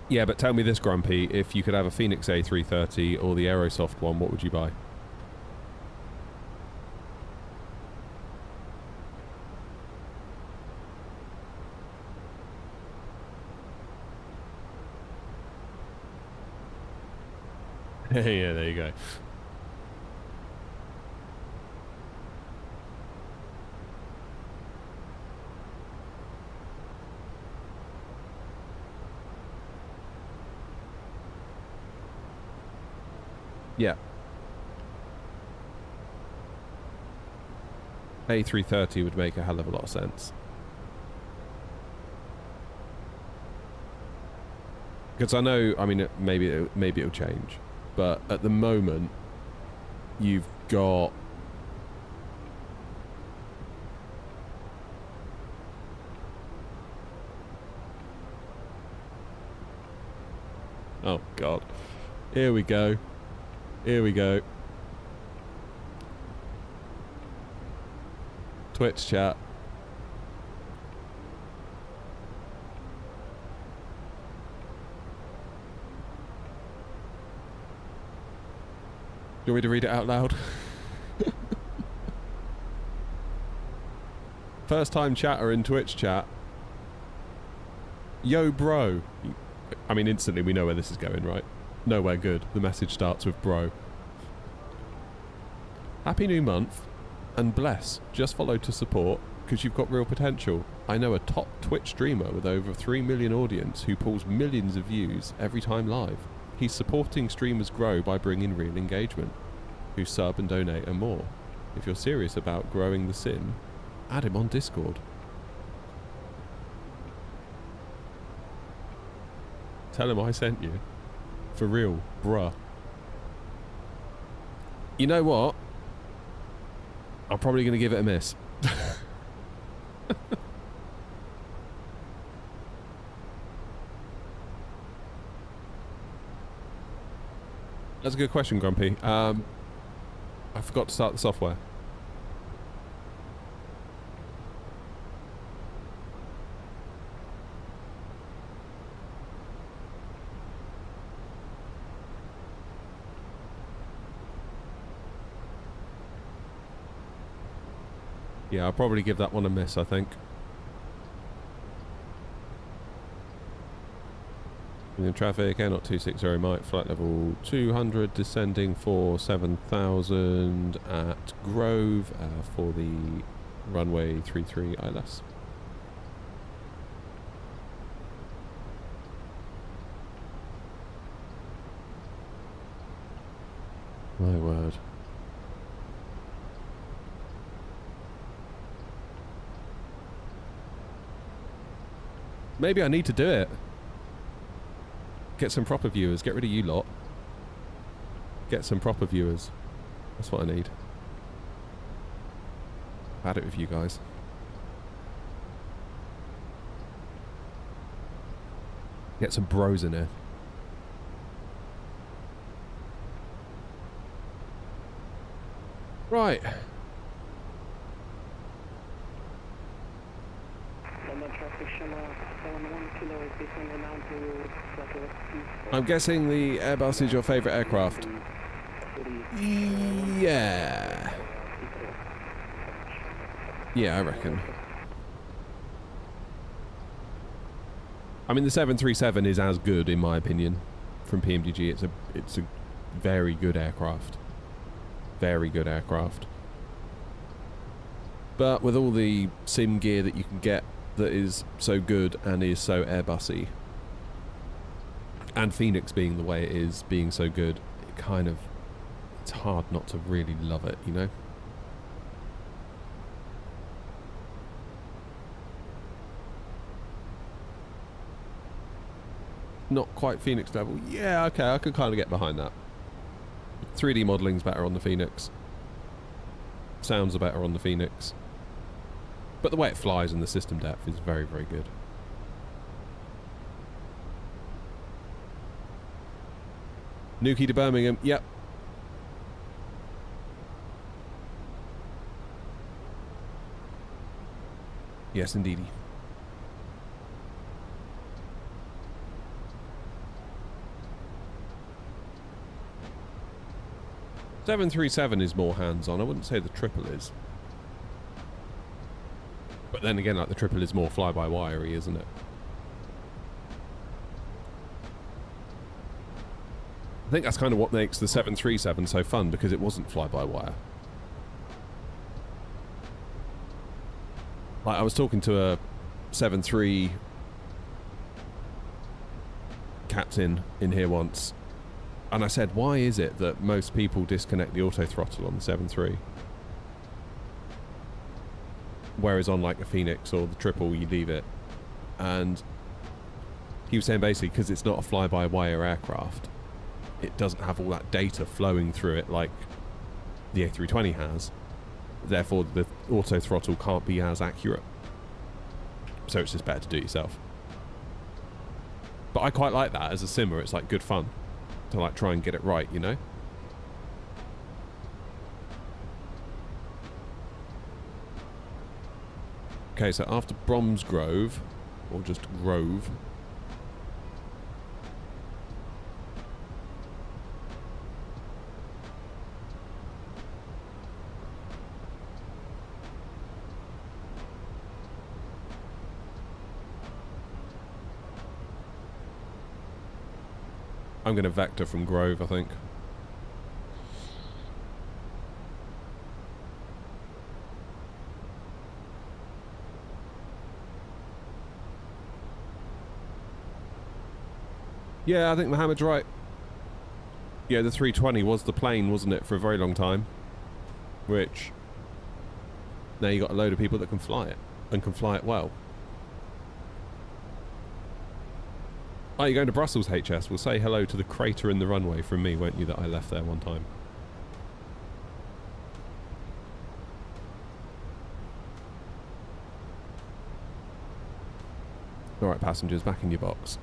Yeah, but tell me this, Grumpy, if you could have a Phoenix A330 or the Aerosoft one, what would you buy? Yeah, there you go. Yeah. A330 would make a hell of a lot of sense. Because I know, I mean, maybe it'll change, but at the moment, you've got oh God, here we go, here we go. Twitch chat. Do you want me to read it out loud? First time chatter in Twitch chat. Yo bro. I mean, instantly we know where this is going, right? Nowhere good. The message starts with bro. Happy new month. And bless. Just follow to support, because you've got real potential. I know a top Twitch streamer with over 3 million audience who pulls millions of views every time live. He's supporting streamers grow by bringing real engagement, who sub and donate and more. If you're serious about growing the sim, add him on Discord. Tell him I sent you. For real, bruh. You know what? I'm probably going to give it a miss. That's a good question, Grumpy. I forgot to start the software. Yeah, I'll probably give that one a miss, I think. In traffic, Airnaut 260 Mike, flight level 200, descending for 7,000 at Grove for the runway 33 ILS. My word. Maybe I need to do it. Get some proper viewers. Get rid of you lot. Get some proper viewers. That's what I need. I've had it with you guys. Get some bros in here. Right. I'm guessing the Airbus is your favourite aircraft. Yeah. Yeah, I reckon. I mean, the 737 is as good, in my opinion, from PMDG. It's a very good aircraft. Very good aircraft. But with all the sim gear that you can get that is so good and is so Airbus-y, and Phoenix being the way it is, being so good, it kind of, it's hard not to really love it, you know? Not quite Phoenix level. Yeah, okay, I can kind of get behind that. 3D modelling's better on the Phoenix. Sounds are better on the Phoenix. But the way it flies and the system depth is very, very good. Newquay to Birmingham, yep. Yes, indeedy. .737 is more hands-on. I wouldn't say the triple is. But then again, like, the triple is more fly-by-wire-y, isn't it? I think that's kind of what makes the 737 so fun, because it wasn't fly-by-wire. Like, I was talking to a 737 captain in here once, And I said, why is it that most people disconnect the auto throttle on the 7.3? Whereas on like the Phoenix or the Triple, you leave it. And he was saying basically because it's not a fly-by-wire aircraft, it doesn't have all that data flowing through it like the A320 has. Therefore, the auto throttle can't be as accurate. So it's just better to do it yourself. But I quite like that as a simmer. It's like good fun to like try and get it right, you know? Okay, so after Bromsgrove, or just Grove, I'm going to vector from Grove, I think. Yeah, I think Mohammed's right. Yeah, the 320 was the plane, wasn't it, for a very long time? Which, now you got a load of people that can fly it, and can fly it well. Oh, you're going to Brussels, HS? Well, say hello to the crater in the runway from me, won't you, that I left there one time. Alright, passengers, back in your box.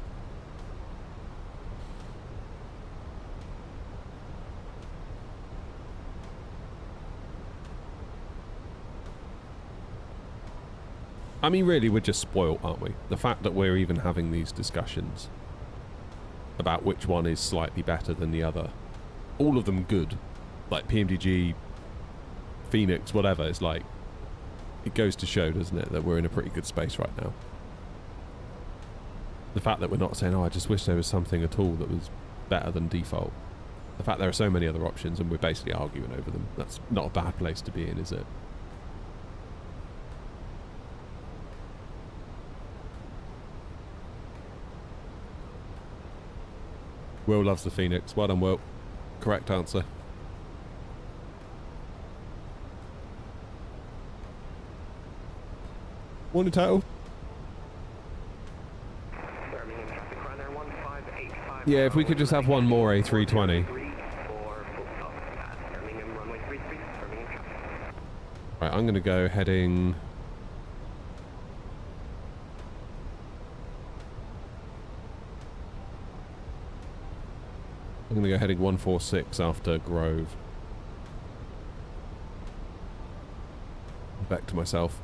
I mean, really, we're just spoilt, aren't we? The fact that we're even having these discussions about which one is slightly better than the other. All of them good. Like PMDG, Phoenix, whatever. It's like, it goes to show, doesn't it, that we're in a pretty good space right now. The fact that we're not saying, oh, I just wish there was something at all that was better than default. The fact there are so many other options and we're basically arguing over them. That's not a bad place to be in, is it? Will loves the Phoenix. Well done, Will. Correct answer. Morning, total. Birmingham traffic runner 1585. Yeah, if we could just have one more A320. Birmingham runway 33, Birmingham traffic. Right, I'm going to go heading... I'm going to go heading 146 after Grove. Back to myself.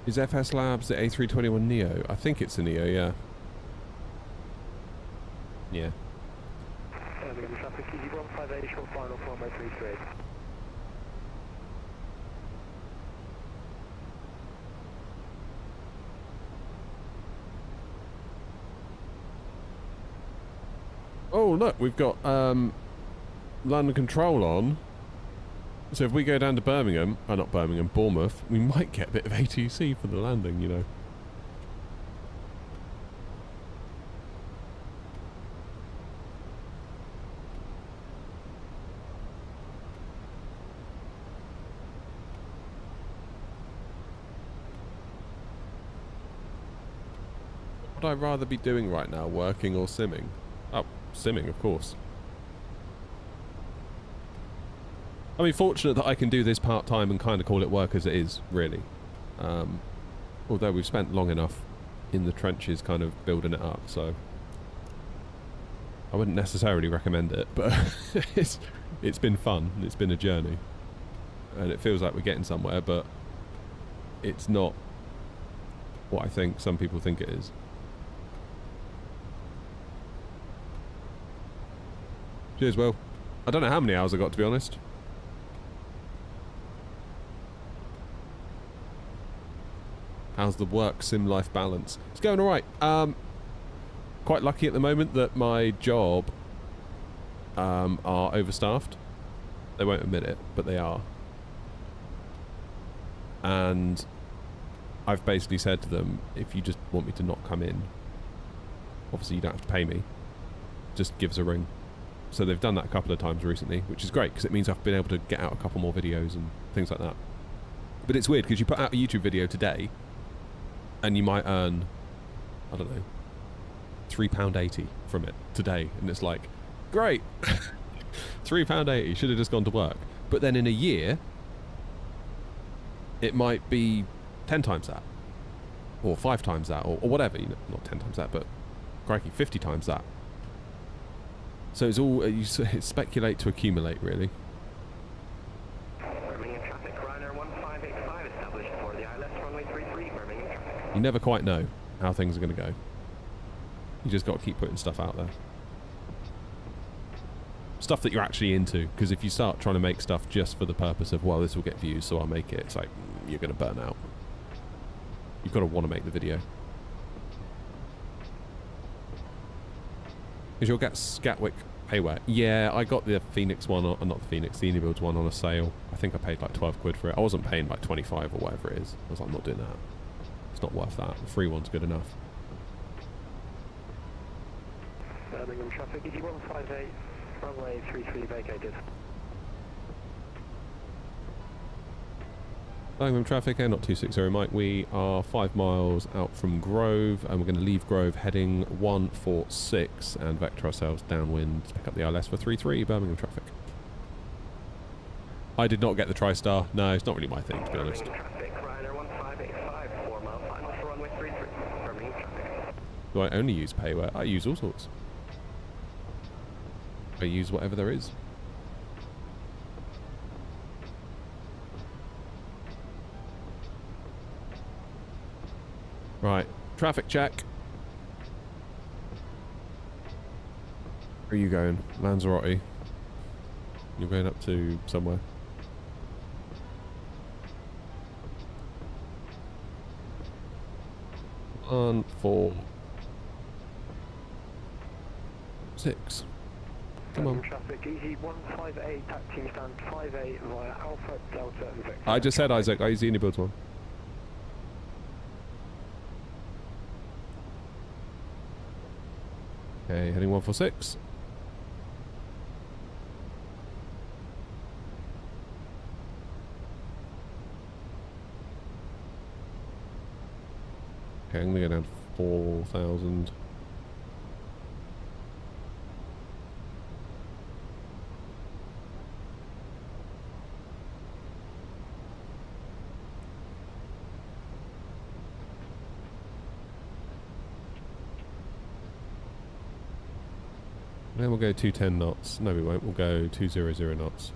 Is FS Labs the A321 Neo? I think it's a Neo, yeah. Yeah. Birmingham traffic, EG 158, short final, runway 33. Oh, look, we've got London Control on. So if we go down to Birmingham, not Birmingham, Bournemouth, we might get a bit of ATC for the landing, you know. What would I rather be doing right now, working or simming? Oh, simming, of course. I mean, fortunate that I can do this part-time and kind of call it work as it is, really. Although we've spent long enough in the trenches kind of building it up, so... I wouldn't necessarily recommend it, but it's been fun, it's been a journey. And it feels like we're getting somewhere, but it's not what I think some people think it is. Cheers, Will. I don't know how many hours I got, to be honest. How's the work sim life balance? It's going alright. Quite lucky at the moment that my job are overstaffed. They won't admit it, but they are. And I've basically said to them, if you just want me to not come in, obviously you don't have to pay me, just give us a ring. So they've done that a couple of times recently, which is great because it means I've been able to get out a couple more videos and things like that. But it's weird because you put out a YouTube video today and you might earn, I don't know, £3.80 from it today, and it's like, great, £3.80, should have just gone to work. But then in a year it might be 10 times that, or 5 times that, or whatever, you know, not 10 times that, but crikey, 50 times that. So it's all, it's speculate to accumulate, really. Birmingham traffic, Ryanair 1585 established for the ILS runway 33, Birmingham traffic. You never quite know how things are going to go. You just got to keep putting stuff out there. Stuff that you're actually into, because if you start trying to make stuff just for the purpose of, well, this will get views, so I'll make it, it's like, you're going to burn out. You've got to want to make the video. Is your Gatwick payware? Yeah, I got the Phoenix one, or not the Phoenix, the Unibuilds one on a sale. I think I paid like 12 quid for it. I wasn't paying like 25 or whatever it is. I was like, I'm not doing that. It's not worth that. The free one's good enough. Birmingham traffic, EG158, runway 33 vacated. Birmingham traffic, not 260 Mike. We are 5 miles out from Grove, and we're going to leave Grove heading 146 and vector ourselves downwind to pick up the ILS for 33 Birmingham traffic. I did not get the TriStar. No, it's not really my thing, to be honest. Traffic, Ryanair 1585, 4 mile final for runway 33, Birmingham traffic. Do I only use payware? I use all sorts. I use whatever there is. Right, traffic check. Where are you going? Lanzarote. You're going up to somewhere. On 4 6. Come on. Traffic, EG158, taxiing stand 58 via Alpha Delta and Victor. I just said, Isaac, I use the Unibuilds one. Okay, heading 146. Okay, I'm gonna go down to 4,000. Then we'll go 210 knots. No, we won't. We'll go 200 knots.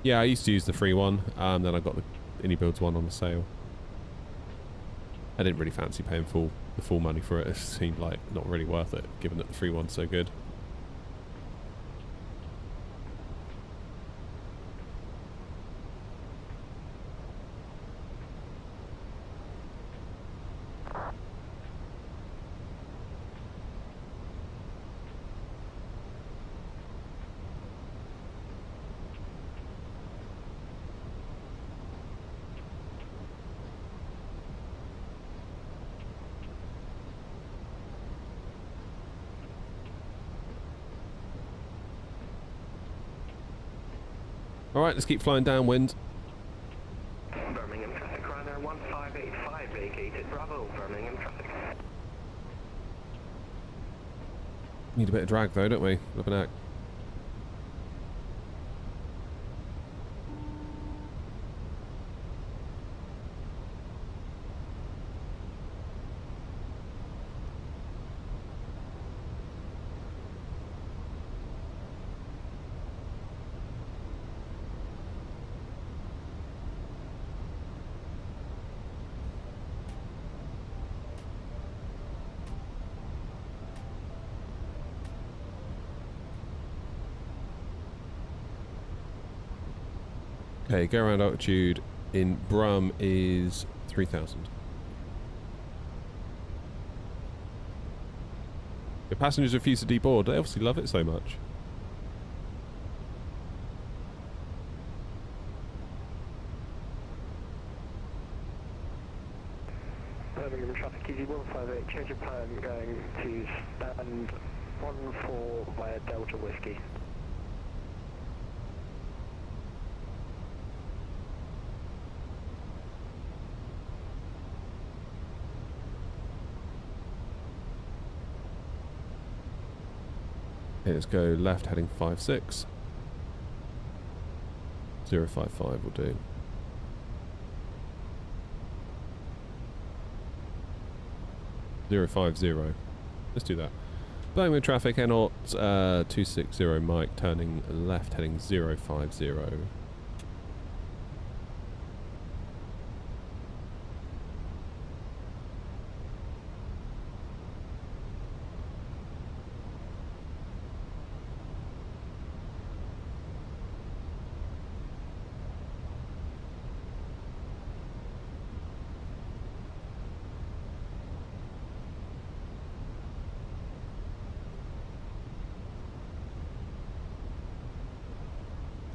Yeah, I used to use the free one. Then I got the Unibuilds one on the sale. I didn't really fancy paying the full money for it. It seemed like not really worth it, given that the free one's so good. Alright, let's keep flying downwind. Birmingham traffic, Ryanair 1585 vacated, Bravo, Birmingham traffic. Need a bit of drag though, don't we? Looking at. Okay, go around altitude in Brum is 3,000. Your passengers refuse to deboard. They obviously love it so much. Birmingham traffic easy 158, change of plan going to stand 14 via Delta Whiskey. Okay, let's go left heading 56. 055 will do. Zero 50. Let's do that. Birmingham traffic, N0 260 Mike, turning left heading 050.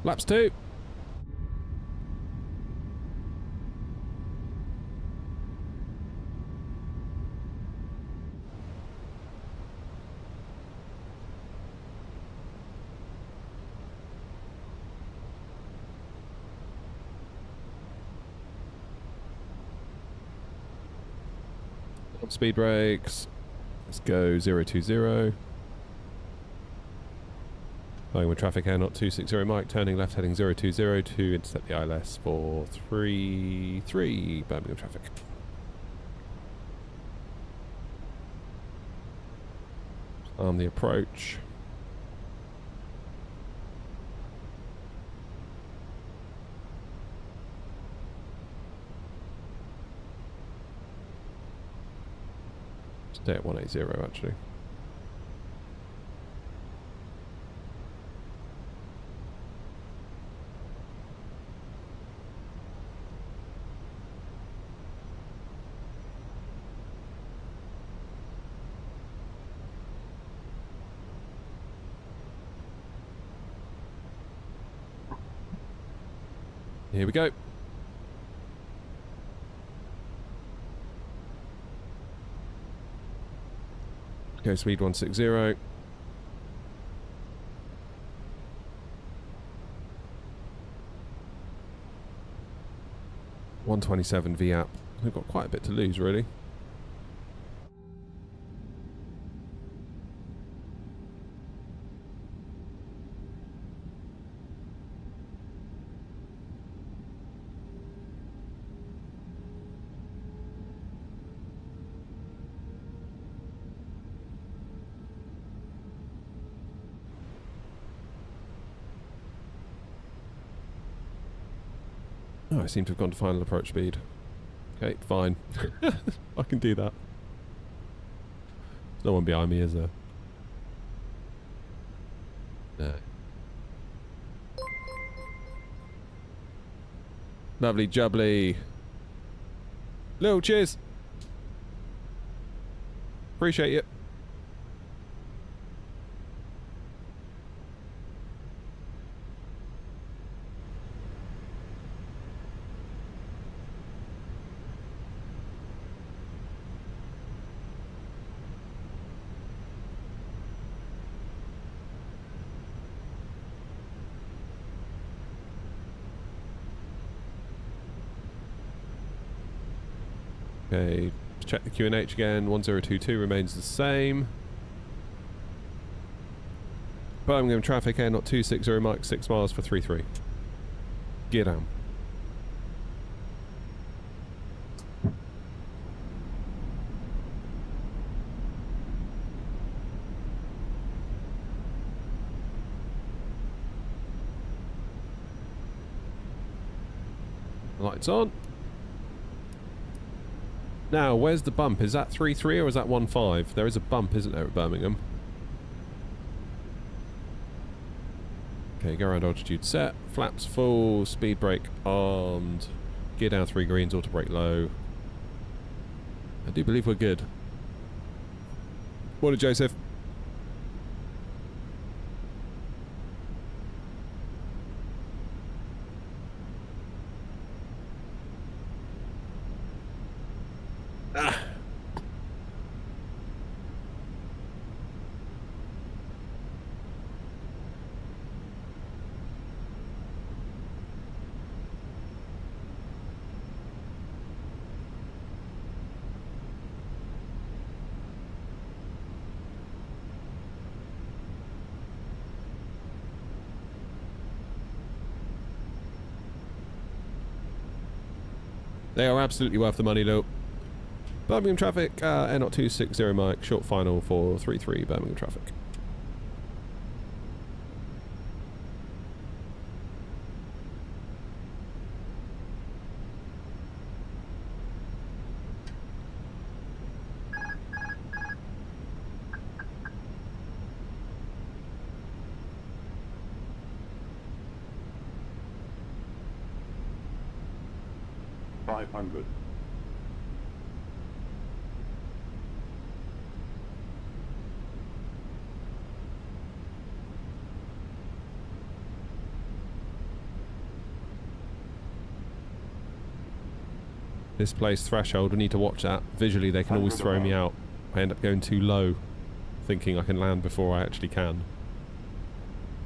Laps 2. On speed brakes. Let's go 020. Going with traffic air, not 260 Mike, turning left heading 020 to intercept the ILS for 33 Birmingham traffic. On the approach. Stay at 180 actually. Here we go. Go speed 160. $127 VAP. We've got quite a bit to lose, really. Oh, I seem to have gone to final approach speed. Okay, fine. I can do that. There's no one behind me, is there? No. Lovely jubbly. Little cheers. Appreciate it. Okay, check the QNH again. 1022 remains the same. Birmingham traffic air, not 260 Mike, 6 miles for 33. Gear down. Lights on. Now, where's the bump? Is that 3.3 or is that 1.5? There is a bump, isn't there, at Birmingham? Okay, go around altitude set. Flaps full. Speed brake armed. Gear down 3 greens. Auto brake low. I do believe we're good. Morning, Joseph. They are absolutely worth the money, though. Birmingham traffic, N0260 Mike, short final for 33 Birmingham traffic. $500. This place, threshold, I need to watch that. Visually, they can always throw me out. I end up going too low, thinking I can land before I actually can.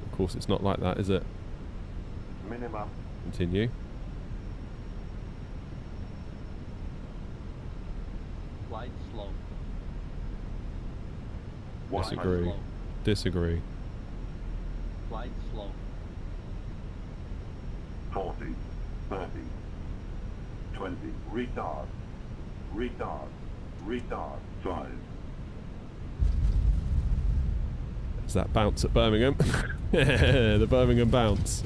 Of course, it's not like that, is it? Minimum. Continue. Flight slow. Disagree. Slow. Disagree. Flight slow. 40, 30, 20, retard, retard, retard, 5. It's that bounce at Birmingham. The Birmingham bounce.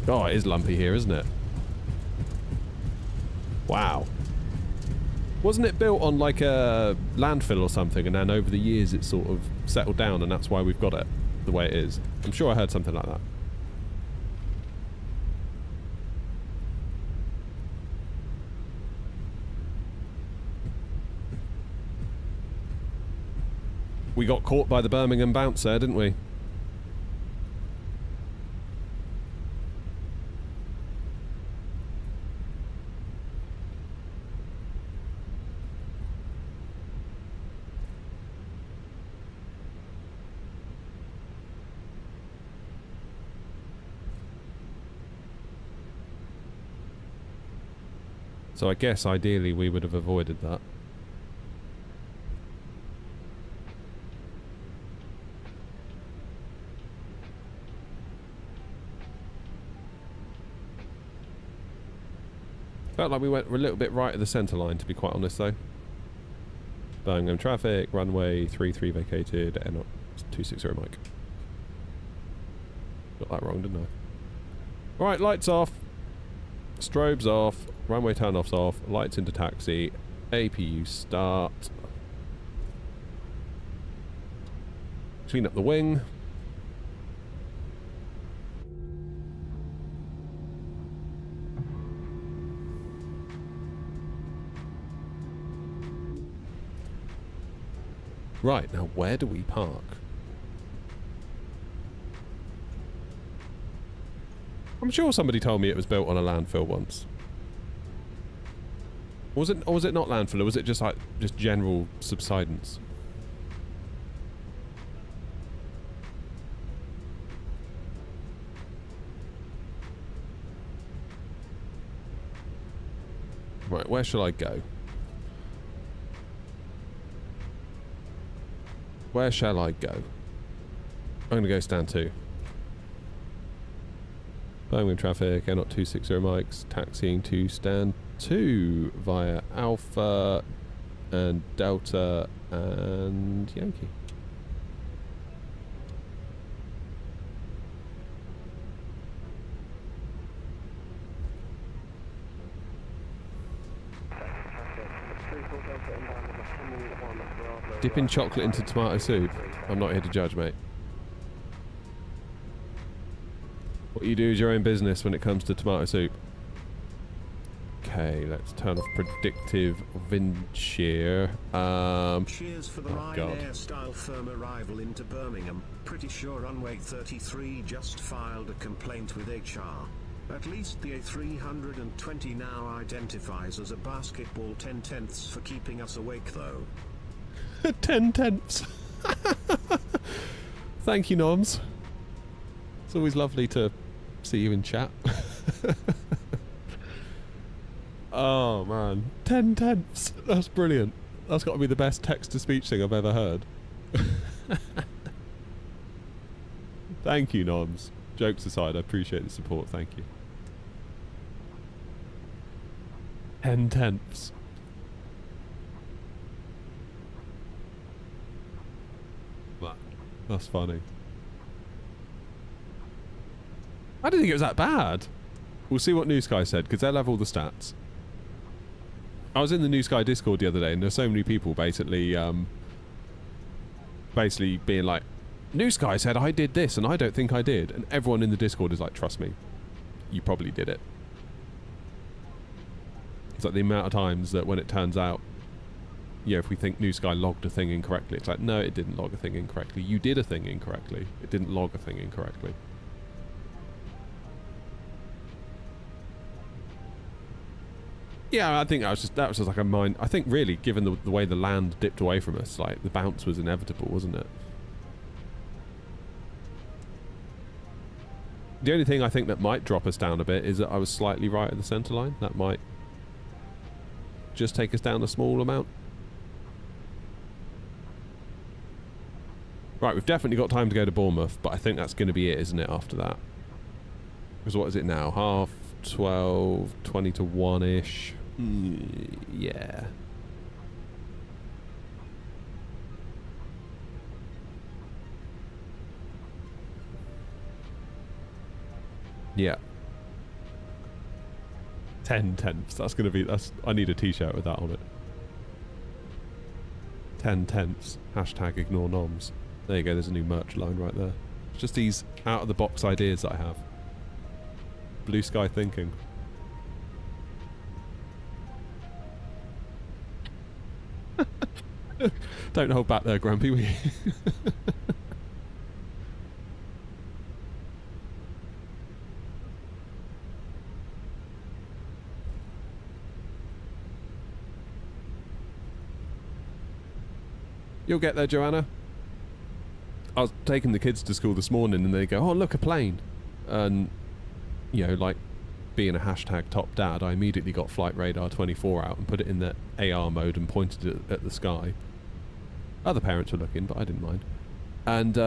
Oh, it is lumpy here, isn't it? Wow. Wasn't it built on like a landfill or something, and then over the years it sort of settled down, and that's why we've got it the way it is? I'm sure I heard something like that. We got caught by the Birmingham bounce there, didn't we? So I guess ideally we would have avoided that. Felt like we went a little bit right of the centre line, to be quite honest, though. Birmingham traffic, runway 33 vacated, N260 Mike. Got that wrong, didn't I? Alright, lights off. Strobes off. Runway turn-offs off. Lights into taxi. APU start. Clean up the wing. Right, now where do we park? I'm sure somebody told me it was built on a landfill once. Was it, or was it not landfill, or was it just like, just general subsidence? Right, where shall I go? Where shall I go? I'm going to go stand 2. Birmingham traffic, N0260 mics, taxiing to stand 2 via Alpha and Delta and Yankee. Dipping chocolate into tomato soup. I'm not here to judge, mate. What you do is your own business when it comes to tomato soup. Okay, let's turn off predictive wind shear. Cheers for the Ryanair style firm arrival into Birmingham. Pretty sure runway 33 just filed a complaint with HR. At least the A320 now identifies as a basketball 10/10ths for keeping us awake though. 10/10ths. Thank you, Noms. It's always lovely to see you in chat. Oh man, 10/10ths. That's brilliant. That's got to be the best text-to-speech thing I've ever heard. Thank you, Noms. Jokes aside, I appreciate the support. Thank you. 10/10. That's funny. I didn't think it was that bad. We'll see what Newquay said, because they'll have all the stats. I was in the Newquay Discord the other day, and there's so many people basically being like, Newquay said I did this, and I don't think I did. And everyone in the Discord is like, trust me, you probably did it. It's like the amount of times that when it turns out, yeah, if we think Newquay logged a thing incorrectly, it's like, no, it didn't log a thing incorrectly. You did a thing incorrectly. It didn't log a thing incorrectly. Yeah, I think that was just like a mind. I think really, given the way the land dipped away from us, like the bounce was inevitable, wasn't it? The only thing I think that might drop us down a bit is that I was slightly right at the centre line. That might just take us down a small amount. Right, we've definitely got time to go to Bournemouth, but I think that's going to be it, isn't it, after that? Because what is it now? 12:30, 20 to 1-ish. Yeah. Yeah. 10/10. That's going to be... I need a t-shirt with that on it. 10/10. Hashtag ignore noms. There you go, there's a new merch line right there. It's just these out-of-the-box ideas that I have. Blue sky thinking. Don't hold back there, Grumpy. You'll get there, Joanna. I was taking the kids to school this morning and they go, oh, look, a plane. And, you know, like, being a hashtag top dad, I immediately got Flight Radar 24 out and put it in the AR mode and pointed it at the sky. Other parents were looking, but I didn't mind. And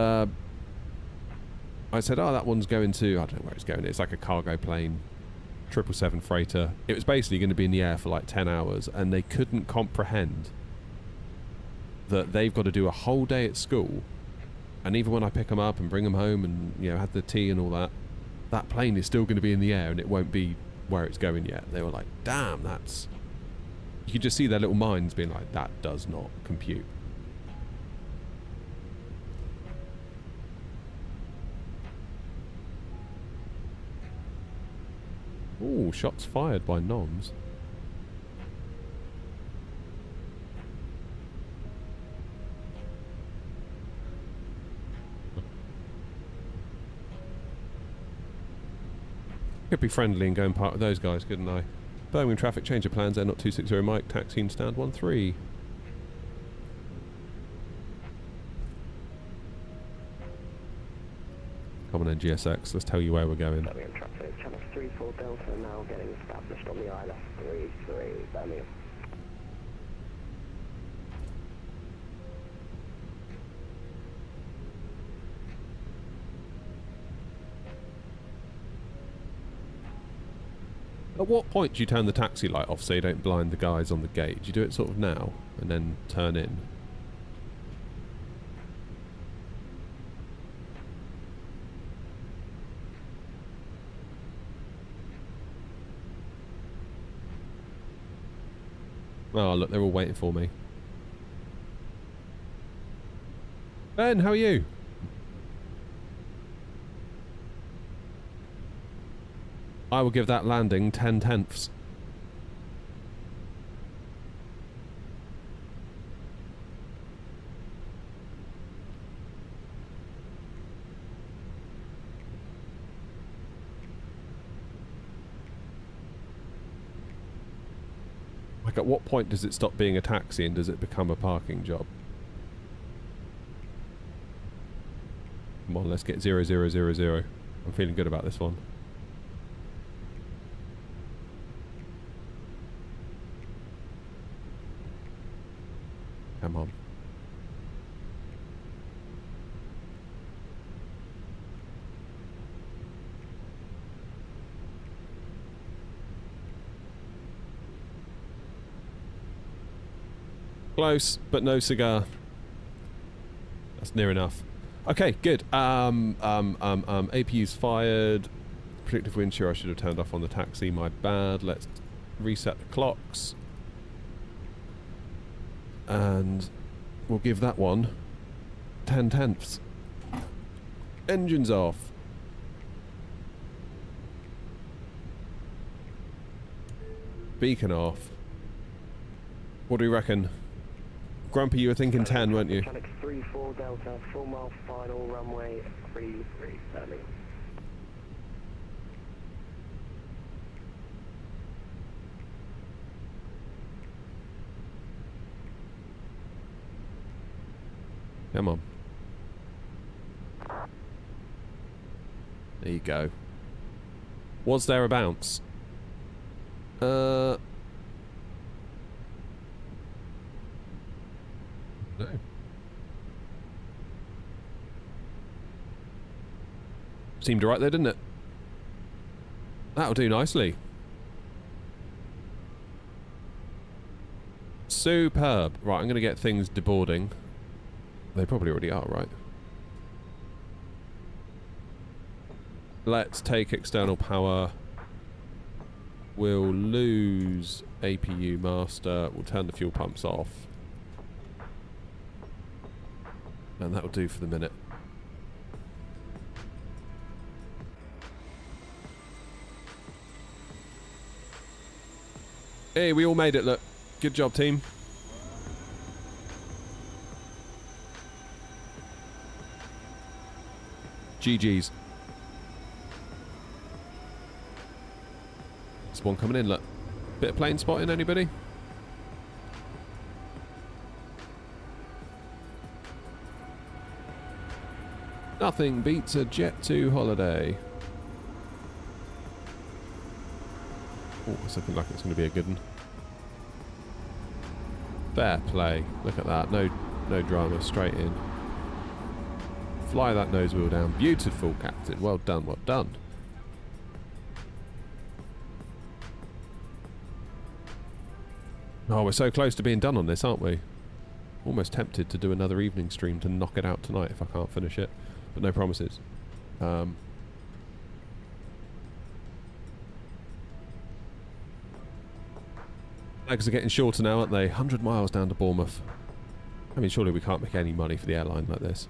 I said, oh, that one's going to... I don't know where it's going. It's like a cargo plane, 777 freighter. It was basically going to be in the air for like 10 hours, and they couldn't comprehend that they've got to do a whole day at school, and even when I pick them up and bring them home and, you know, have the tea and all that, that plane is still going to be in the air and it won't be where it's going yet. They were like, damn, that's... You could just see their little minds being like, that does not compute. Ooh, shots fired by noms. Could be friendly and go and park with those guys, couldn't I? Birmingham traffic, change of plans, Air 260 Mike, taxi and stand 13. Come on then, GSX, let's tell you where we're going. Birmingham traffic, channel 34 Delta, now getting established on the ILS 33, Birmingham. At what point do you turn the taxi light off so you don't blind the guys on the gate? Do you do it sort of now and then turn in? Oh, look, they're all waiting for me. Ben, how are you? I will give that landing 10/10. Like, at what point does it stop being a taxi and does it become a parking job? Come on, let's get 0000. I'm feeling good about this one. Come on. Close, but no cigar. That's near enough. Okay, good. APU's fired. Predictive wind shear I should have turned off on the taxi. My bad. Let's reset the clocks. And we'll give that one 10 tenths. Engines off. Beacon off. What do we reckon? Grumpy, you were thinking 10, weren't you? Mechanics 34 Delta, 4 mile final, runway 33, Birmingham. Come on. There you go. Was there a bounce? No. Seemed right there, didn't it? That'll do nicely. Superb. Right, I'm going to get things deboarding. They probably already are, right? Let's take external power. We'll lose APU master. We'll turn the fuel pumps off. And that'll do for the minute. Hey, we all made it, look. Good job, team. GG's. There's one coming in, look. Bit of plane spotting, anybody? Nothing beats a Jet 2 holiday. Oh, it's looking like it's going to be a good one. Fair play. Look at that. No drama. Straight in. Fly that nose wheel down. Beautiful, Captain. Well done, well done. Oh, we're so close to being done on this, aren't we? Almost tempted to do another evening stream to knock it out tonight if I can't finish it. But no promises. Legs are getting shorter now, aren't they? 100 miles down to Bournemouth. I mean, surely we can't make any money for the airline like this.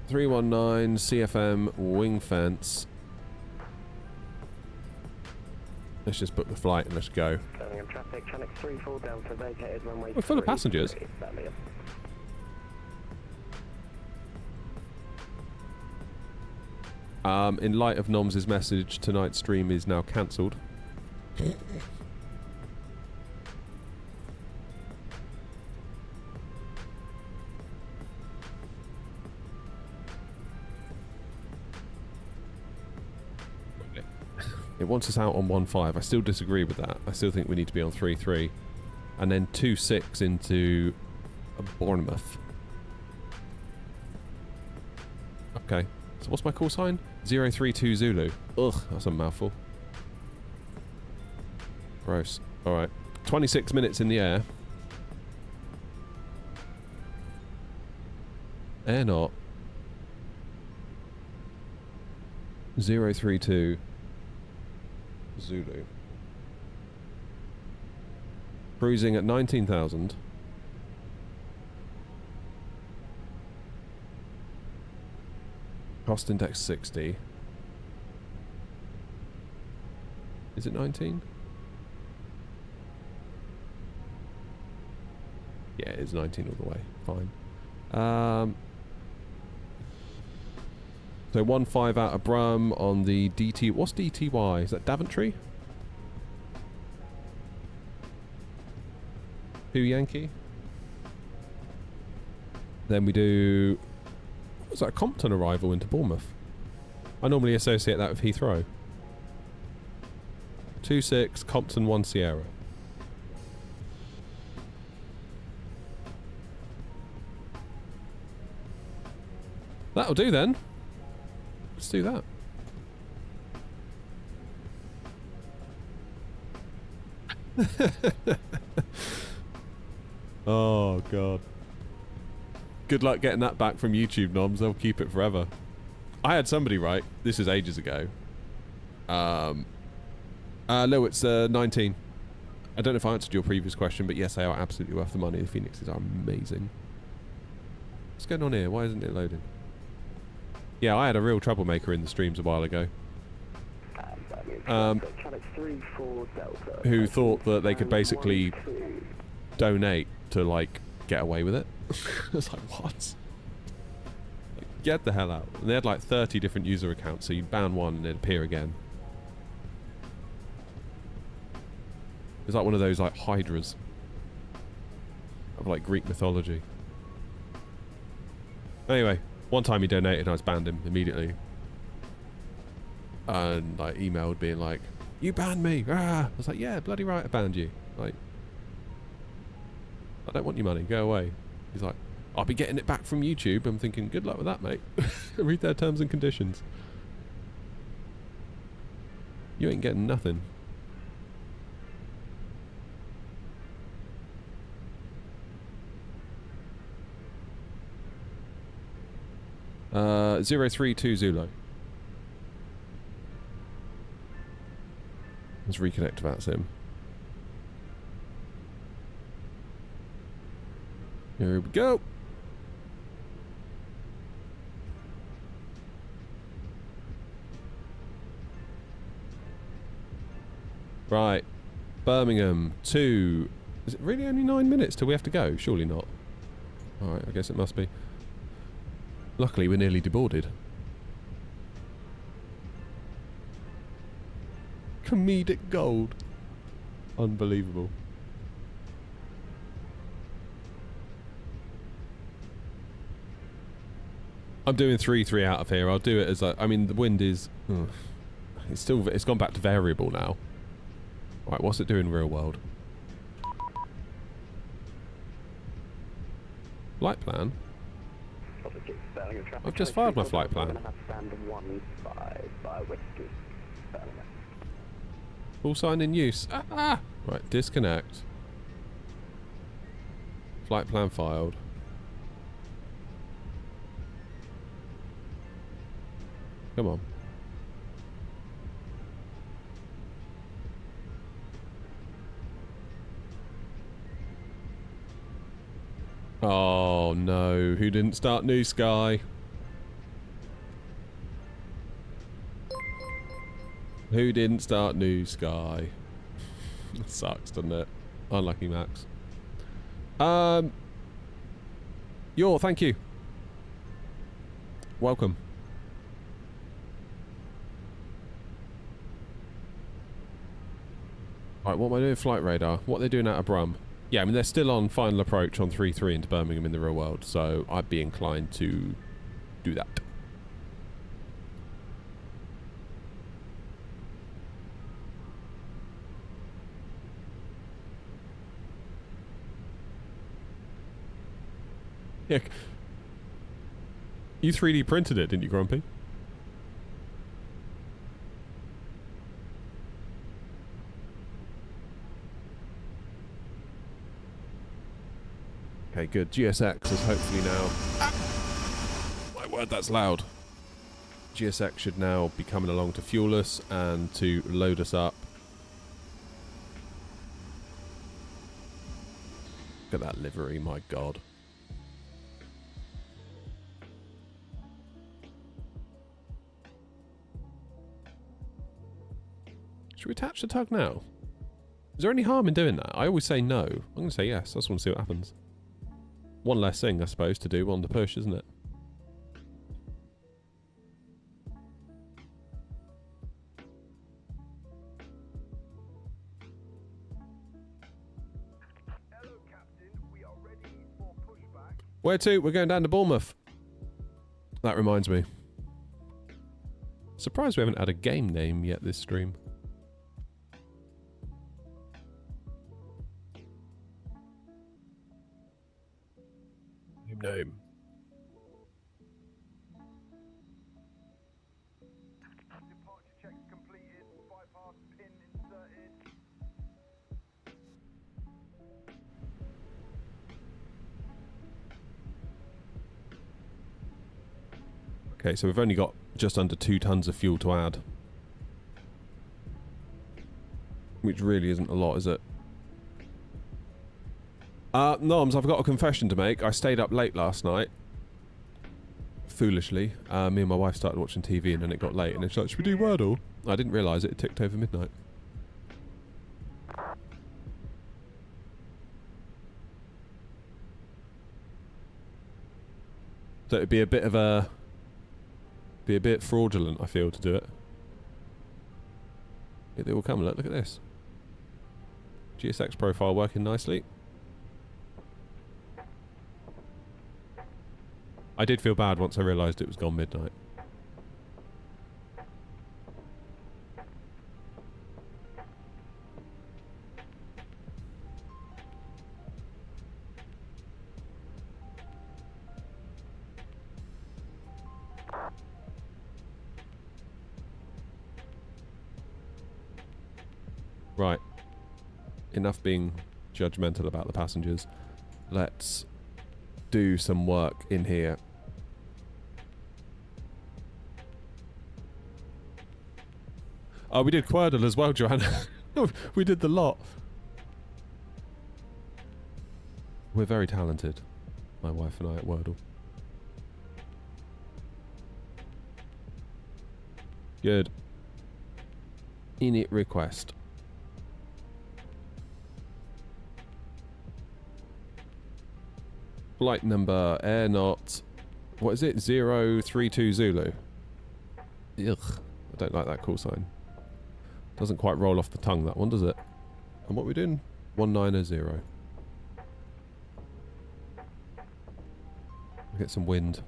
319 CFM wing fence. Let's just book the flight and let's go. Birmingham traffic, Mechanics 34 Delta, vacated runway. We're full of passengers. In light of Noms' message, tonight's stream is now cancelled. It wants us out on 1.5. I still disagree with that. I still think we need to be on 3.3. And then 2.6 into Bournemouth. Okay. So what's my call sign? 032 Zulu. Ugh, that's a mouthful. Gross. Alright. 26 minutes in the air. Air not. 032 Zulu. Cruising at 19,000. Cost index 60. Is it 19? Yeah, it is 19 all the way. Fine. So 1.5 out of Brum on the DT. What's DTY? Is that Daventry? Who Yankee? Then we do. What's that? Compton arrival into Bournemouth. I normally associate that with Heathrow. 2.6 Compton 1 Sierra. That'll do then. Let's do that. Oh, God. Good luck getting that back from YouTube, Noms. They'll keep it forever. I had somebody write, this is ages ago. No, it's 19. I don't know if I answered your previous question, but yes, they are absolutely worth the money. The Phoenixes are amazing. What's going on here? Why isn't it loading? Yeah, I had a real troublemaker in the streams a while ago. Who thought that they could basically donate to, like, get away with it. I was like, what? Like, get the hell out. And they had like 30 different user accounts, so you ban one and it'd appear again. It's like one of those like hydras of like Greek mythology. Anyway, one time he donated and I just banned him immediately. And like emailed being like, you banned me! Ah! I was like, yeah, bloody right I banned you. Like, I don't want your money, go away. He's like, I'll be getting it back from YouTube. I'm thinking, good luck with that, mate. Read their terms and conditions. You ain't getting nothing. Uh, 032 Zulu. Let's reconnect to VATSIM. Here we go. Right. Birmingham, 2. Is it really only 9 minutes till we have to go? Surely not. Alright, I guess it must be. Luckily, we're nearly deboarded. Comedic gold. Unbelievable. I'm doing 3-3 out of here. I'll do it as I mean, the wind is... it's gone back to variable now. Right, what's it doing real world? Flight plan? I've just fired my flight plan. Full sign in use. Ah! Right, disconnect. Flight plan filed. Come on. Oh no, who didn't start New Sky? Who didn't start New Sky? That sucks, doesn't it? Unlucky Max. Thank you. Welcome. Right, what am I doing? Flight radar. What are they doing out of Brum? Yeah, I mean, they're still on final approach on 3-3 into Birmingham in the real world, so I'd be inclined to do that. Yeah. You 3D printed it, didn't you, Grumpy? Okay, good. GSX is hopefully now... Ah! My word, that's loud. GSX should now be coming along to fuel us and to load us up. Look at that livery, my god. Should we attach the tug now? Is there any harm in doing that? I always say no. I'm going to say yes. I just want to see what happens. One less thing, I suppose, to do on the push, isn't it? Hello, Captain. We are ready for pushback. Where to? We're going down to Bournemouth. That reminds me. Surprised we haven't had a game name yet this stream. Name. Departure checks completed. Bypass pin inserted. Okay, so we've only got just under 2 tons of fuel to add. Which really isn't a lot, is it? Noms, I've got a confession to make. I stayed up late last night. Foolishly. Me and my wife started watching TV and then it got late and it's like, should we do Wordle? I didn't realise it ticked over midnight. So it'd be a bit of a... be a bit fraudulent, I feel, to do it. Yeah, they will come. Look at this. GSX profile working nicely. I did feel bad once I realised it was gone midnight. Right. Enough being judgmental about the passengers. Let's do some work in here. Oh, we did Querdle as well, Joanna. We did the lot. We're very talented, my wife and I, at Wordle. Good. Init request. Flight number, air not... what is it? 032 Zulu. Ugh. I don't like that call sign. Doesn't quite roll off the tongue, that one, does it? And what are we doing? 190. Get some wind.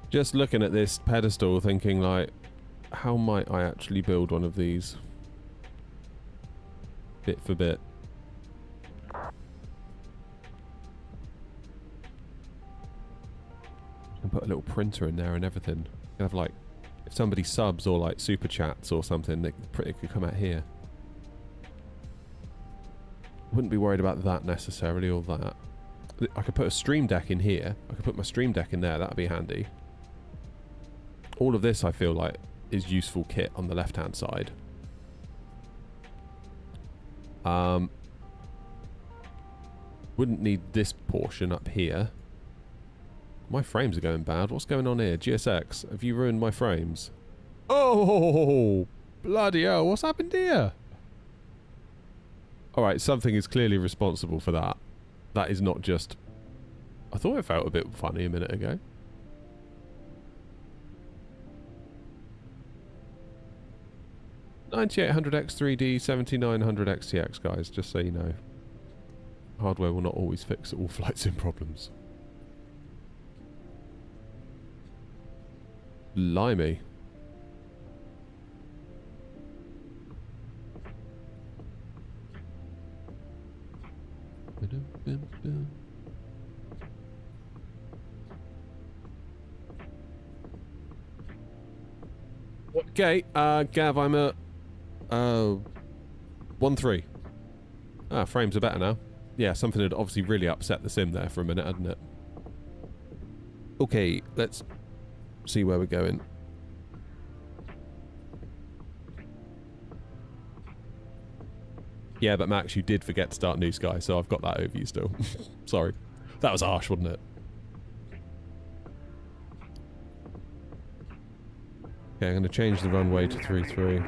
Just looking at this pedestal thinking like, how might I actually build one of these? Bit for bit. You can put a little printer in there and everything. You can have like, if somebody subs or like super chats or something, it could come out here. Wouldn't be worried about that necessarily, or that. I could put a stream deck in here. I could put my stream deck in there, that'd be handy. All of this, I feel like, is useful kit on the left-hand side. Wouldn't need this portion up here. My frames are going bad. What's going on here? GSX, have you ruined my frames? Oh, bloody hell, what's happened here? Alright, something is clearly responsible for that. That is not just... I thought it felt a bit funny a minute ago. $9800X3D, $7900XTX, guys, just so you know. Hardware will not always fix all flight sim problems. Blimey. Okay, Gav, I'm at 1-3. Ah, frames are better now. Yeah, something had obviously really upset the sim there for a minute, hadn't it? Okay, let's see where we're going. Yeah, but Max, you did forget to start New Sky, so I've got that over you still. Sorry. That was harsh, wasn't it? Okay, I'm going to change the runway to 33.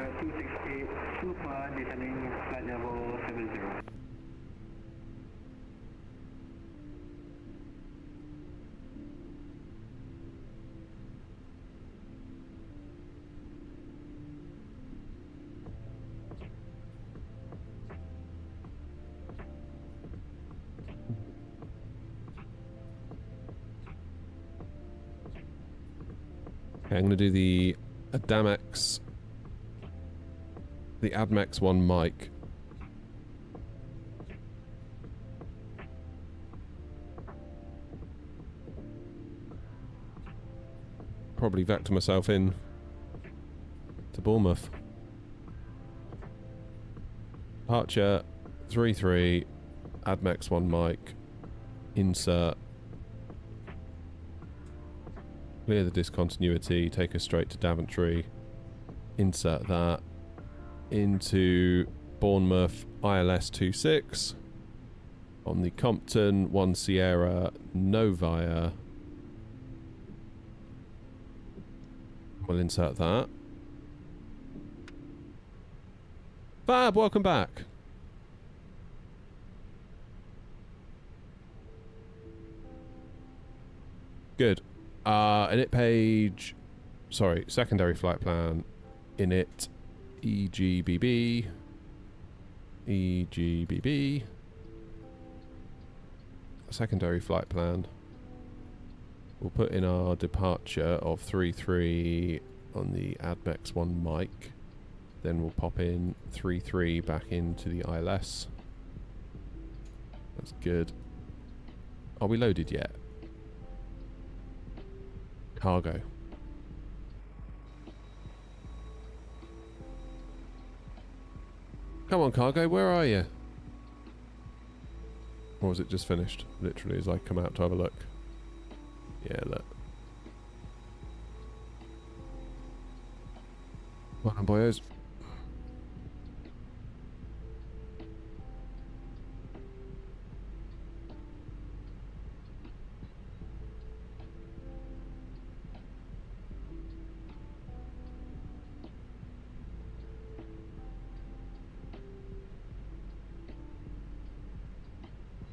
Okay, I'm going to do the Adamex, the Admex 1 mic. probably vector myself in to Bournemouth. Departure 33, ADMEX 1 mic, insert, clear the discontinuity, take us straight to Daventry, insert that into Bournemouth ILS 26 on the Compton 1 Sierra Novia. We'll insert that. Fab, welcome back. Good. Init page. Sorry, secondary flight plan. Init EGBB. EGBB. Secondary flight plan. We'll put in our departure of 33 on the ADMEX 1 mic. Then we'll pop in 33 back into the ILS. That's good. Are we loaded yet? Cargo. Come on, cargo, where are you? Or was it just finished? Literally, as I come out to have a look. Yeah, look. Well done, boyos.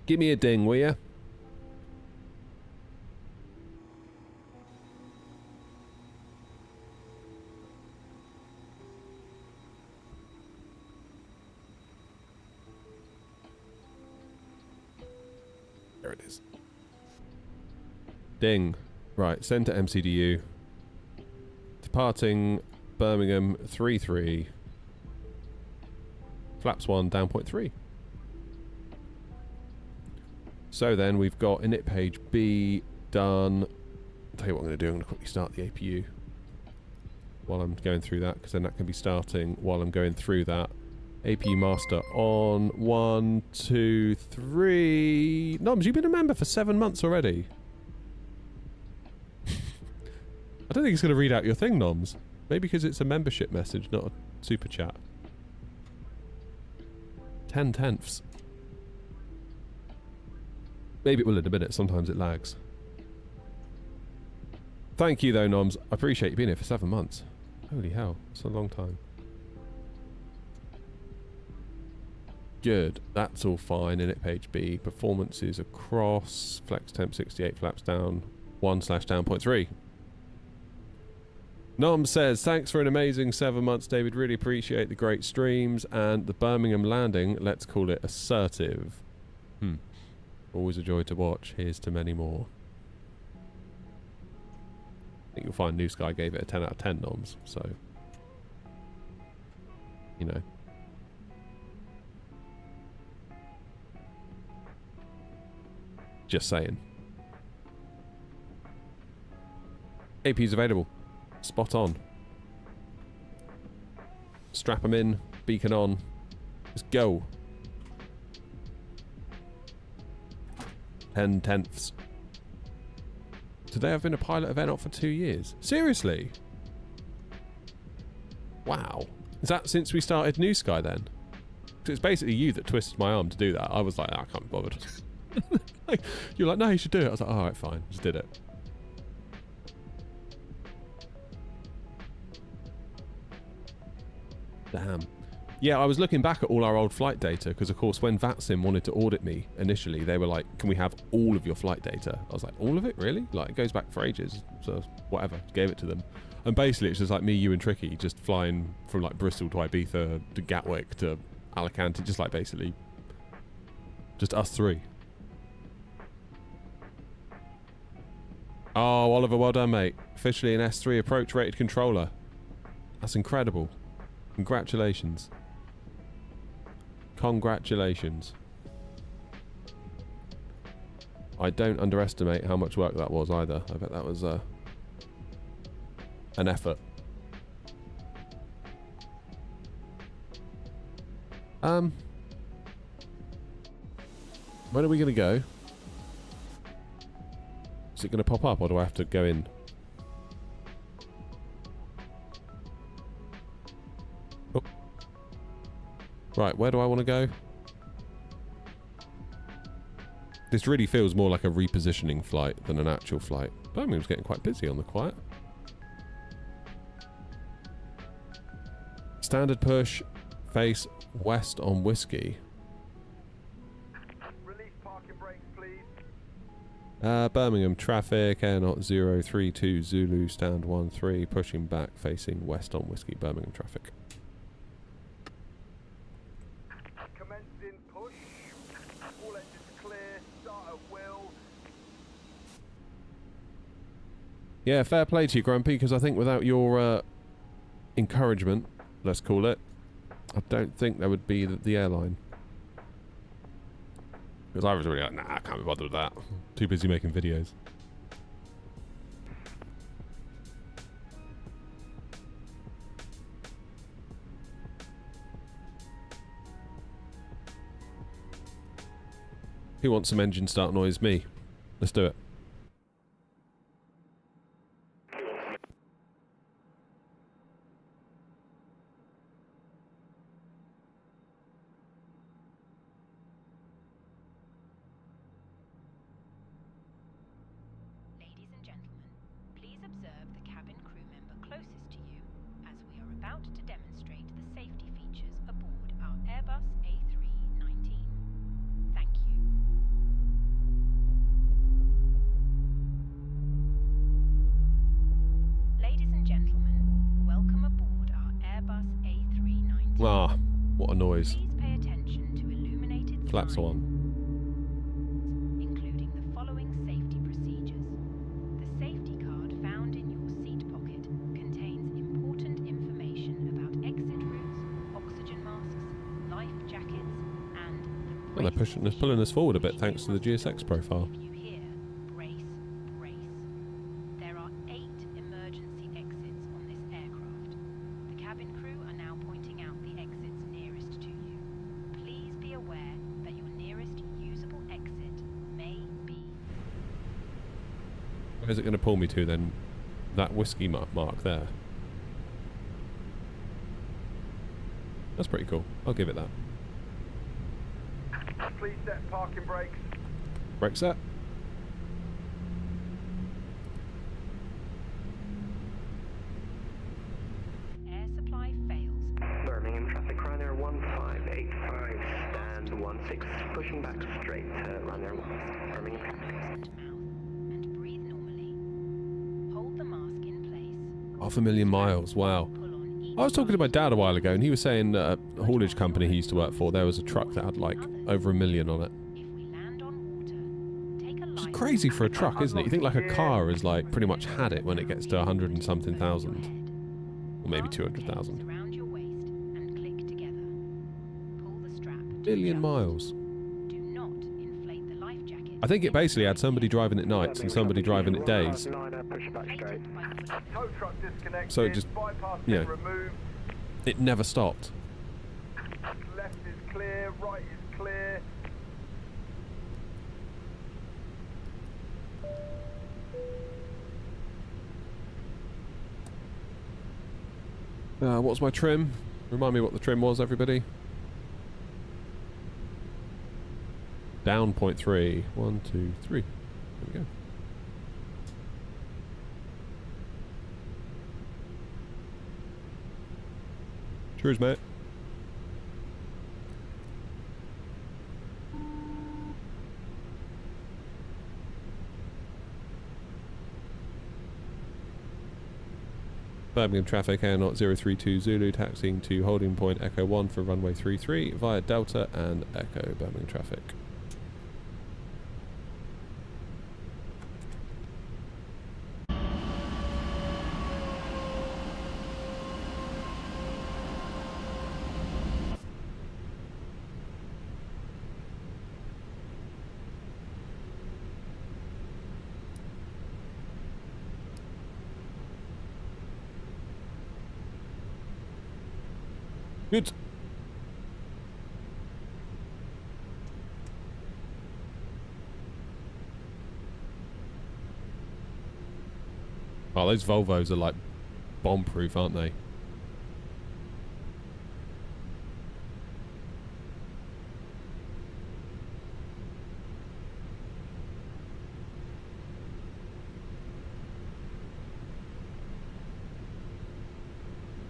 Give me a ding, will ya? There it is. Ding. Right, send to MCDU. Departing Birmingham 33. Flaps 1, down 0.3. So then we've got init page B done. I'll tell you what I'm going to do. I'm going to quickly start the APU while I'm going through that, because then that can be starting while I'm going through that. APU master on 1, 2, 3. Noms, you've been a member for 7 months already. I don't think it's going to read out your thing, Noms. Maybe because it's a membership message, not a super chat. 10/10ths. Maybe it will in a minute. Sometimes it lags. Thank you, though, Noms. I appreciate you being here for 7 months. Holy hell. It's a long time. Good. That's all fine. Init page B. Performances across. Flex temp 68. Flaps down. 1/down 0.3. Noms says, thanks for an amazing 7 months, David. Really appreciate the great streams and the Birmingham landing. Let's call it assertive. Always a joy to watch. Here's to many more. I think you'll find New Sky gave it a 10 out of 10, Noms. So, you know. Just saying. AP's available. Spot on. Strap them in. Beacon on. Let's go. 10/10ths. Today I've been a pilot of NOT for 2 years. Seriously? Wow. Is that since we started New Sky then? Because it's basically you that twisted my arm to do that. I was like, I can't be bothered. Like, you're like, no, you should do it. I was like, alright, fine. Just did it. Damn. Yeah, I was looking back at all our old flight data because, of course, when VATSIM wanted to audit me initially, they were like, can we have all of your flight data? I was like, all of it? Really? Like, it goes back for ages. So, whatever. Gave it to them. And basically, it's just like me, you, and Tricky just flying from, like, Bristol to Ibiza to Gatwick to Alicante. Just, like, basically, just us three. Oh, Oliver, well done, mate. Officially an S3 approach rated controller. That's incredible. Congratulations. Congratulations. I don't underestimate how much work that was either. I bet that was an effort. When are we going to go? Is it going to pop up, or do I have to go in? Oh. Right, where do I want to go? This really feels more like a repositioning flight than an actual flight. Birmingham's getting quite busy on the quiet. Standard push, face west on whiskey. Release parking brakes, please. Birmingham traffic, Air Not 032 Zulu, stand 13, pushing back, facing west on whiskey, Birmingham traffic. Commencing push. All engines clear. Start at will. Yeah, fair play to you, Grumpy, because I think without your encouragement, let's call it, I don't think there would be the airline. Because I was really like, nah, I can't be bothered with that. Too busy making videos. Who wants some engine start noise? Me. Let's do it. Ladies and gentlemen, please observe the cabin crew member closest to you as we are about to demonstrate the safety features aboard our Airbus A319. Thank you. Ladies and gentlemen, welcome aboard our Airbus A319. Ah, what a noise. Please pay attention to illuminated Flaps signs, on. including the following safety procedures. The safety card found in your seat pocket contains important information about exit routes, oxygen masks, life jackets, and the Well, they're pulling us forward a bit thanks to the GSX profile. If you hear brace, brace. There are 8 emergency exits on this aircraft. The cabin crew are now pointing out the exits nearest to you. Please be aware that your nearest usable exit may be. Where's it going to pull me to then? That whiskey mark there. That's pretty cool. I'll give it that. Please set parking brakes. Brake set. Air supply fails. Birmingham traffic, Ryanair 1585, stand 16, pushing back straight to Ryanair 1. Birmingham traffic. Nose and mouth and breathe normally. Hold the mask in place. 500,000 miles. Wow. Pull on each I was talking to my dad a while ago, and he was saying a haulage company he used to work for, there was a truck that had like over 1 million on it. If we land on water, take a It's life. crazy for a truck, isn't it? You think like a car is like pretty much had it when it gets to 100 and something thousand, or maybe 200,000. Around your waist and click together. Pull the strap. to Billion adjust. miles. Do not inflate the life jacket. I think it basically had somebody driving it nights and somebody driving it days. Push back straight. Tow truck disconnected. So it just, bypass you know, pin removed. It never stopped. Left is clear. Right is clear. What's my trim? Remind me what the trim was, everybody. Down 0.3. 1, 2, 3. There we go. Cheers, mate. Birmingham traffic, Air Not 032 Zulu, taxiing to holding point Echo 1 for runway 33 via Delta and Echo Birmingham traffic. Good. Oh, those Volvos are like bomb-proof, aren't they?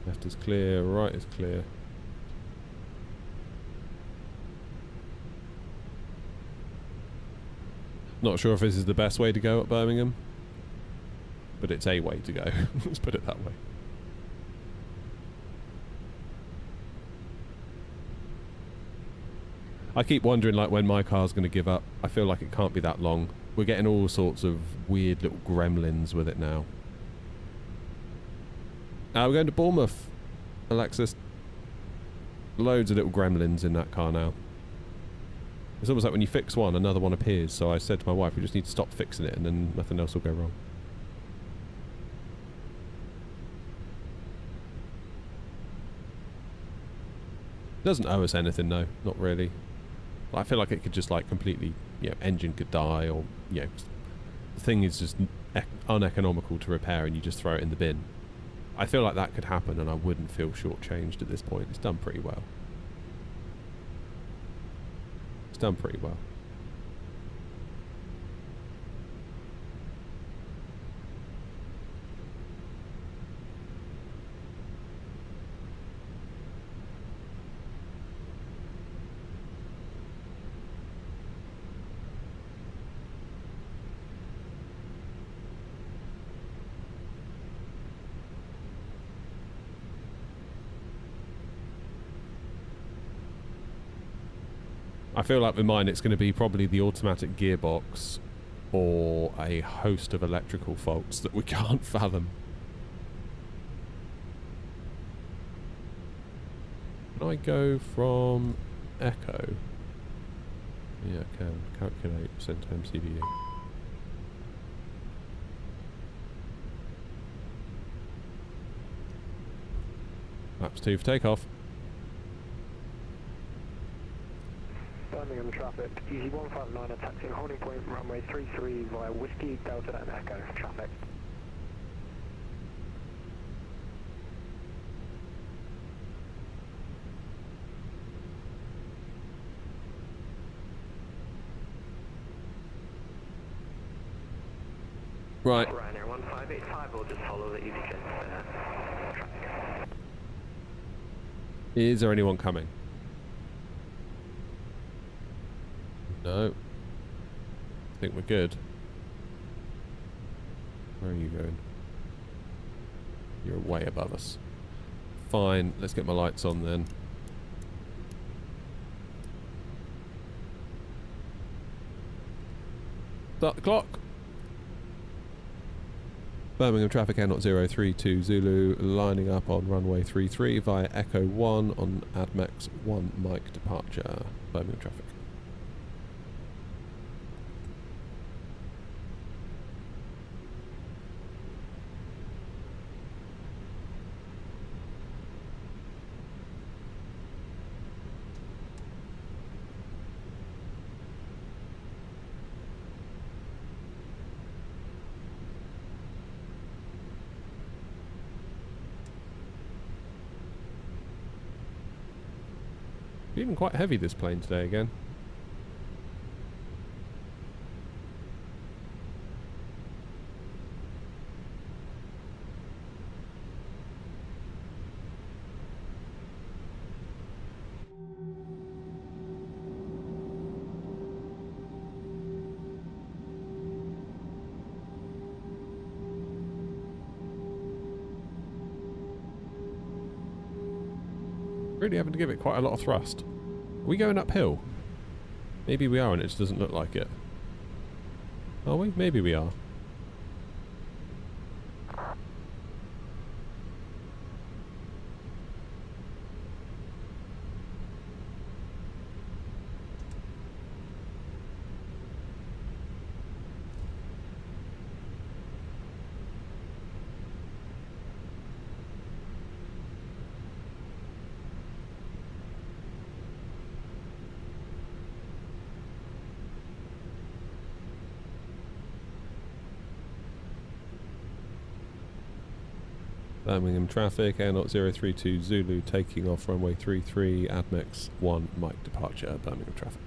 Left is clear, right is clear. Not sure if this is the best way to go at Birmingham, but it's a way to go. Let's put it that way. I keep wondering, like, when my car's going to give up. I feel like it can't be that long. We're getting all sorts of weird little gremlins with it now. We're going to Bournemouth, Alexis. Loads of little gremlins in that car now. It's almost like when you fix one, another one appears. So I said to my wife, we just need to stop fixing it and then nothing else will go wrong. Doesn't owe us anything, no, not really. I feel like it could just like completely, you know, engine could die, or, you know, the thing is just uneconomical to repair and you just throw it in the bin. I feel like that could happen and I wouldn't feel shortchanged at this point. It's done pretty well. It's done pretty well. I feel like with mine it's going to be probably the automatic gearbox or a host of electrical faults that we can't fathom. Can I go from Echo? Yeah, I can. Calculate percent MCDU. Laps 2 for takeoff. Birmingham traffic, Easy 159 attacking holding point runway 33 via Whiskey, Delta and Echo traffic. Right. Ryanair 1585 will just follow the Easy traffic. Is there anyone coming? No. I think we're good. Where are you going? You're way above us. Fine, let's get my lights on then. Start the clock. Birmingham traffic Air 032 Zulu lining up on runway 33 via Echo 1 on ADMEX 1 Mike departure. Birmingham traffic. Feeling quite heavy this plane today again. Really having to give it quite a lot of thrust. Are we going uphill? Maybe we are and it just doesn't look like it. Are we? Maybe we are. Birmingham traffic, Air 032 Zulu taking off runway 33, Admex 1 Mike departure, Birmingham traffic.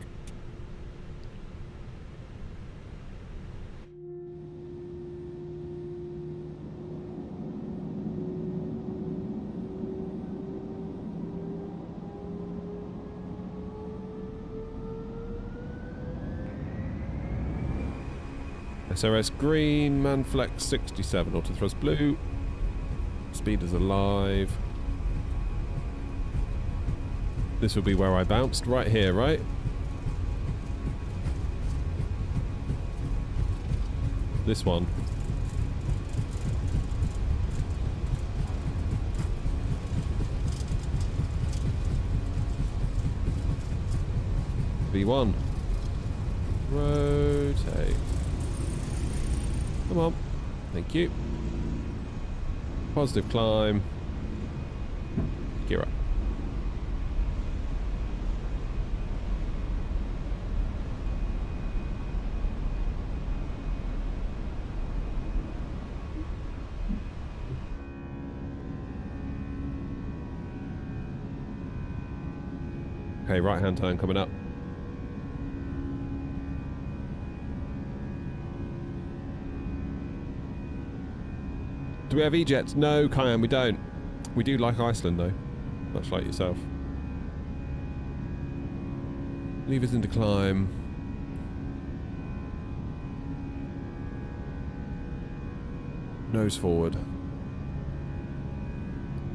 SRS green, Manflex 67, auto thrust blue. Speeders alive. This will be where I bounced, right here, right? This one. V1. Rotate. Come on. Thank you. Positive climb. Gear up. Okay, right hand turn coming up. Do we have E-jets? No, Cayenne, we don't. We do like Iceland, though. Much like yourself. Levers into climb. Nose forward.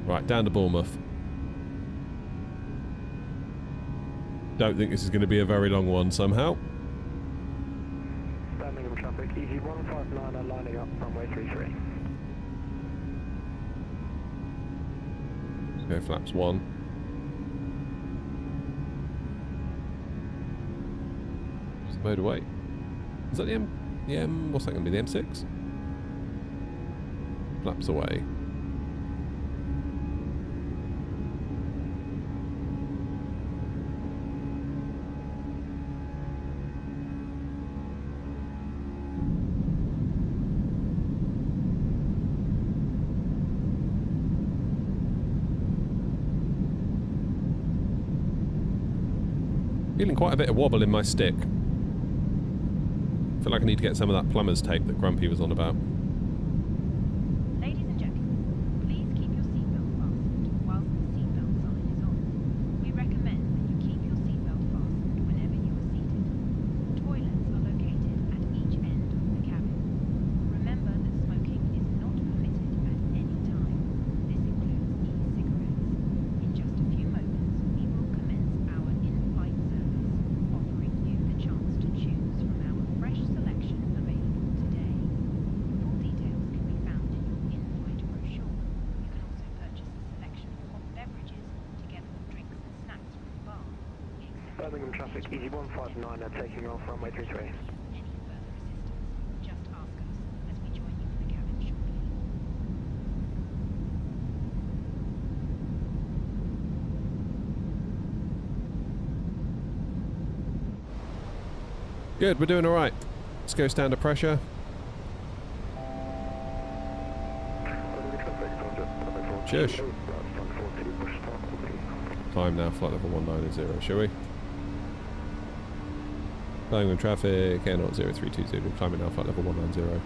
Right, down to Bournemouth. Don't think this is going to be a very long one somehow. Birmingham traffic, easy 159 are lining up, runway 33. Go flaps 1. Just the motorway. Is that the M? What's that going to be? The M6? Flaps away. Feeling quite a bit of wobble in my stick. Feel like I need to get some of that plumber's tape that Grumpy was on about. Ladies and gentlemen, please keep your seatbelt fastened whilst the seatbelt sign is on. We recommend that you keep your seatbelt fastened whenever you are seated. Toilets are located at each end of the cabin. Remember that smoking is not permitted at any time. This includes e-cigarettes. In just a few moments, we will commence our in-flight service, offering you the chance to choose from our fresh selection available today. Full details can be found in your in-flight brochure. You can also purchase a selection of hot beverages together with drinks and snacks from the bar. We accept Birmingham traffic, easy 159 are taking off, runway 33. any further assistance. Just ask us as we join you in the cabin shortly. Good, we're doing alright. Let's go standard pressure. Cheers. Climb now, flight level 190, shall we? Birmingham traffic, Air 032 Zulu, climbing now, flight level 190.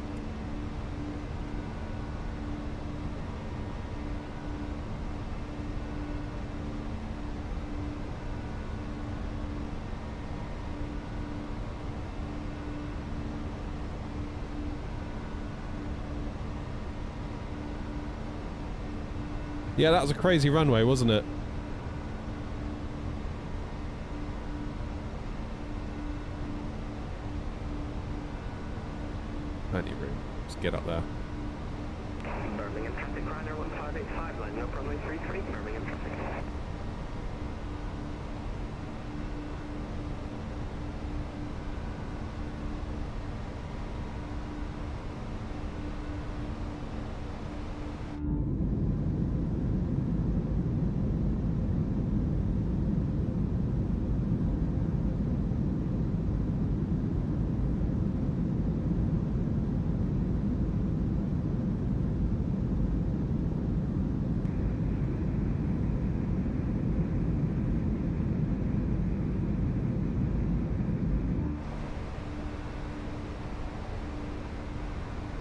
Yeah, that was a crazy runway, wasn't it? Plenty of room. Just get up there. Birmingham traffic, Ryder 1585, lining up runway 33, Birmingham traffic.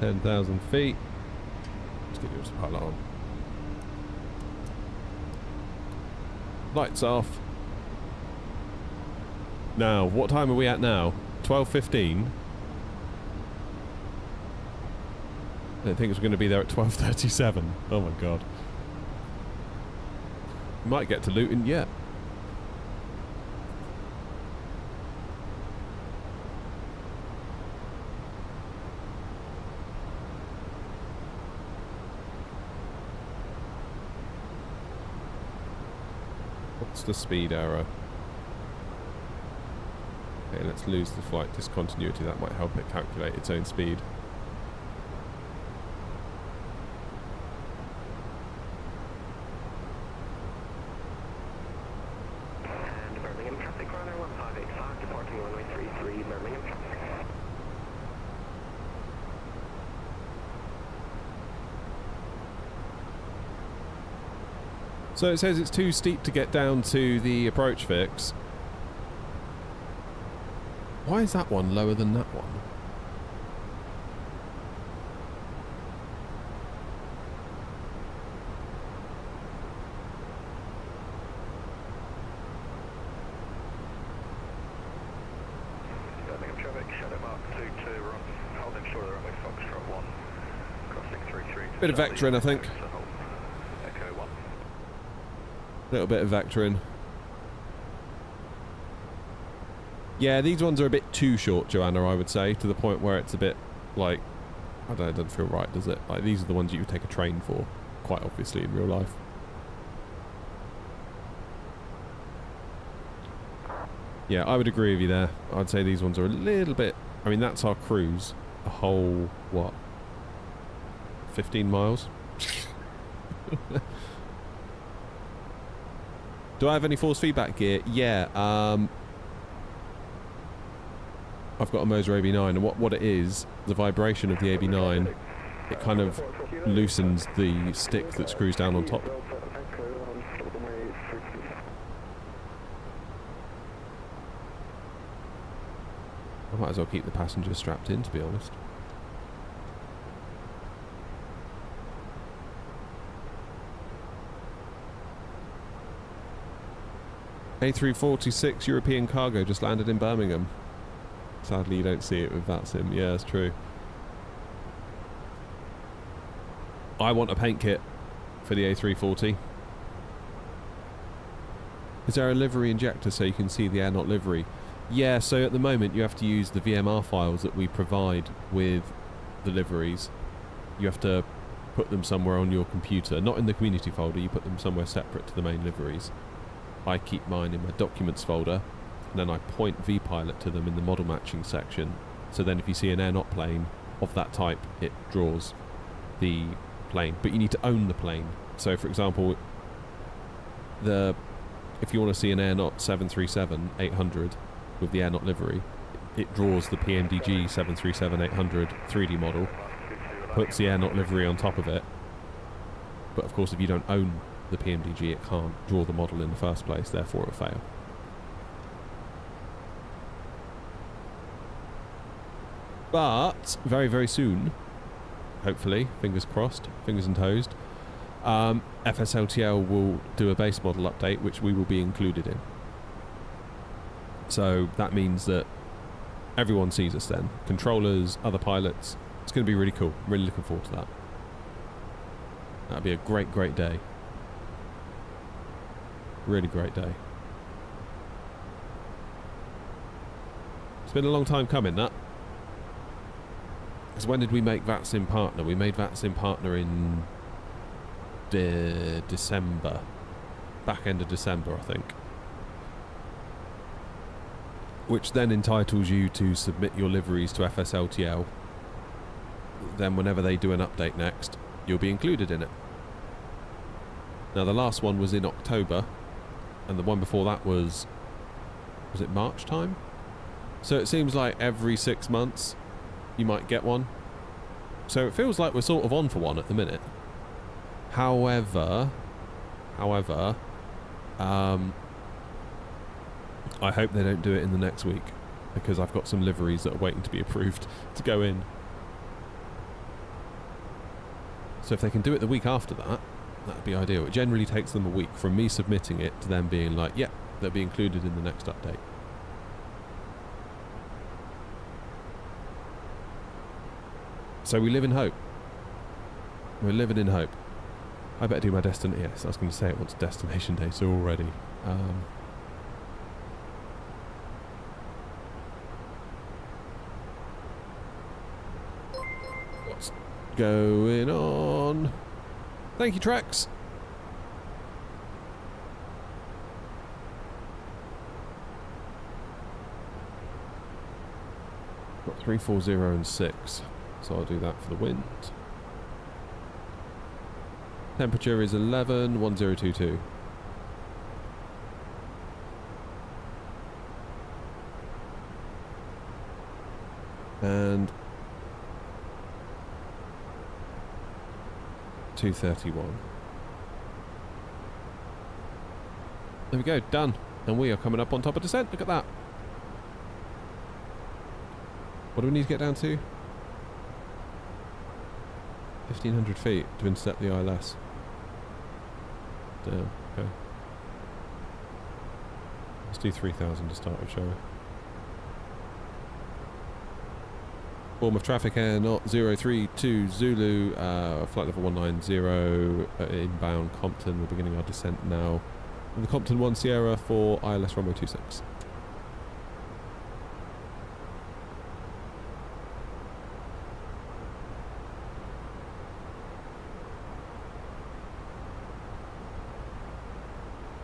10,000 feet. Let's get yours pilot on. Lights off. Now, what time are we at now? 12:15. I didn't think it was going to be there at 12:37. Oh my god. Might get to Luton yet. What's the speed error? Okay, let's lose the flight discontinuity. That might help it calculate its own speed. And Birmingham traffic runner 1585 departing runway 33 Birmingham traffic. So it says it's too steep to get down to the approach fix. Why is that one lower than that one? Birmingham traffic, shadow mark 22, run, holding short of the runway Foxtrot 1, crossing 33. Bit of vectoring, I think. Echo 1. Little bit of vectoring. Yeah, these ones are a bit too short, Joanna, I would say, to the point where it's a bit like, I don't know, it doesn't feel right, does it? Like, these are the ones you would take a train for, quite obviously, in real life. Yeah, I would agree with you there. I'd say these ones are a little bit, I mean, that's our cruise. A whole, what, 15 miles? Do I have any force feedback gear? Yeah, I've got a Moza AB9, and what it is, the vibration of the AB9, it kind of loosens the stick that screws down on top. I might as well keep the passengers strapped in, to be honest. A346 European cargo just landed in Birmingham. Sadly, you don't see it with VATSIM. Yeah, it's true. I want a paint kit for the A340. Is there a livery injector so you can see the aeronaut livery? Yeah, so at the moment you have to use the VMR files that we provide with the liveries. You have to put them somewhere on your computer. Not in the community folder, you put them somewhere separate to the main liveries. I keep mine in my documents folder. And then I point VPilot to them in the model matching section. So then if you see an aeronaut plane of that type, it draws the plane. But you need to own the plane. So for example, if you want to see an aeronaut 737-800 with the aeronaut livery, it draws the PMDG 737-800 3D model, puts the aeronaut livery on top of it. But of course if you don't own the PMDG, it can't draw the model in the first place, therefore it'll fail. But very, very soon, hopefully, fingers crossed, fingers and toes, FSLTL will do a base model update, which we will be included in. So that means that everyone sees us then. Controllers, other pilots. It's going to be really cool. I'm really looking forward to that. That'll be a great, great day. Really great day. It's been a long time coming, that. Because when did we make VATSIM partner? We made VATSIM partner in December. Back end of December, I think. Which then entitles you to submit your liveries to FSLTL. Then whenever they do an update next, you'll be included in it. Now the last one was in October, and the one before that was it March time? So it seems like every 6 months you might get one. So it feels like we're sort of on for one at the minute. However, I hope they don't do it in the next week, because I've got some liveries that are waiting to be approved to go in. So if they can do it the week after that, that'd be ideal. It generally takes them a week from me submitting it to them being like, yeah, they'll be included in the next update. So we live in hope. We're living in hope. I better do my destination. Yes, I was going to say it wants destination data already. What's going on? Thank you, Trax. Got 340 and 6, so I'll do that for the wind. Temperature is 11, 1022. And 231. There we go, done. And we are coming up on top of descent. Look at that. What do we need to get down to? 1,500 feet to intercept the ILS. Damn, okay. Let's do 3,000 to start with, shall we? Bournemouth traffic air, not 032 Zulu, flight level 190, inbound Compton. We're beginning our descent now. And the Compton 1 Sierra for ILS runway 26.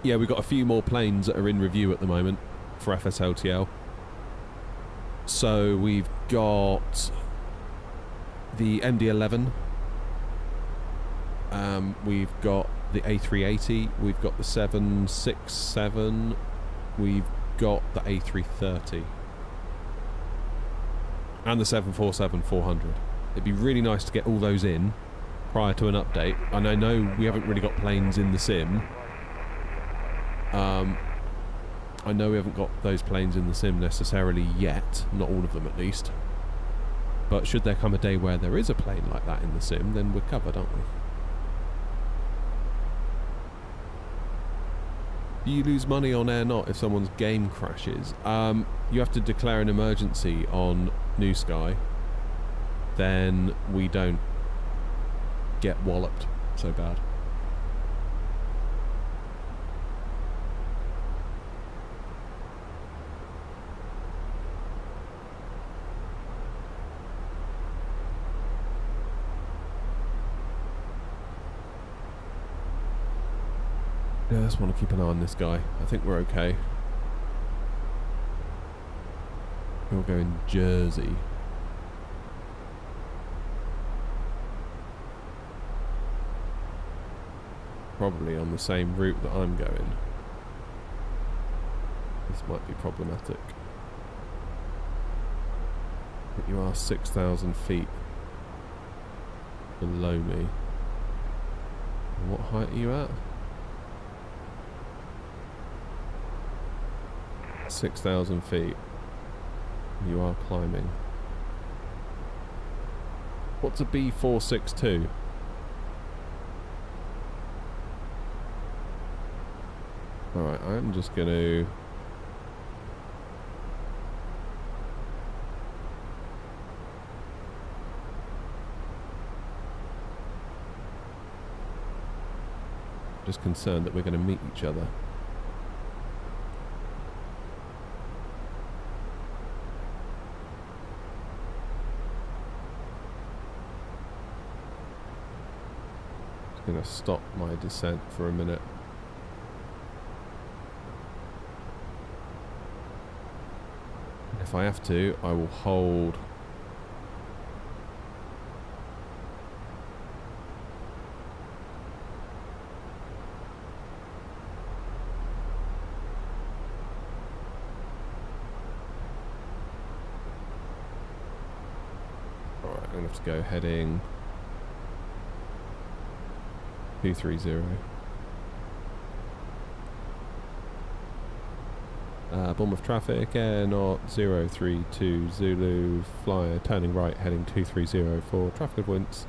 Yeah, we've got a few more planes that are in review at the moment for FSLTL. So we've got the MD-11, we've got the A380, we've got the 767, we've got the A330, and the 747-400. It'd be really nice to get all those in prior to an update. And I know we haven't really got planes in the sim. I know we haven't got those planes in the sim necessarily yet, not all of them at least. But should there come a day where there is a plane like that in the sim, then we're covered, aren't we? Do you lose money on Air-Not if someone's game crashes? You have to declare an emergency on Newquay. Then we don't get walloped so bad. Yeah, I just want to keep an eye on this guy. I think we're okay. We'll go in Jersey. Probably on the same route that I'm going. This might be problematic. But you are 6,000 feet below me. And what height are you at? 6,000 feet. You are climbing. What's a B462? Alright, I'm just going to... just concerned that we're going to meet each other. Going to stop my descent for a minute. If I have to, I will hold. Alright, I'm going to have to go heading 230. Bournemouth traffic, Air-Not 032 Zulu, flyer turning right heading 230 for traffic avoidance.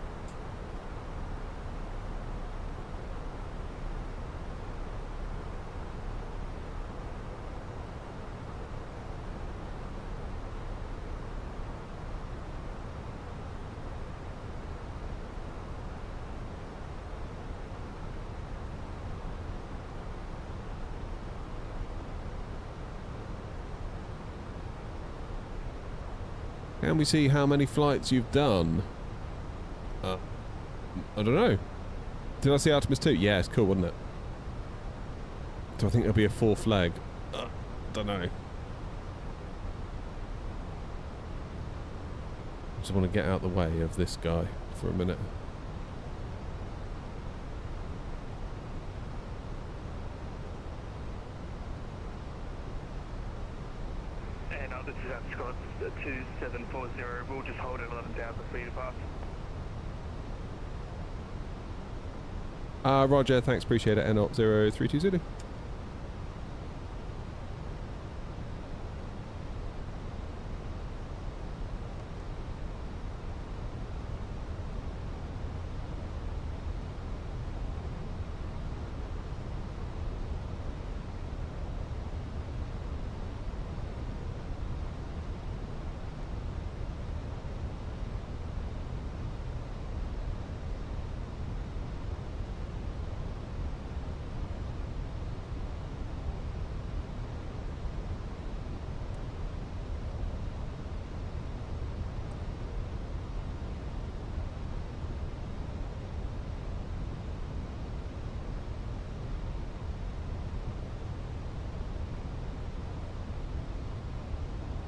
Can we see how many flights you've done? I don't know. Did I see Artemis 2? Yeah, it's cool, wasn't it? Do I think there'll be a fourth leg? Don't know. Just want to get out the way of this guy for a minute. And this is Scott 2740. We'll just hold at 11,000 feet apart. Roger, thanks, appreciate it. N0 032 Zulu.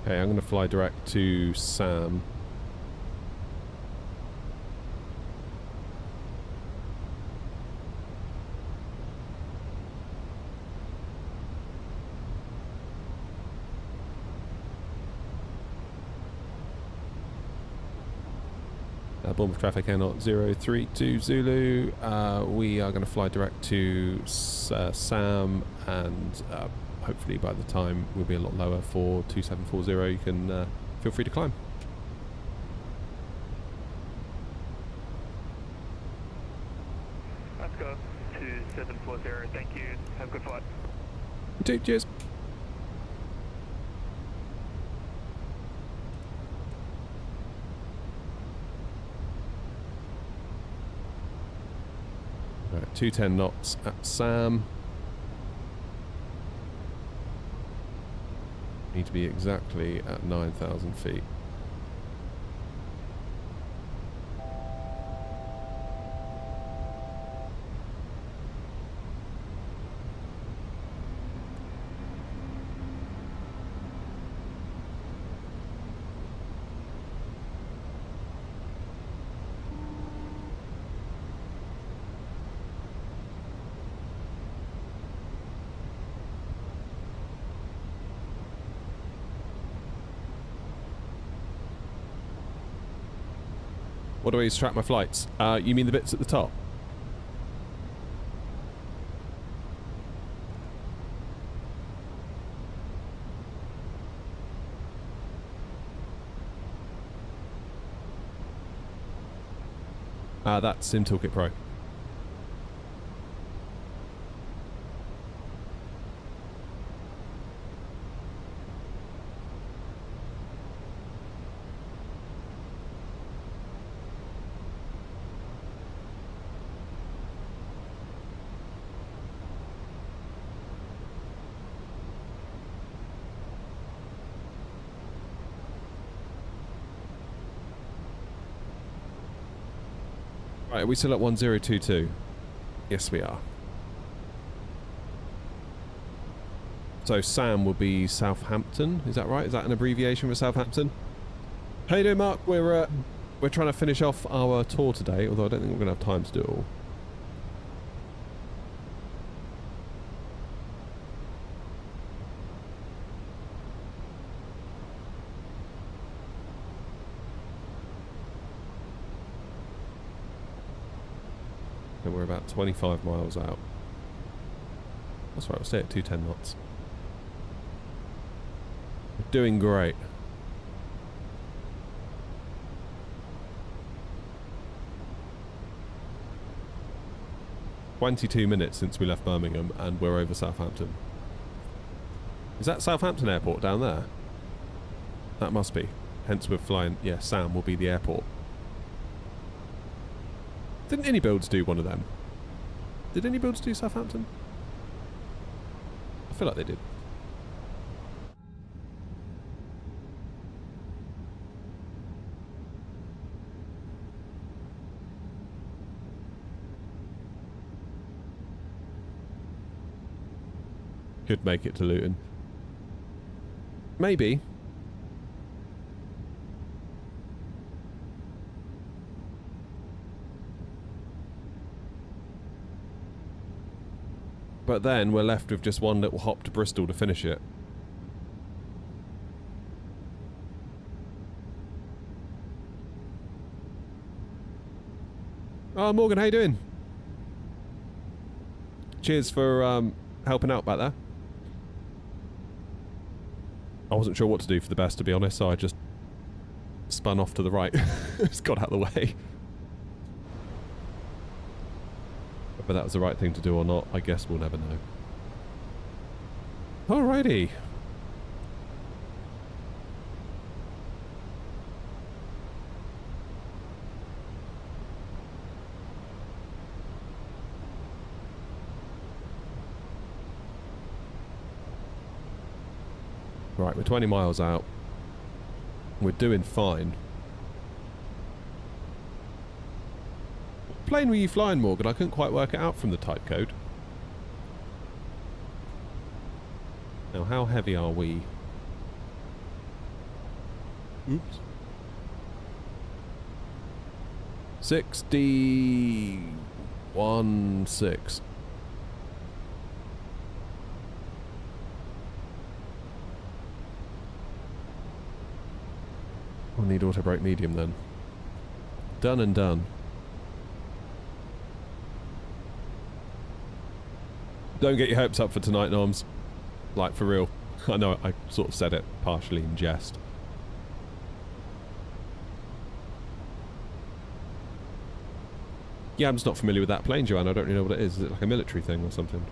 Okay, I'm going to fly direct to Sam. Bournemouth traffic N0 032 Zulu. We are going to fly direct to Sam, and hopefully by the time we'll be a lot lower for 2740. You can feel free to climb. Let's go 2740. Thank you. Have a good flight. You too. Cheers. Right, 210 knots at Sam. Need to be exactly at 9,000 feet. What do I use to track my flights? You mean the bits at the top? That's in Toolkit Pro. Right, are we still at 1022? Yes, we are. So Sam will be Southampton, is that right? Is that an abbreviation for Southampton? How you doing, Mark? We're trying to finish off our tour today, although I don't think we're going to have time to do it all. And we're about 25 miles out. That's right, we'll stay at 210 knots. We're doing great. "22 minutes since we left Birmingham and we're over Southampton." Is that Southampton Airport down there? That must be. Hence we're flying... Yeah, Sam will be the airport. Didn't any builds do one of them? Did any builds do Southampton? I feel like they did. Could make it to Luton. Maybe. But then we're left with just one little hop to Bristol to finish it. Oh, Morgan, how you doing? Cheers for helping out back there. I wasn't sure what to do for the best, to be honest, so I just spun off to the right. Just got out of the way. Whether that was the right thing to do or not, I guess we'll never know. Alrighty. Right, we're 20 miles out. We're doing fine. What plane were you flying, Morgan? I couldn't quite work it out from the type code. Now, how heavy are we? Oops. 61.6. I'll need auto brake medium then. Done and done. Don't get your hopes up for tonight, Norms. Like, for real. I know I sort of said it partially in jest. Yeah, I'm just not familiar with that plane, Joanne. I don't really know what it is. Is it like a military thing or something?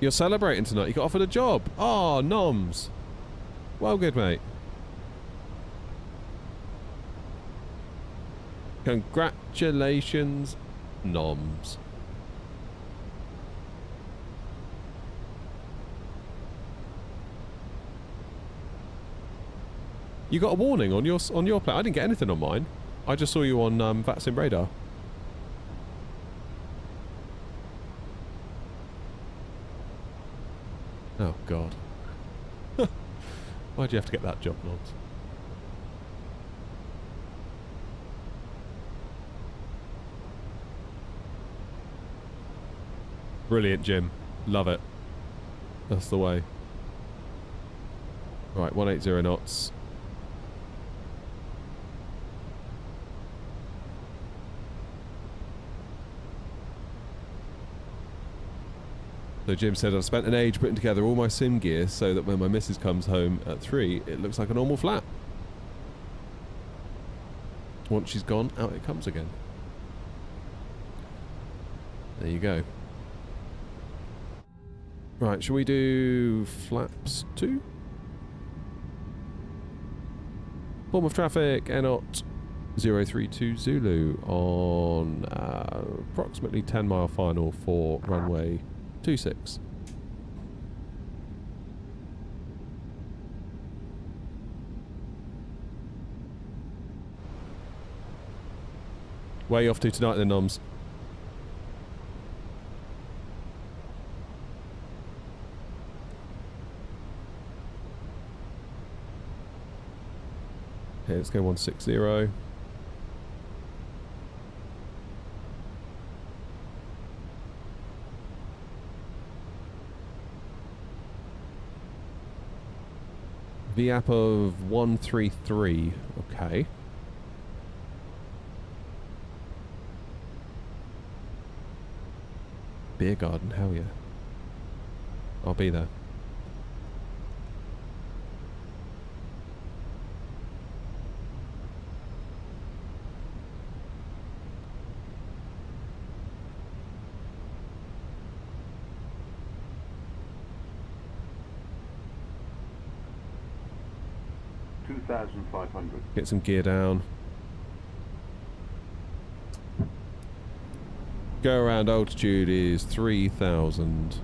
You're celebrating tonight. You got offered a job. Oh, noms. Well, good, mate. Congratulations, noms. You got a warning on your plane. I didn't get anything on mine. I just saw you on VATSIM radar. Oh, God. Why'd you have to get that job, Nods? Brilliant, Jim. Love it. That's the way. Right, 180 knots. So Jim said, I've spent an age putting together all my sim gear so that when my missus comes home at 3, it looks like a normal flat. Once she's gone, out it comes again. There you go. Right, shall we do flaps 2? Bournemouth traffic, airnot 032 Zulu on approximately 10 mile final for runway 26. Where are you off to tonight then, Noms? Okay, let's go 160. VAP of 133. Okay. Beer garden, hell yeah. I'll be there. Get some gear down. Go around altitude is 3,000.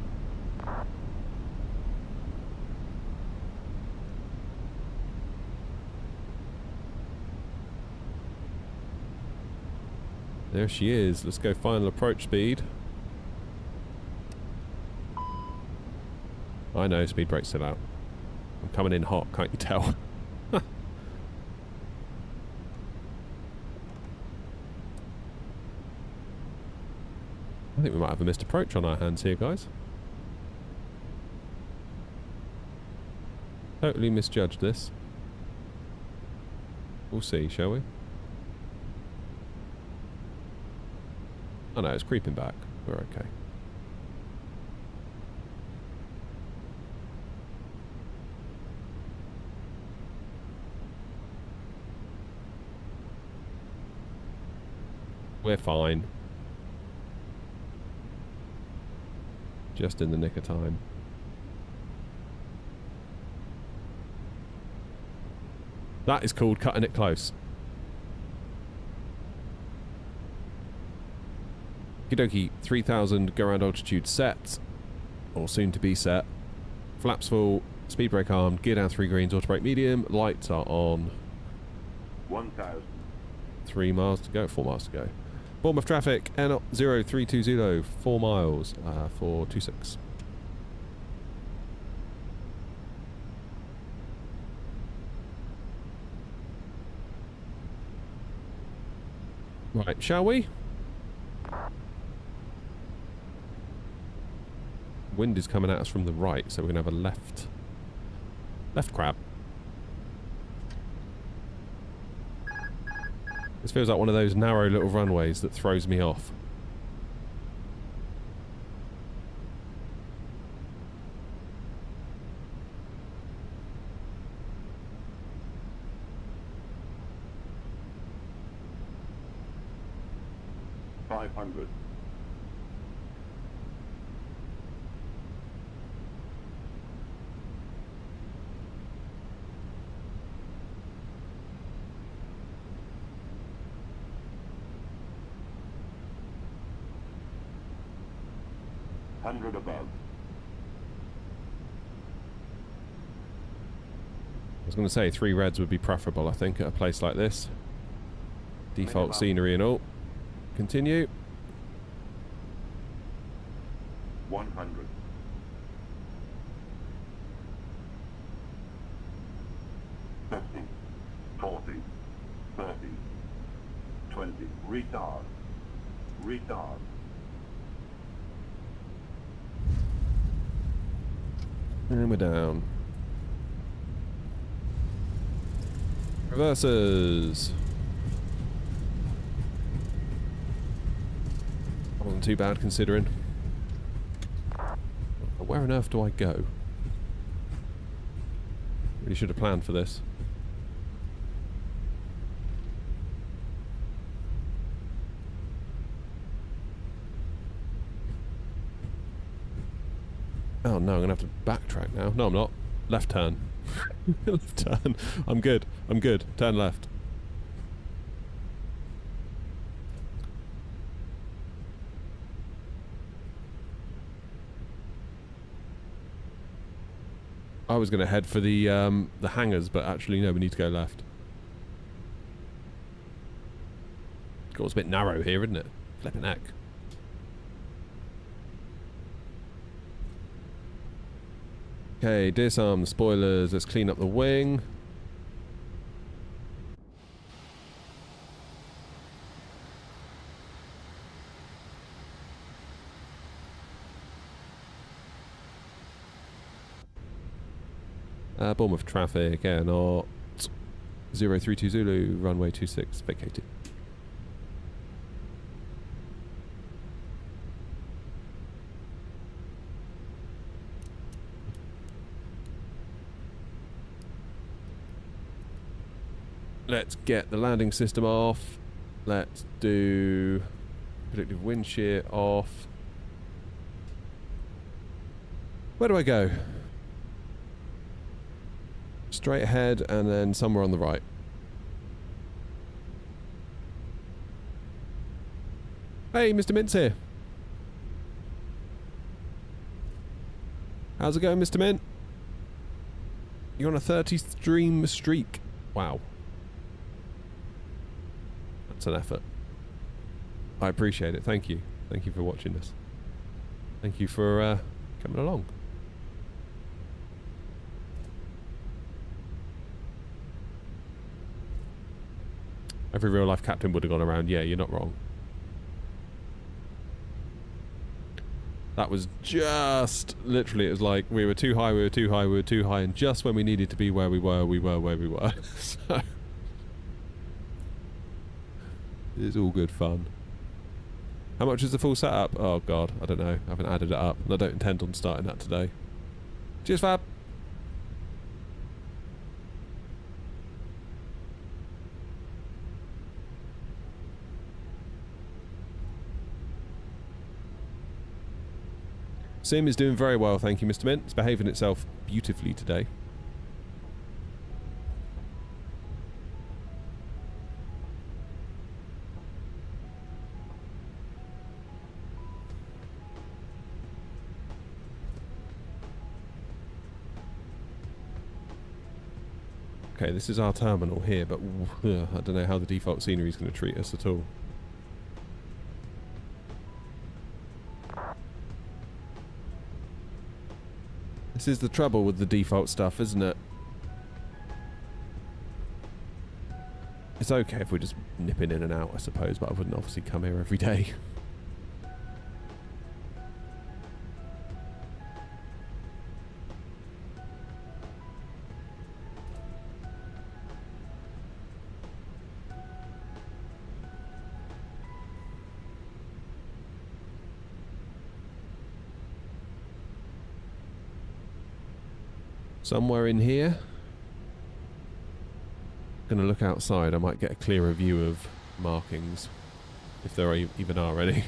There she is. Let's go final approach speed. I know, speed brake's still out. I'm coming in hot, can't you tell? I think we might have a missed approach on our hands here, guys. Totally misjudged this. We'll see, shall we? Oh no, it's creeping back. We're okay. We're fine. Just in the nick of time. That is called cutting it close. Okie dokie, 3,000, go around altitude set, or soon to be set. Flaps full, speed brake armed, gear down 3 greens, auto brake medium, lights are on. 1,000. 3 miles to go, 4 miles to go. Bournemouth traffic, N0320, 4 miles, 426. Right, shall we? Wind is coming at us from the right, so we're going to have a left crab. This feels like one of those narrow little runways that throws me off. $500. $100 above. I was going to say 3 reds would be preferable, I think, at a place like this. Default scenery and all. Continue. 100. 50, 40, 30, 20. Retard. Retard. And we're down. Reverses. Wasn't too bad considering. Where on earth do I go? Really should have planned for this. Oh no, I'm gonna have to backtrack now. No, I'm not. Left turn. Left turn. I'm good. I'm good. Turn left. I was gonna head for the hangars, but actually no, we need to go left. God, it's a bit narrow here, isn't it? Flipping heck. Okay, disarm the spoilers. Let's clean up the wing. Bournemouth traffic, air not 032 Zulu, runway 26, vacated. Let's get the landing system off. Let's do predictive wind shear off. Where do I go? Straight ahead and then somewhere on the right. Hey, Mr. Mintz here. How's it going, Mr. Mint? You're on a 30 stream streak. Wow. That's an effort. I appreciate it. Thank you. Thank you for watching this. Thank you for coming along. Every real life captain would have gone around. Yeah, you're not wrong. That was just literally, it was like we were too high, we were too high, we were too high, and just when we needed to be where we were where we were. So it's all good fun. How much is the full setup? Oh god, I don't know. I haven't added it up, and I don't intend on starting that today. Cheers, Fab. Sim is doing very well, thank you, Mr. Mint. It's behaving itself beautifully today. Okay, this is our terminal here, but I don't know how the default scenery is going to treat us at all. This is the trouble with the default stuff, isn't it? It's okay if we're just nipping in and out, I suppose, but I wouldn't obviously come here every day. Somewhere in here. Gonna look outside. I might get a clearer view of markings, if there even are any.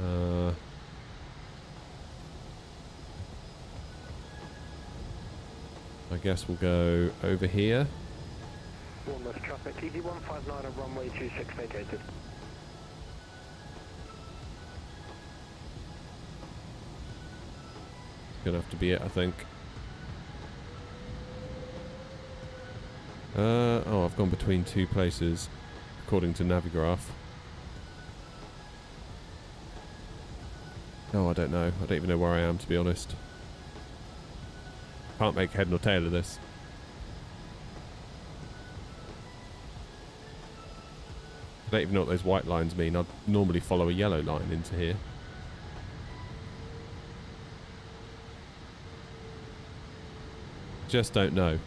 I guess we'll go over here. Bournemouth traffic, ED159 on runway 26 vacated. Gonna have to be it, I think. Oh, I've gone between two places, according to Navigraph. Oh, I don't know. I don't even know where I am, to be honest. Can't make head nor tail of this. I don't even know what those white lines mean. I'd normally follow a yellow line into here. Just don't know.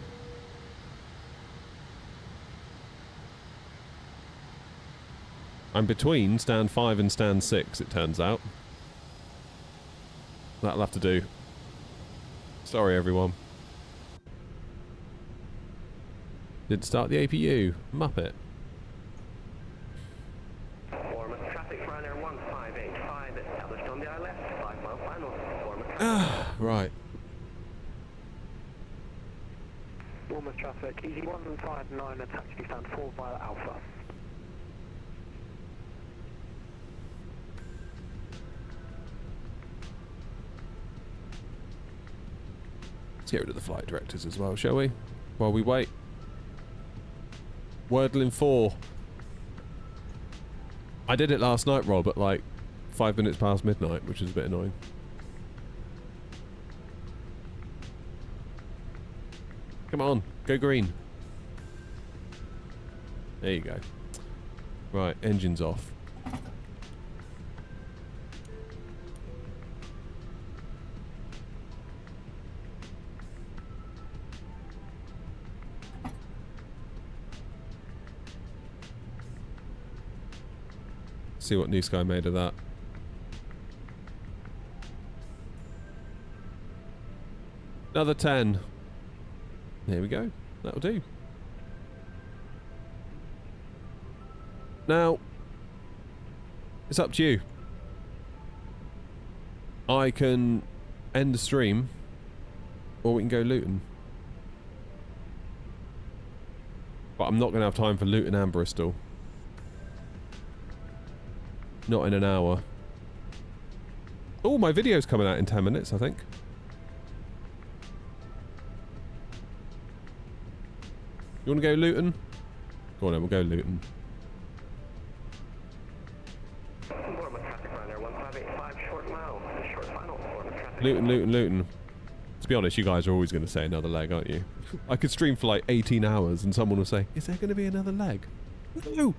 I'm between stand 5 and stand 6, it turns out. That'll have to do. Sorry, everyone. Didn't start the APU. Muppet. Bournemouth traffic, Ryanair 1585, established on the eye left, 5 mile final. Bournemouth. Right. Bournemouth traffic, ED159 at taxi stand 4 via Alpha. Let's get rid of the flight directors as well, shall we? While we wait. Wordling 4. I did it last night, Rob, at like 5 minutes past midnight, which is a bit annoying. Come on, go green. There you go. Right, engine's off. See what Newquay made of that. Another 10. There we go. That'll do. Now, it's up to you. I can end the stream, or we can go Luton. But I'm not going to have time for Luton and Bristol. Not in an hour. Oh, my video's coming out in 10 minutes, I think. You want to go Luton? Go on then, we'll go Luton. Bournemouth traffic runner 1585 short mile, short final. Bournemouth traffic. Luton, Luton, Luton. To be honest, you guys are always going to say another leg, aren't you? I could stream for like 18 hours and someone will say, is there going to be another leg? No!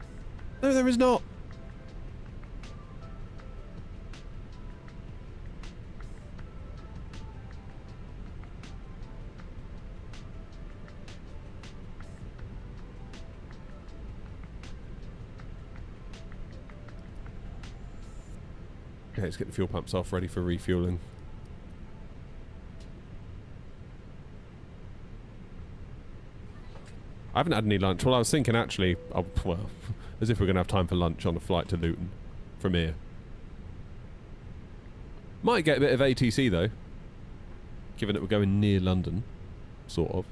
No, there is not! Okay, let's get the fuel pumps off, ready for refueling. I haven't had any lunch. Well, I was thinking actually, well, as if we're going to have time for lunch on a flight to Luton from here. Might get a bit of ATC though, given that we're going near London, sort of.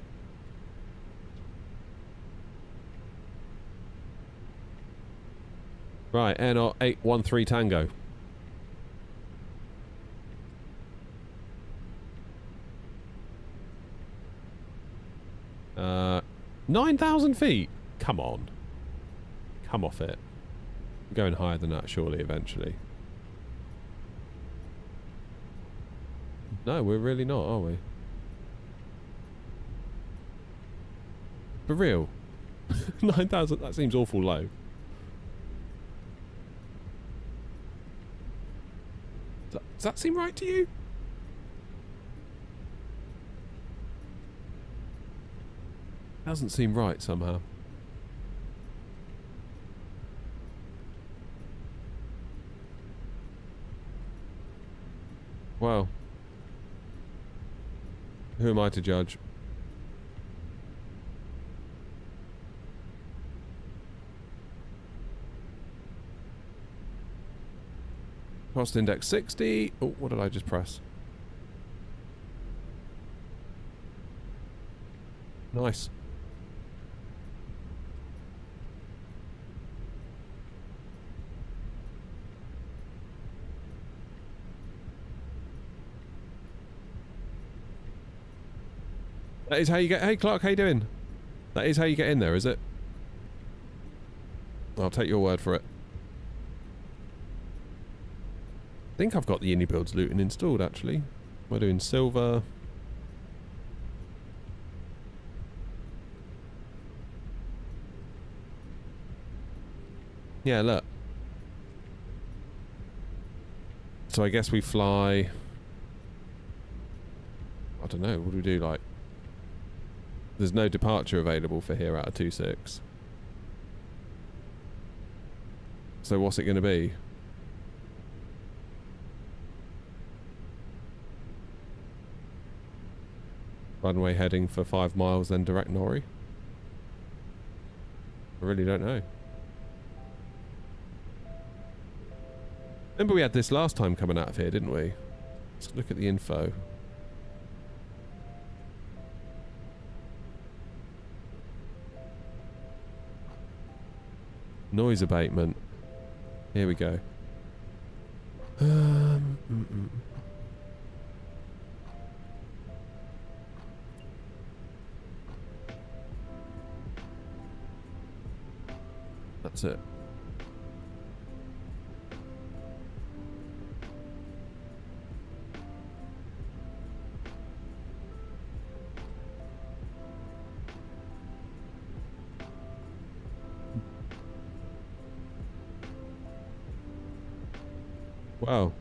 Right, Air 813 Tango. Uh, 9,000 feet? Come on. Come off it. We're going higher than that, surely, eventually. No, we're really not, are we? For real? 9,000? That seems awful low. Does that seem right to you? Doesn't seem right somehow. Well, who am I to judge? Cost index 60. Oh, what did I just press? Nice. That is how you get... Hey, Clark, how you doing? That is how you get in there, is it? I'll take your word for it. I think I've got the Unibuilds Luton installed, actually. We're doing silver. Yeah, look. So I guess we fly... I don't know, what do we do, like... There's no departure available for here out of 26. So what's it going to be? Runway heading for 5 miles, then direct Norrie? I really don't know. Remember we had this last time coming out of here, didn't we? Let's look at the info. Noise abatement. Here we go. That's it. Wow.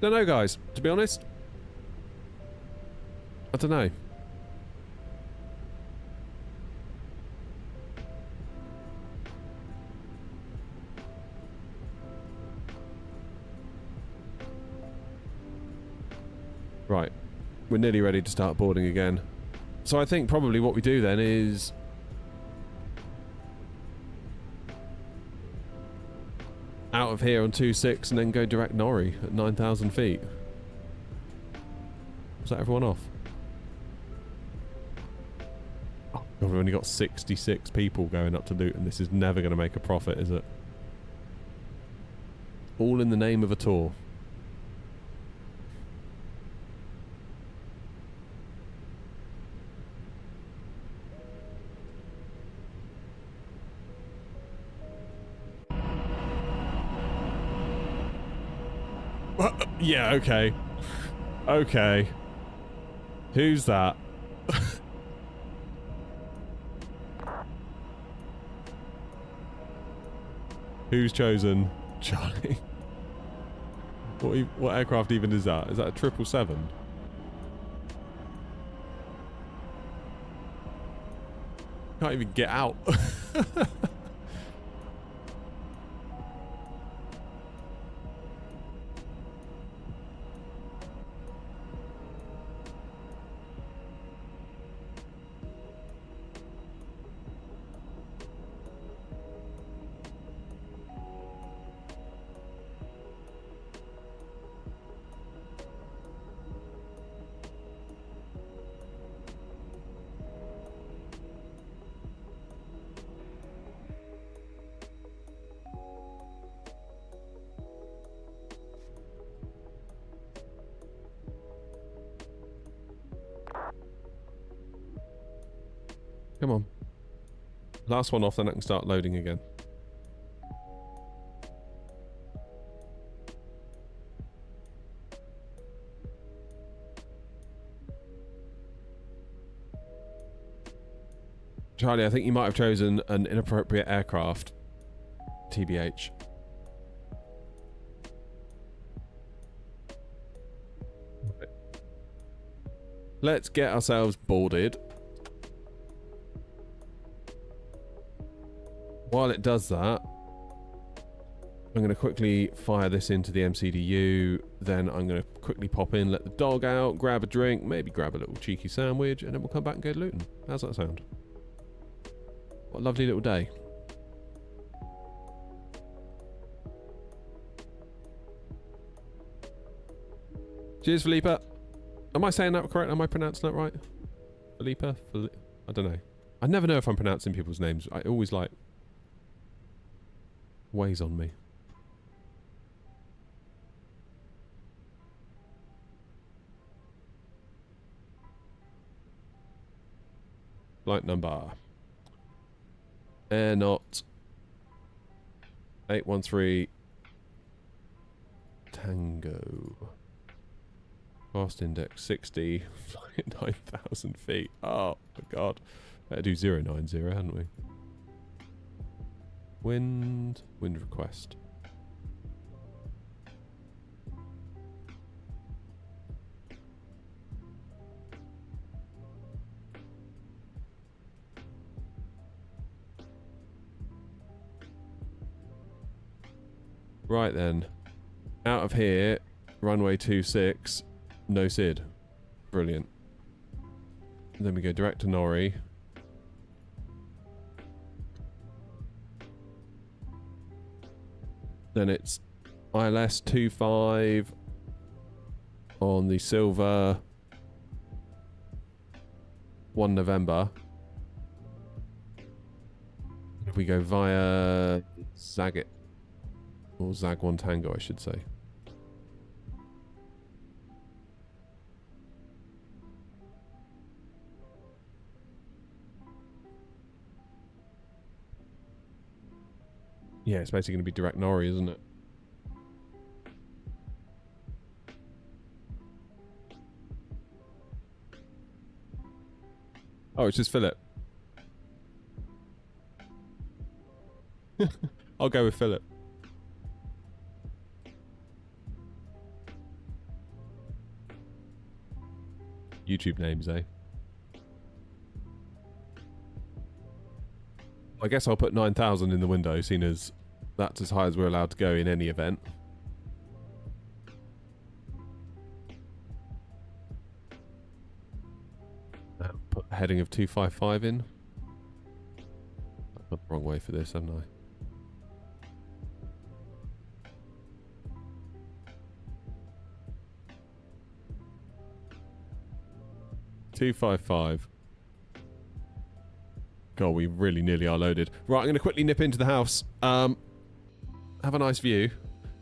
Don't know, guys, to be honest. I don't know. Right, we're nearly ready to start boarding again. So I think probably what we do then is... out of here on 2.6 and then go direct Norrie at 9,000 feet. Was that everyone off? Oh God, we've only got 66 people going up to Luton. This is never going to make a profit, is it? All in the name of a tour. Yeah, okay. Okay. Who's that? Who's chosen? Charlie. What aircraft even is that? Is that a 777? Can't even get out. Come on. Last one off, then I can start loading again. Charlie, I think you might have chosen an inappropriate aircraft. TBH. Let's get ourselves boarded. While it does that, I'm going to quickly fire this into the MCDU, then I'm going to quickly pop in, let the dog out, grab a drink, maybe grab a little cheeky sandwich, and then we'll come back and go to Luton. How's that sound? What a lovely little day. Cheers, Felipa. Am I saying that correct? Am I pronouncing that right? Felipa? I don't know. I never know if I'm pronouncing people's names. I always like... weighs on me. Flight number Air Not 813 Tango. Fast index 60, flying 9,000 feet. Oh my God. Better do 090, hadn't we? Wind request. Right then, out of here, runway 26, no SID. Brilliant. Then we go direct to Norrie. Then it's ILS 25 on the Silver 1 November. We go via Zagat. Or Zag 1 Tango, I should say. Yeah, it's basically going to be direct Norrie, isn't it? Oh, it's just Philip. I'll go with Philip. YouTube names, eh? I guess I'll put 9,000 in the window, seeing as that's as high as we're allowed to go in any event. Put a heading of 255 in. I've got the wrong way for this, haven't I? 255. God, we really nearly are loaded. Right, I'm going to quickly nip into the house. Have a nice view.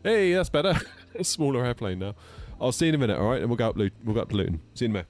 Hey, that's better. A smaller airplane now. I'll see you in a minute, alright? And we'll go up to Luton. See you in a minute.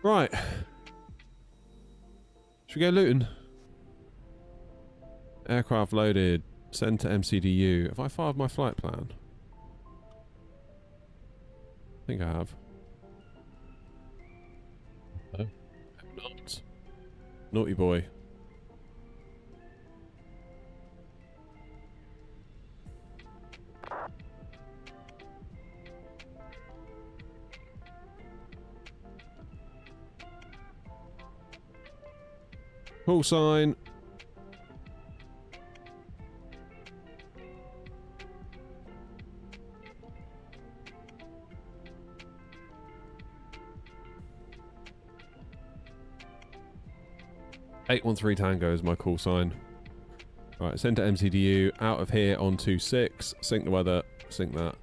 Right. Should we go Luton? Aircraft loaded. Send to MCDU. Have I fired my flight plan? I think I have. No, I'm not. Naughty boy. Call sign. "813 Tango" is my call sign. Right, send to MCDU. Out of here on 26. Sync the weather. Sync that.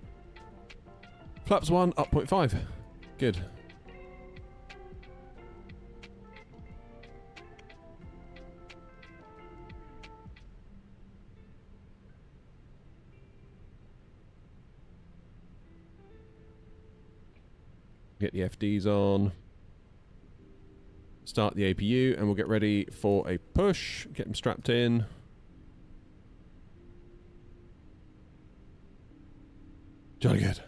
Flaps 1 up 0.5. Good. Get the FDs on. Start the APU and we'll get ready for a push. Get them strapped in. Jolly good.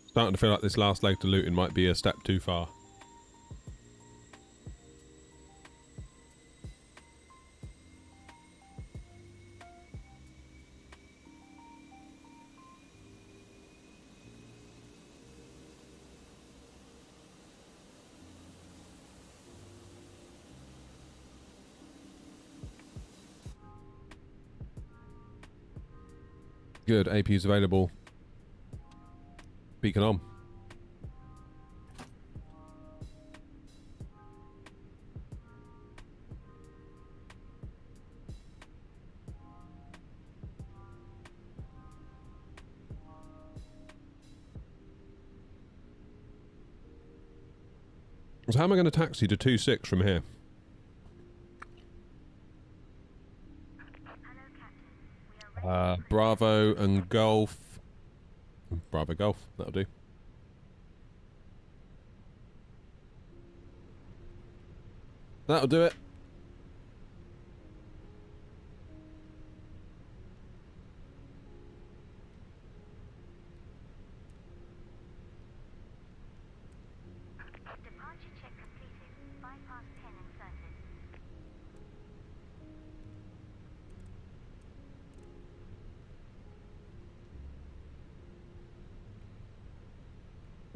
Starting to feel like this last leg to Luton might be a step too far. Good, APU's available. Beacon on. So how am I going to taxi to 26 from here? Bravo and Golf. Bravo Golf, that'll do. That'll do it. Departure check completed. Bypass pin inserted.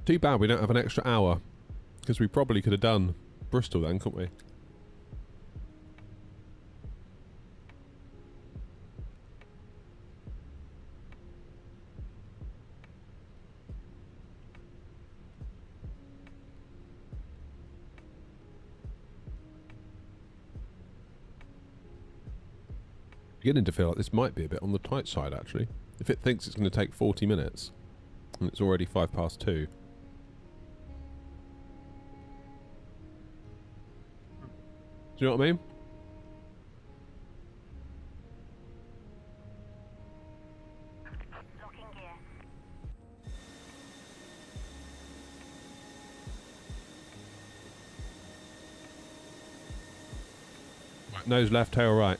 Too bad we don't have an extra hour, because we probably could have done Bristol then, couldn't we? Beginning to feel like this might be a bit on the tight side, actually. If it thinks it's going to take 40 minutes, and it's already 2:05. Do you know what I mean? Locking gear. Right, nose left, tail right.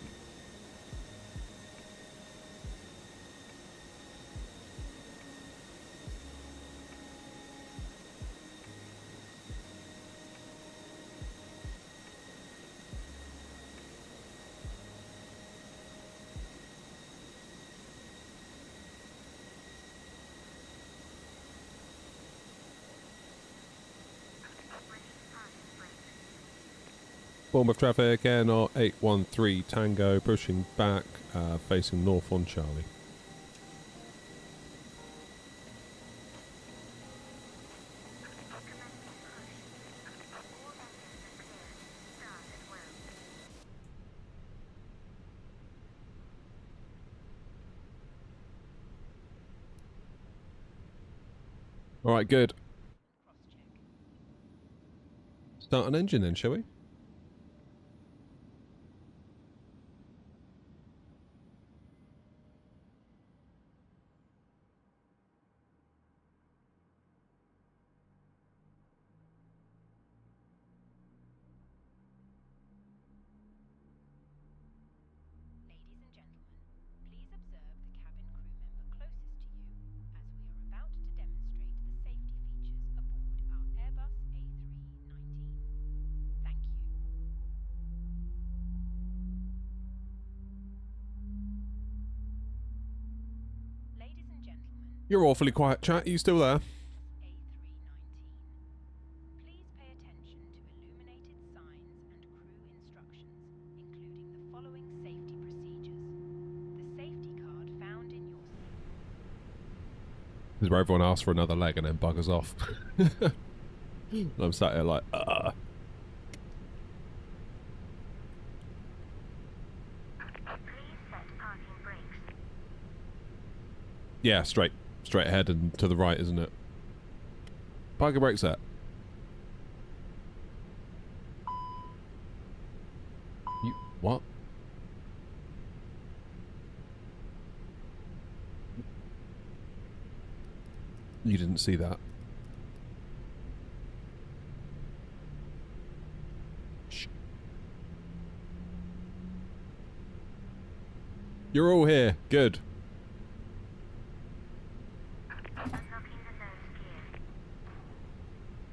Bournemouth traffic, air not 813 Tango, pushing back, facing north on Charlie. Alright, good. Start an engine then, shall we? You're awfully quiet, chat. Are you still there? Please pay attention to illuminated signs and crew instructions, including the following safety procedures. The safety card found in your seat. This is where everyone asks for another leg and then buggers off. I'm sat here like, Yeah, straight ahead and to the right, isn't it? Parking brake set. You what? You didn't see that. Shh. You're all here. Good.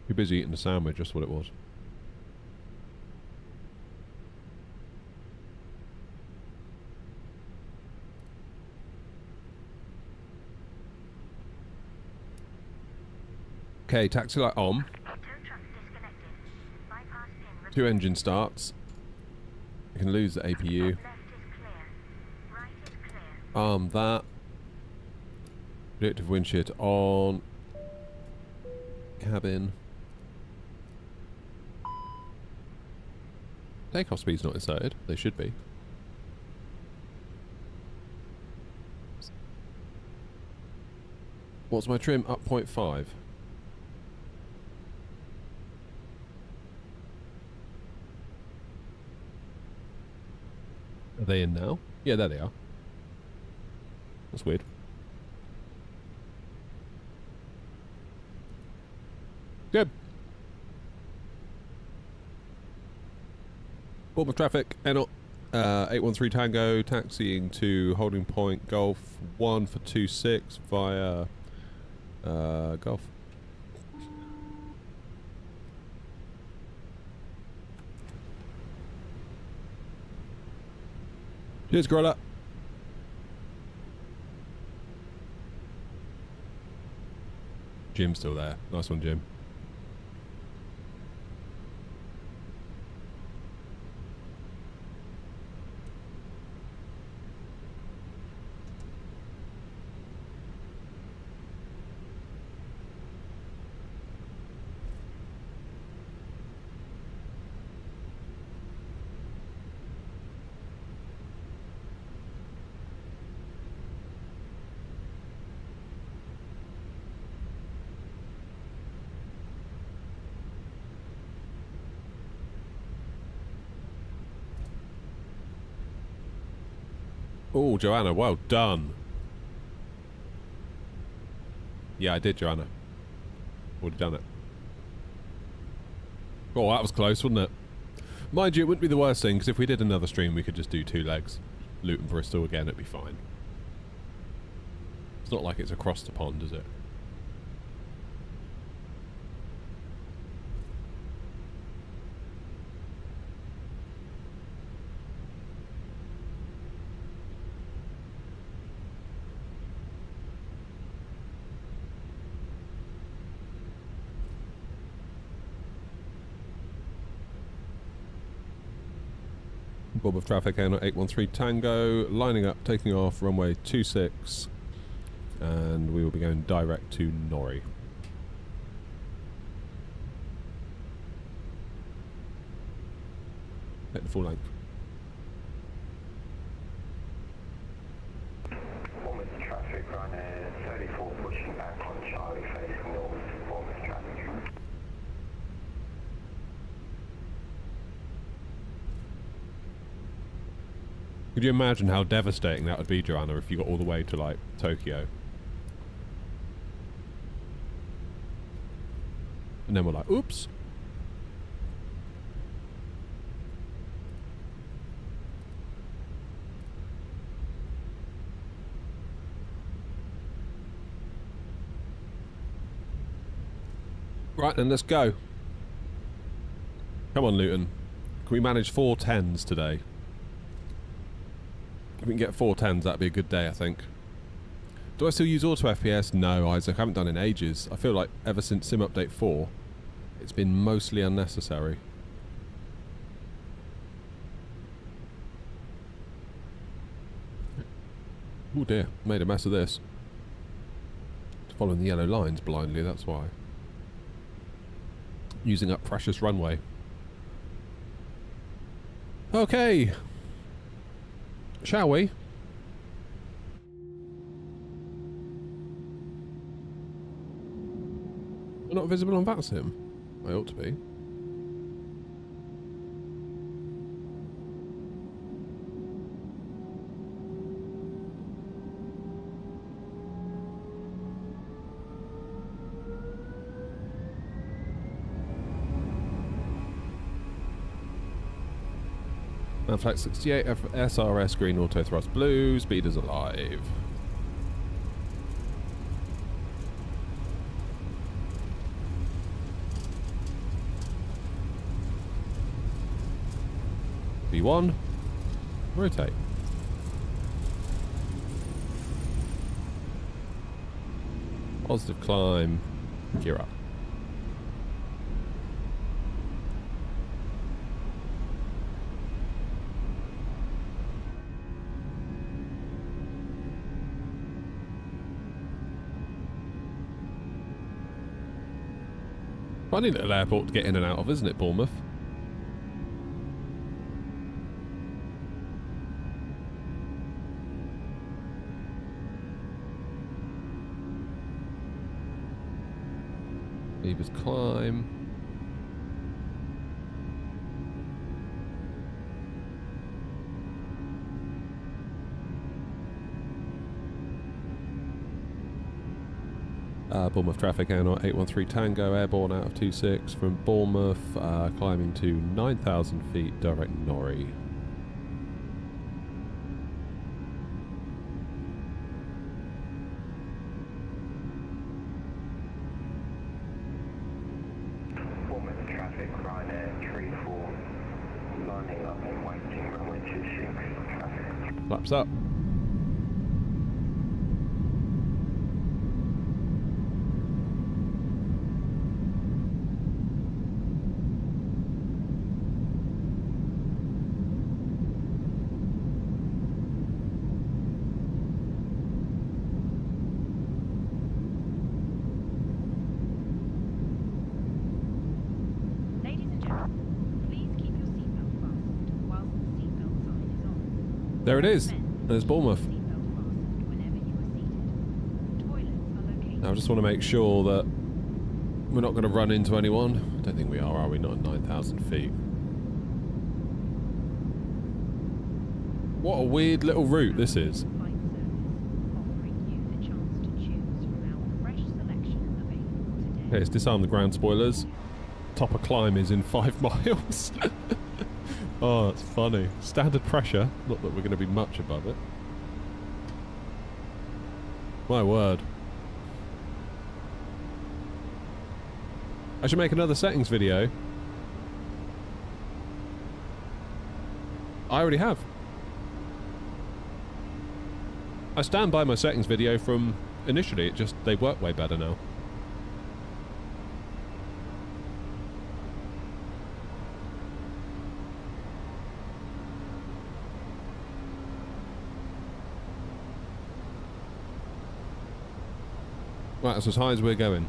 You're busy eating a sandwich, just what it was. Okay, taxi light on. 2 engine starts. You can lose the APU. Arm that. Predictive windshield on. Cabin. Takeoff speed's not inserted. They should be. What's my trim? Up 0.5. Are they in now? Yeah, there they are. That's weird. Good. Bournemouth traffic, N 813 Tango, taxiing to holding point Golf 1 for 26 via Golf. Cheers, Gorilla. Jim's still there. Nice one, Jim. Oh, Joanna, well done. Yeah, I did, Joanna. Already done it. Oh, that was close, wasn't it? Mind you, it wouldn't be the worst thing, because if we did another stream, we could just do 2 legs. Luton, Bristol again, it'd be fine. It's not like it's across the pond, is it? Bournemouth traffic, Air 813 Tango, lining up, taking off, runway 26, and we will be going direct to Norrie. Hit the full length. Bournemouth traffic, runner 34 pushing back on Charlie facing north, Bournemouth traffic. Could you imagine how devastating that would be, Joanna, if you got all the way to, like, Tokyo? And then we're like, oops. Right, then let's go. Come on, Luton. Can we manage 4 10s today? If we can get 4 10s, that'd be a good day, I think. Do I still use auto FPS? No, Isaac, I haven't done it in ages. I feel like ever since Sim Update 4, it's been mostly unnecessary. Oh dear, made a mess of this. Following the yellow lines blindly, that's why. Using up precious runway. Okay. Shall we? We're not visible on VATSIM. I ought to be. Flight 68, SRS green, auto thrust blue, speeders alive. V1, rotate. Positive climb, gear up. Funny little airport to get in and out of, isn't it, Bournemouth? Beavers climb. Bournemouth traffic, Air 813 Tango, airborne out of 26 from Bournemouth, climbing to 9,000 feet, direct Norrie. Bournemouth traffic, Ryanair 34, lining up and waiting, runway 26, traffic. Flaps up. There it is. There's Bournemouth. Now I just want to make sure that we're not going to run into anyone. I don't think we are we? Not at 9,000 feet. What a weird little route this is. Okay, let's disarm the ground spoilers. Top of climb is in 5 miles. Oh, that's funny. Standard pressure. Not that we're going to be much above it. My word. I should make another settings video. I already have. I stand by my settings video from initially. It just, they work way better now. Right, that's as high as we're going.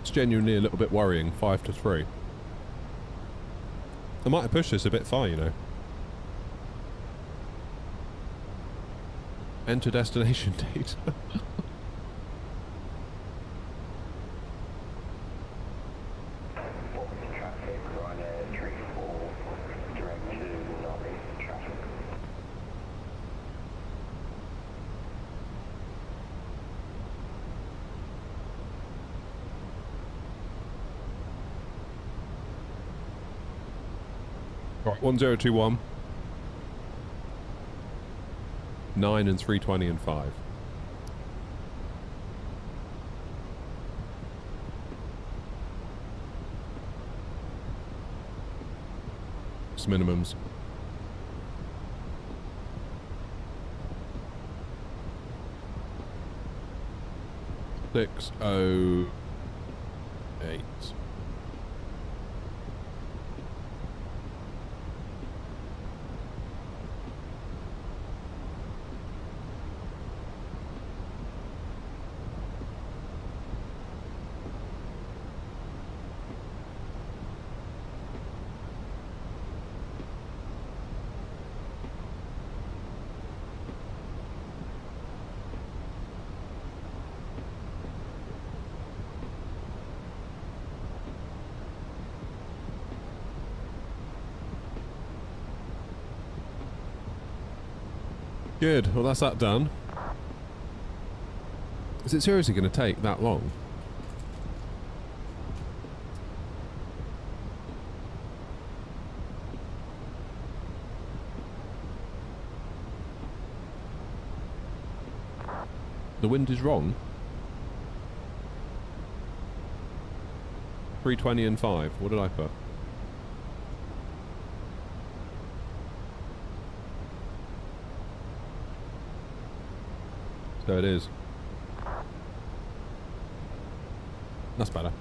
It's genuinely a little bit worrying, 5 to 3. I might have pushed this a bit far, you know. Enter destination date. Traffic, Ryanair 34, direct to northeast traffic. Right, 1021. 9 and 320 and 5. It's minimums. Six oh eight. Good, well that's that done. Is it seriously going to take that long? The wind is wrong. 320 and 5. What did I put? So it is. That's better.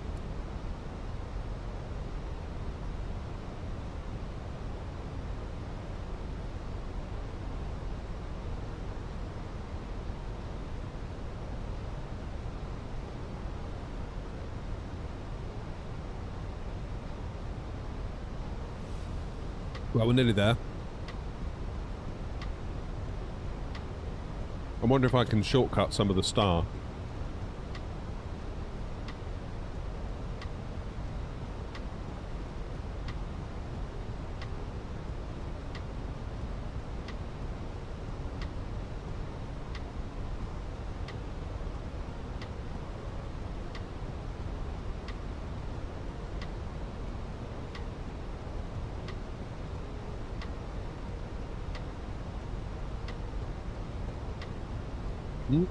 Well, we're nearly there. I wonder if I can shortcut some of the star. Mm.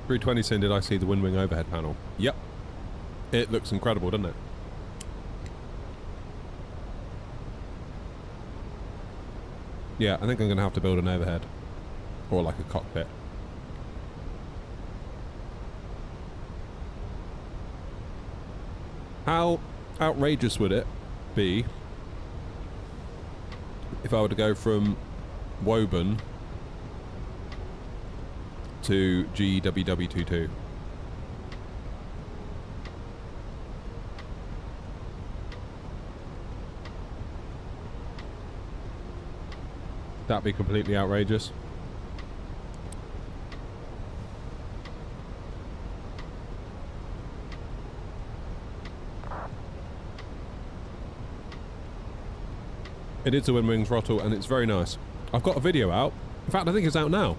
320 saying, did I see the wind wing overhead panel? Yep. It looks incredible, doesn't it? Yeah, I think I'm going to have to build an overhead. Or like a cockpit. How outrageous would it be if I were to go from Woburn to GWW22? That'd be completely outrageous. It is a wind wing throttle and it's very nice. I've got a video out. In fact, I think it's out now,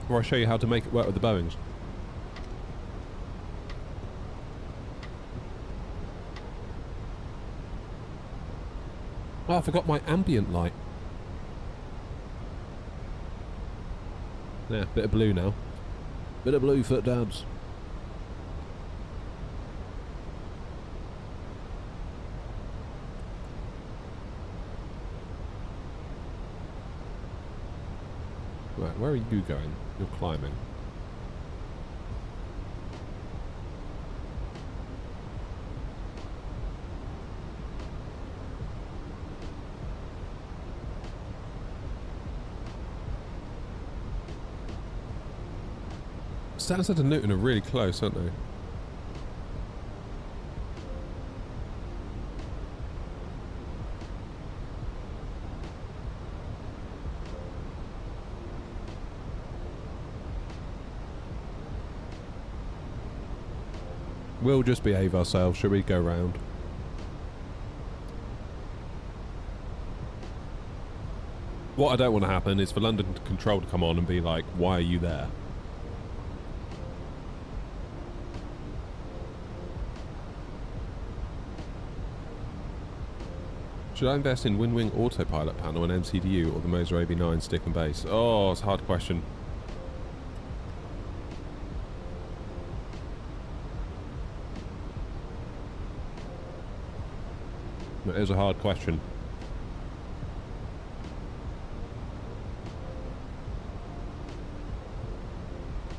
where I show you how to make it work with the Boeings. Oh, I forgot my ambient light. Yeah, bit of blue now. Bit of blue foot dabs. Right, where are you going? You're climbing. Stansted and Luton are really close, aren't they? We'll just behave ourselves. Should we go round? What I don't want to happen is for London Control to come on and be like, why are you there? Should I invest in Wing Autopilot panel and MCDU or the Moza AB9 stick and base? Oh, it's a hard question. It is a hard question.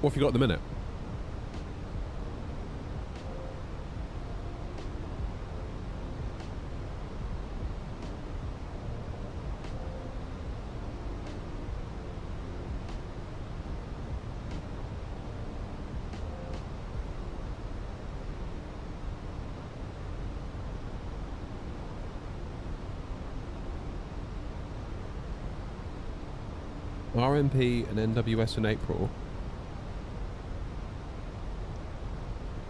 What have you got at the minute? RMP and NWS in April.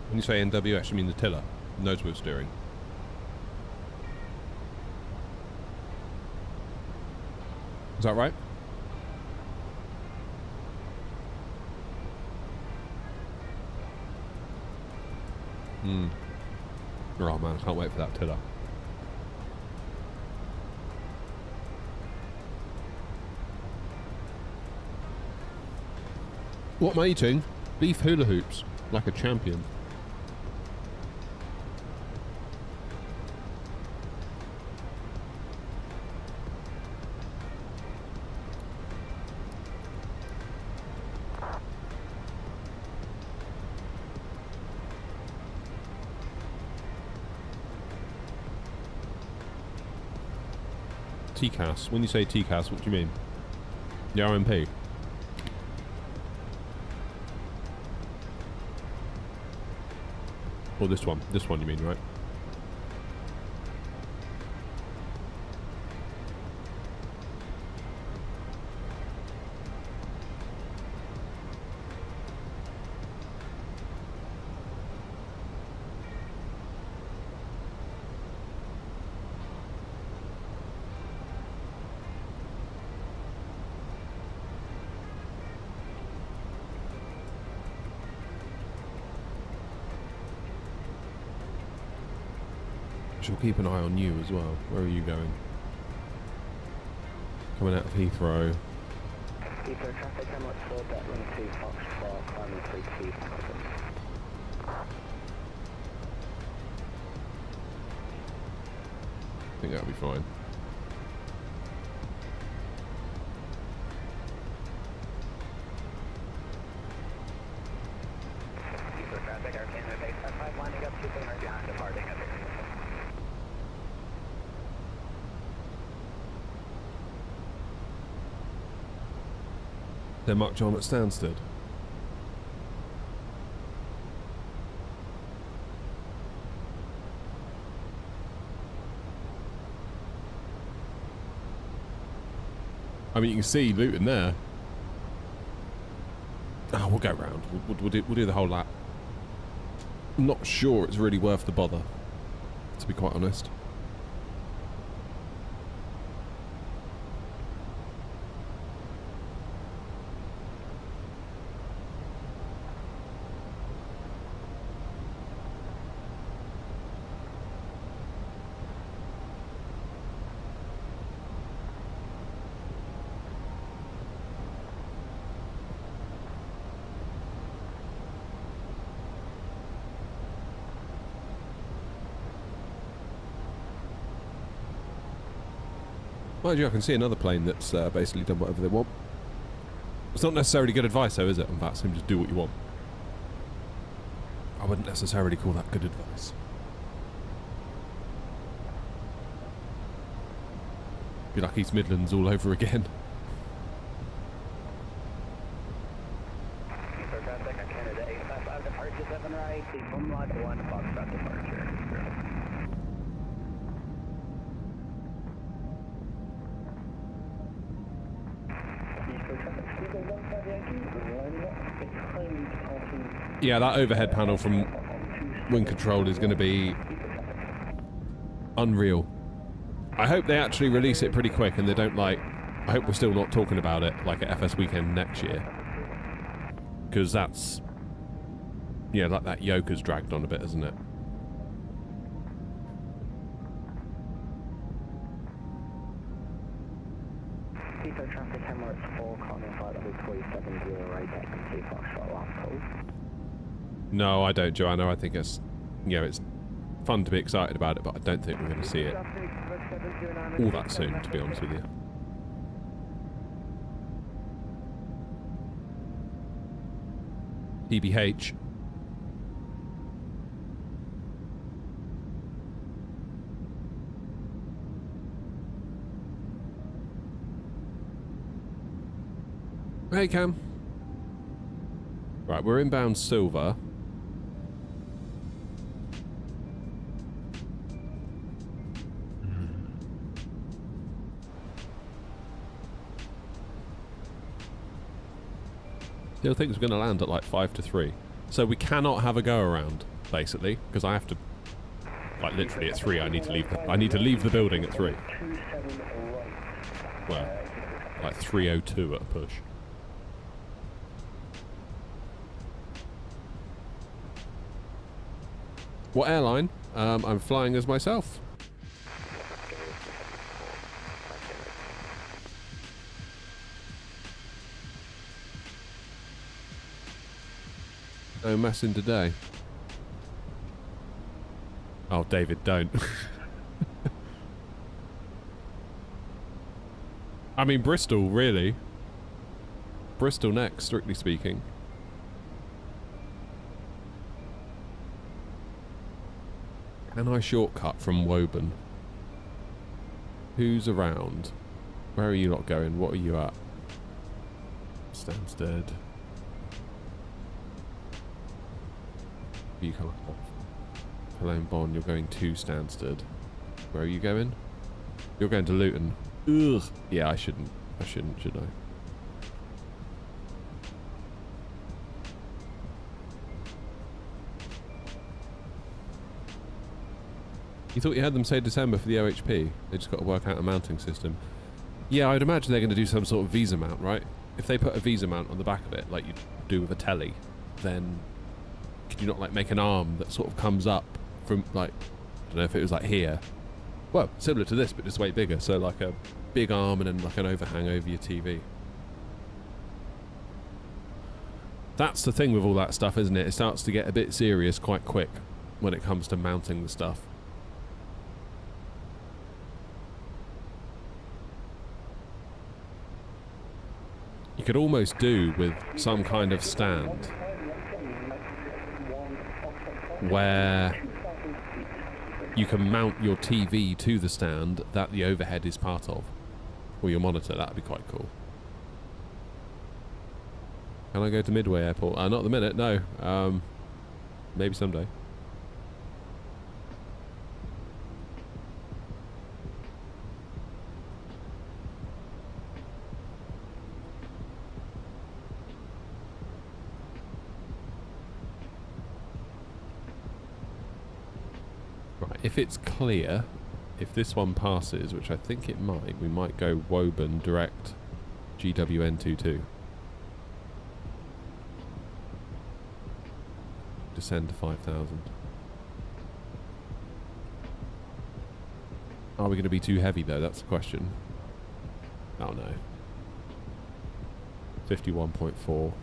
When you say NWS, you mean the tiller, nose wheel steering. Is that right? Hmm. Oh man, I can't wait for that tiller. What am I eating? Beef hula hoops, like a champion. TCAS. When you say TCAS, what do you mean? The RMP? Or this one? This one you mean, right? She'll keep an eye on you as well. Where are you going? Coming out of Heathrow. Heathrow traffic, how much for that run 2 Foxtrot, climbing 3 Keith, I think that'll be fine. Heathrow traffic, our Canada base 5 lining up 200 behind departing at They're much on at Stansted. I mean, you can see Luton there. Oh, we'll go round. We'll do the whole lap. I'm not sure it's really worth the bother, to be quite honest. Mind you, I can see another plane that's basically done whatever they want. It's not necessarily good advice though, is it, on VATSIM? Just do what you want. I wouldn't necessarily call that good advice. Be like East Midlands all over again. Yeah, that overhead panel from Wind Control is going to be unreal. I hope they actually release it pretty quick and they don't like... I hope we're still not talking about it like at FS Weekend next year. Because that's... Yeah, like that yoke has dragged on a bit, hasn't it? Traffic Emirates 4, Connor 5370 right back and 2 Foxtrot last call. No, I don't, Joanna. I think it's... You know, it's fun to be excited about it, but I don't think we're going to see it all that soon, to be honest with you. TBH. Hey, Cam. Right, we're inbound Silver. Still thinks we're going to land at like 5 to 3. So we cannot have a go around, basically, because I have to, like literally at 3 I need to leave the building at 3. Well, like 3:02 at a push. What airline? I'm flying as myself. No messing today. Oh, David, don't. I mean, Bristol, really. Bristol next, strictly speaking. Can I shortcut from Woburn? Who's around? Where are you not going? What are you at? Stansted. You come off. Cologne Bond, you're going to Stansted. Where are you going? You're going to Luton. Ugh. Yeah, I shouldn't, should I? You thought you had them say December for the OHP? They just got to work out a mounting system. Yeah, I'd imagine they're going to do some sort of visa mount, right? If they put a visa mount on the back of it, like you do with a telly, then could you not like make an arm that sort of comes up from like, I don't know if it was like here. Well, similar to this, but just way bigger. So like a big arm and then like an overhang over your TV. That's the thing with all that stuff, isn't it? It starts to get a bit serious quite quick when it comes to mounting the stuff. You could almost do with some kind of stand where you can mount your TV to the stand that the overhead is part of, or your monitor. That'd be quite cool. Can I go to Midway Airport? Not at the minute, no. Maybe someday. If it's clear, if this one passes, which I think it might, we might go Woburn direct GWN22. Descend to 5,000. Are we going to be too heavy though? That's the question. Oh no. 51.4.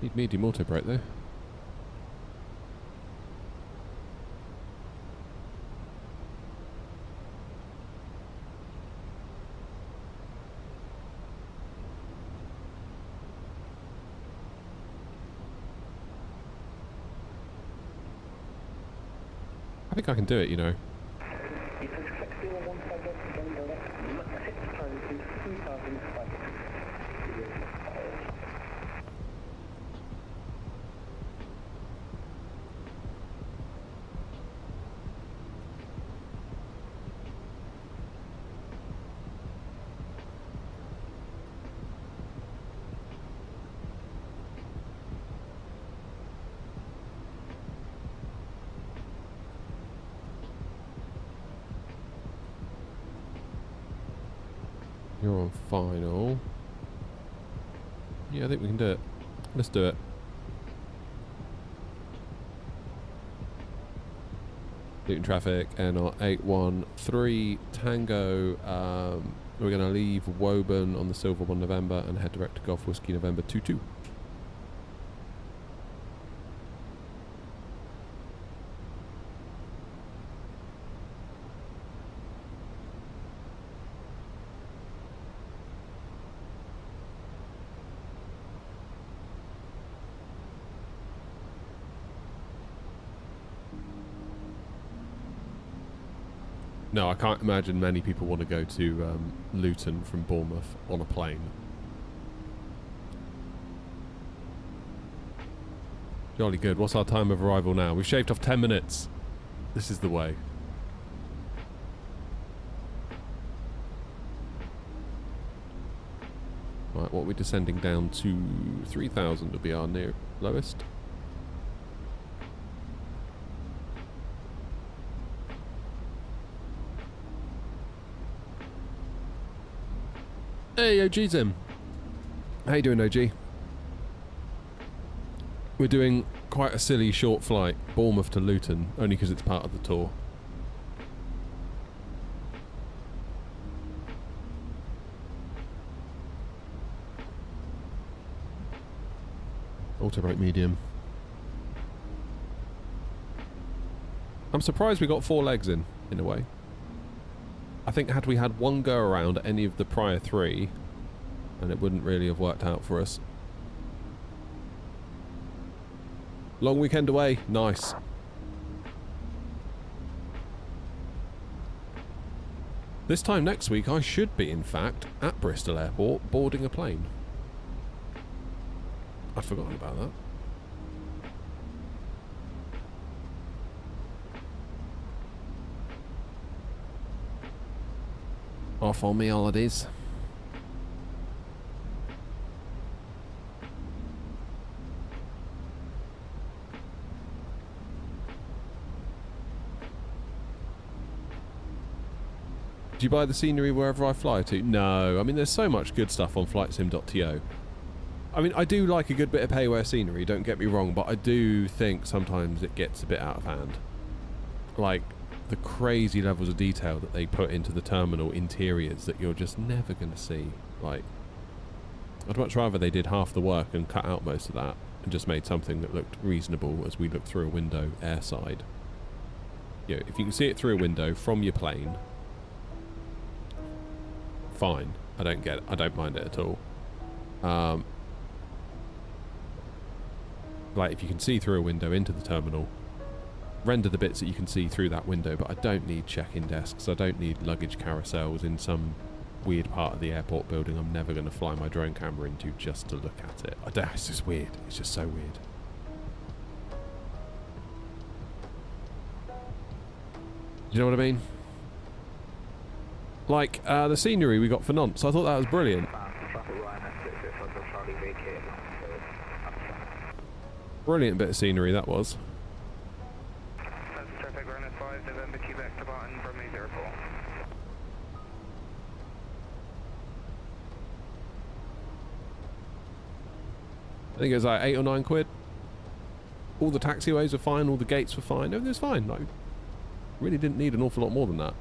Need medium auto brake though. think I can do it, you know. You're on final. Yeah, I think we can do it. Let's do it. Luton traffic, NR 813 Tango. We're going to leave Woburn on the Silver 1 November and head direct to Golf Whiskey November 22. No, I can't imagine many people want to go to Luton from Bournemouth on a plane. Jolly good. What's our time of arrival now? We've shaved off 10 minutes. This is the way. Right, what are we descending down to? 3,000 will be our near lowest. Hey, OG's in. How you doing, OG? We're doing quite a silly short flight, Bournemouth to Luton, only because it's part of the tour. Auto brake medium. I'm surprised we got 4 legs in a way. I think had we had one go around at any of the prior 3, and it wouldn't really have worked out for us. Long weekend away. Nice. This time next week I should be, in fact, at Bristol Airport boarding a plane. I'd forgotten about that. Off on me holidays. Do you buy the scenery wherever I fly to? No. I mean, there's so much good stuff on flightsim.to. I mean, I do like a good bit of payware scenery, don't get me wrong, but I do think sometimes it gets a bit out of hand. Like, the crazy levels of detail that they put into the terminal interiors that you're just never going to see. Like, I'd much rather they did half the work and cut out most of that and just made something that looked reasonable as we look through a window airside. You know, if you can see it through a window from your plane, fine. I don't mind it at all. Like, if you can see through a window into the terminal, render the bits that you can see through that window, but I don't need check-in desks, I don't need luggage carousels in some weird part of the airport building I'm never going to fly my drone camera into just to look at it. It's just weird. It's just so weird. Do you know what I mean? Like, the scenery we got for nonce, I thought that was brilliant. Brilliant bit of scenery that was. I think it was like 8 or 9 quid. All the taxiways were fine, all the gates were fine, everything was fine. Like, really didn't need an awful lot more than that.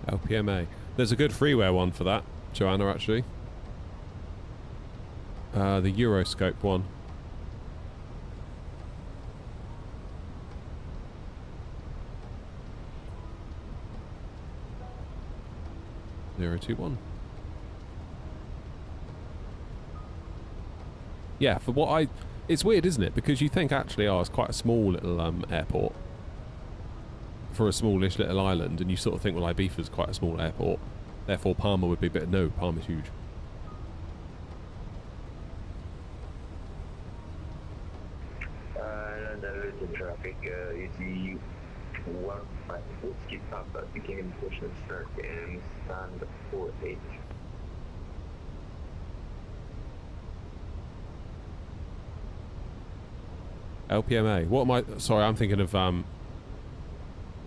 LPMA. There's a good freeware one for that, Joanna, actually. The Euroscope one. Zero 2-1. Yeah, for what I... It's weird, isn't it? Because you think actually, oh, it's quite a small little airport for a smallish little island, and you sort of think, well, Ibiza's quite a small airport. Therefore, Palma would be a bit... No, Palma's huge. Luton traffic, easy 156, keep up, picking in push and start and stand 48. LPMA. What am I... Sorry, I'm thinking of...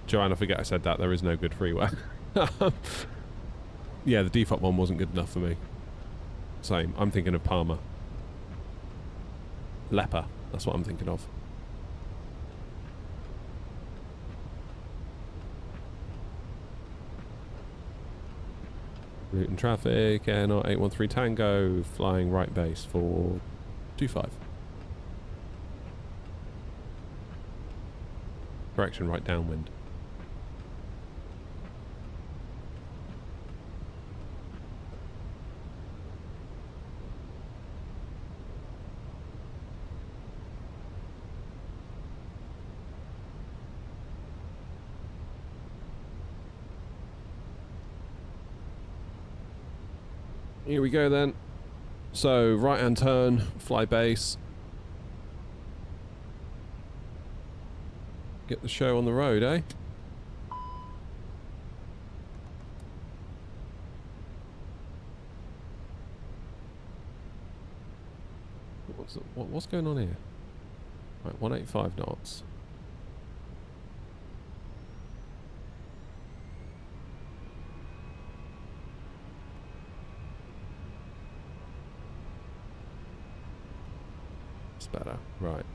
Joanne, I forget I said that. There is no good freeware. Yeah, the default one wasn't good enough for me. Same. I'm thinking of Palma. Leper. That's what I'm thinking of. Luton traffic, Air 813 Tango, flying right base for 25. Correction, right downwind. Here we go then. So, right hand turn, fly base. Get the show on the road, eh? What's going on here? Right, 185 knots. Better, right?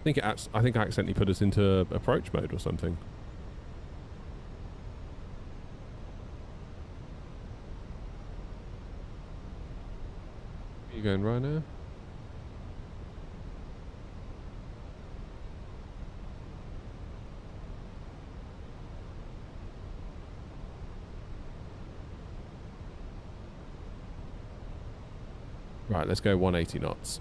I think I accidentally put us into approach mode or something. Are you going right now? Right, let's go 180 knots.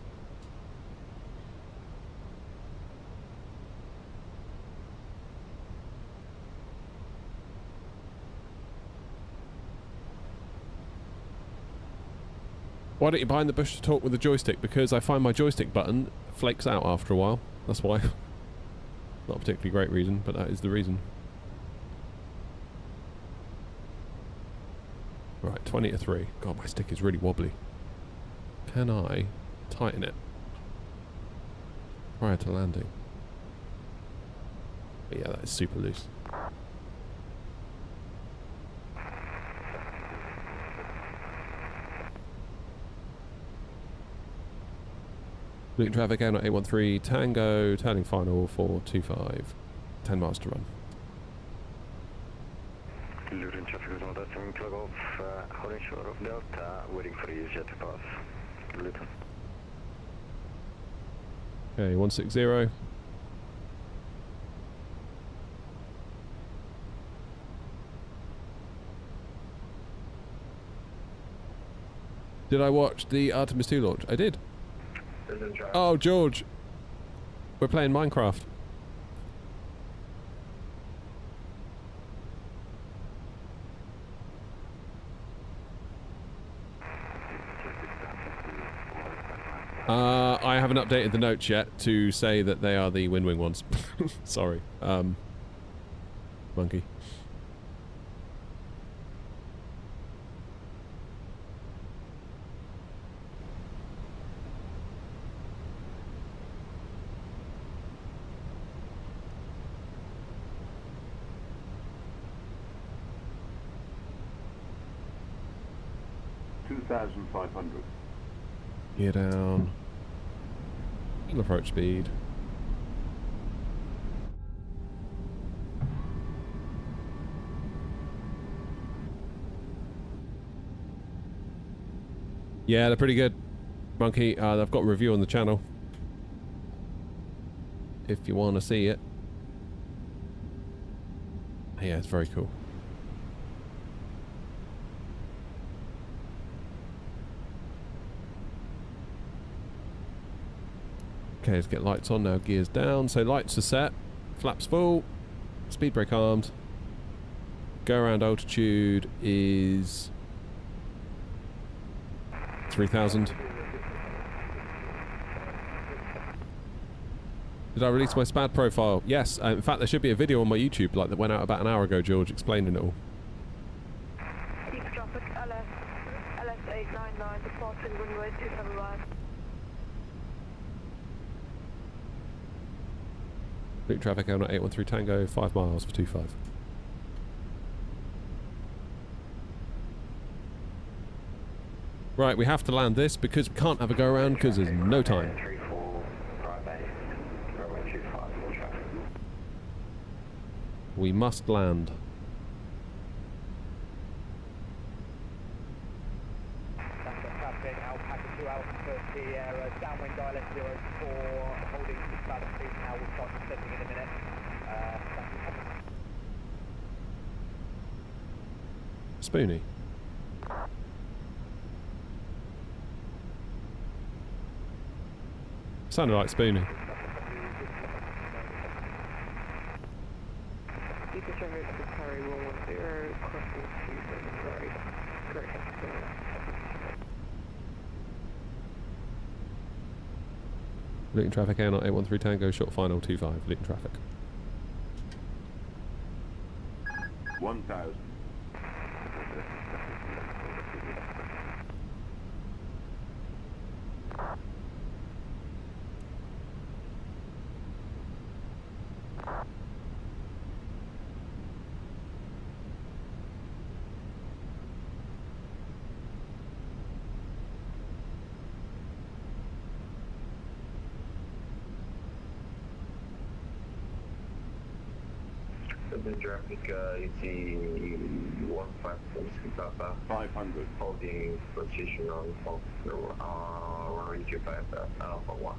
Why don't you behind the bush to talk with the joystick? Because I find my joystick button flakes out after a while. That's why. Not a particularly great reason, but that is the reason. Right, 20 to 3. God, my stick is really wobbly. Can I tighten it prior to landing? But yeah, that is super loose. Luton traffic, Air 813 Tango, turning final 425. 10 miles to run. Luton traffic is on that same plug off, holding short of Delta, waiting for the EasyJet to pass. Luton. Okay, 160. Did I watch the Artemis 2 launch? I did. Oh, George. We're playing Minecraft. I haven't updated the notes yet to say that they are the wing ones. Sorry. Monkey. $2,500. Gear down. Full approach speed. Yeah, they're pretty good. Monkey, I've got a review on the channel. If you want to see it. Yeah, it's very cool. Okay, let's get lights on now, gears down. So lights are set, flaps full, speed brake armed. Go around altitude is 3,000. Did I release my SPAD profile? Yes, in fact there should be a video on my YouTube like that went out about an hour ago, George, explaining it all. East traffic, LS 899, departing runway 271. Luton traffic on 813 Tango, 5 miles for 25. Right, we have to land this because we can't have a go around because there's no time. We must land. Downwind dialect 04, holding about a speed now, we'll start descending in a minute. Spoonie. Sounded like Spoonie. You can turn to Carry 110, crossing 27 right. Correct. Luton traffic out on 813 Tango, short final 25, Luton traffic. 1,000. The traffic, you see 15 Papa. 500. Holding position on runway 25 Alpha 1.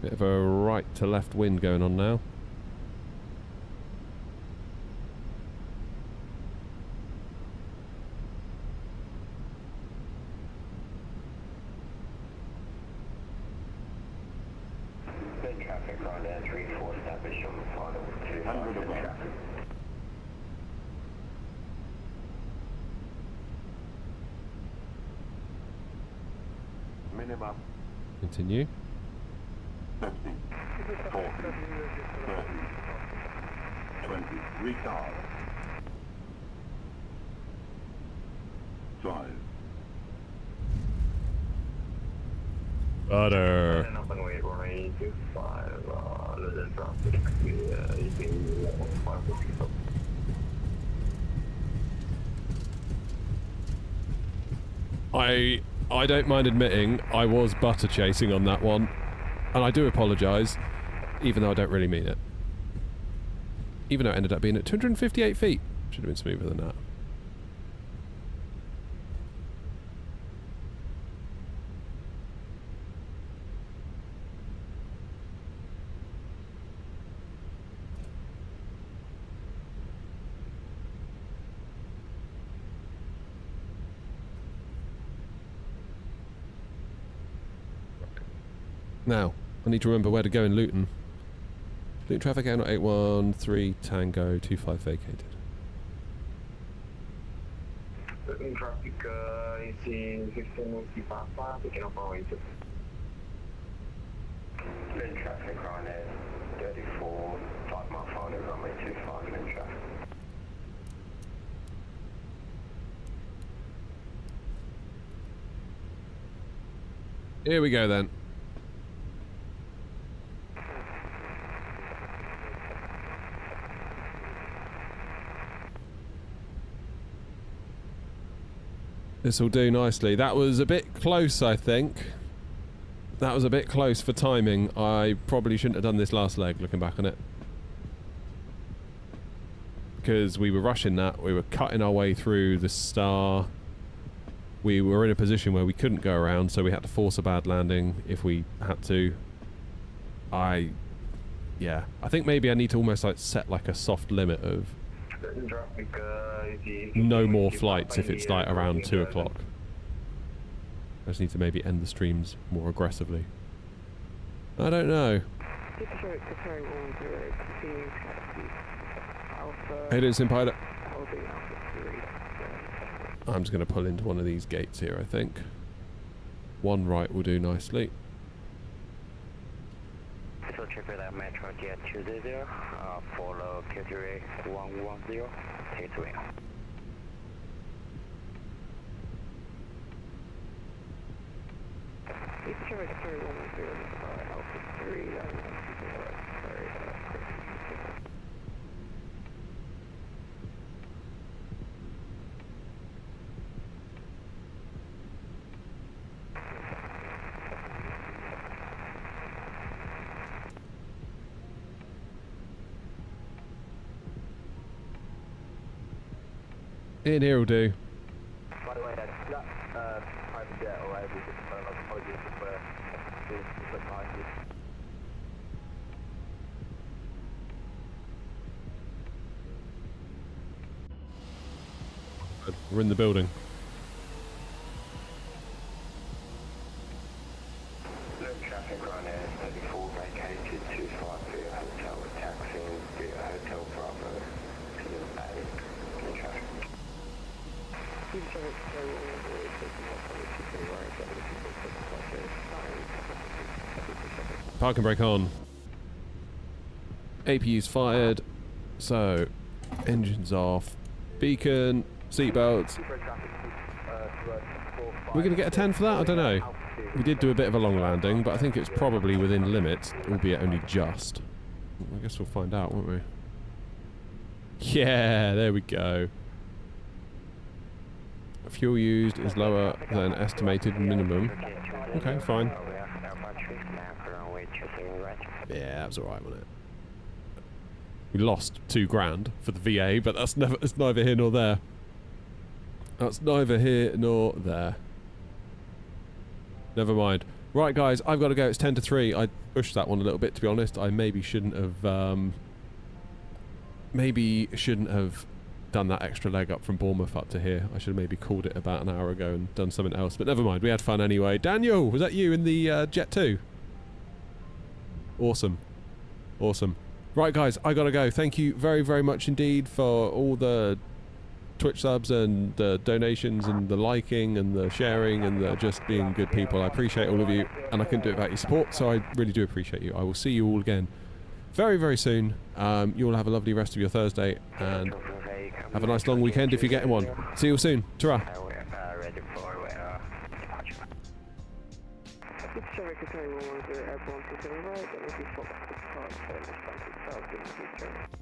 Bit of a right to left wind going on now. Minimum. Continue. 50, 40, 30, 20, retard. 5. Butter. And up and wait, runway 25, Luton traffic, you see 1.5. I don't mind admitting I was butter chasing on that one, and I do apologise, even though I don't really mean it. Even though it ended up being at 258 feet. Should have been smoother than that. Now, I need to remember where to go in Luton. Luton traffic out 813 Tango 25 vacated. Luton traffic, you see 15 Papa, picking up runway 2. Luton traffic on 34, 5 mile final, runway 25, Luton traffic. Here we go then. This will do nicely. That was a bit close, I think. That was a bit close for timing. I probably shouldn't have done this last leg, looking back on it. because we were rushing that. We were cutting our way through the star. We were in a position where we couldn't go around, so we had to force a bad landing if we had to. Yeah, I think maybe I need to almost like set like a soft limit of no more flights if it's like around 2 o'clock. I just need to maybe end the streams more aggressively. I don't know. Hayden Simpilot. I'm just going to pull into one of these gates here, I think. One right will do nicely. So trigger that Metro Jet 200, follow Q3 110, take wing. In here will do. By the way, that's not private jet, alright? We just apologies for the behind you. We're in the building. Traffic on air 34 vacated 250 hotel taxing via Hotel Bravo to the Bay. Traffic. Park and brake on. APU's fired. So, engines off. Beacon, seatbelts. We're going to get a 10 for that? I don't know. We did do a bit of a long landing, but I think it's probably within limits, albeit only just. I guess we'll find out, won't we? Yeah, there we go. Fuel used is lower than estimated minimum. Okay, fine. Yeah, that was alright, wasn't it? We lost $2,000 for the VA, but that's neither here nor there. That's neither here nor there. Never mind. Right, guys, I've got to go. It's 10 to 3. I pushed that one a little bit, to be honest. I maybe shouldn't have done that extra leg up from Bournemouth up to here. I should have maybe called it about an hour ago and done something else, but never mind. We had fun anyway. Daniel, was that you in the Jet 2? Awesome. Awesome. Right, guys, I gotta go. Thank you very, very much indeed for all the Twitch subs and the donations and the liking and the sharing and the just being good people. I appreciate all of you, and I couldn't do it without your support, so I really do appreciate you. I will see you all again very, very soon. You all have a lovely rest of your Thursday, and have a nice long weekend if you're getting one. See you all soon. Ta-ra. Airborne 275, and if you stop at the car,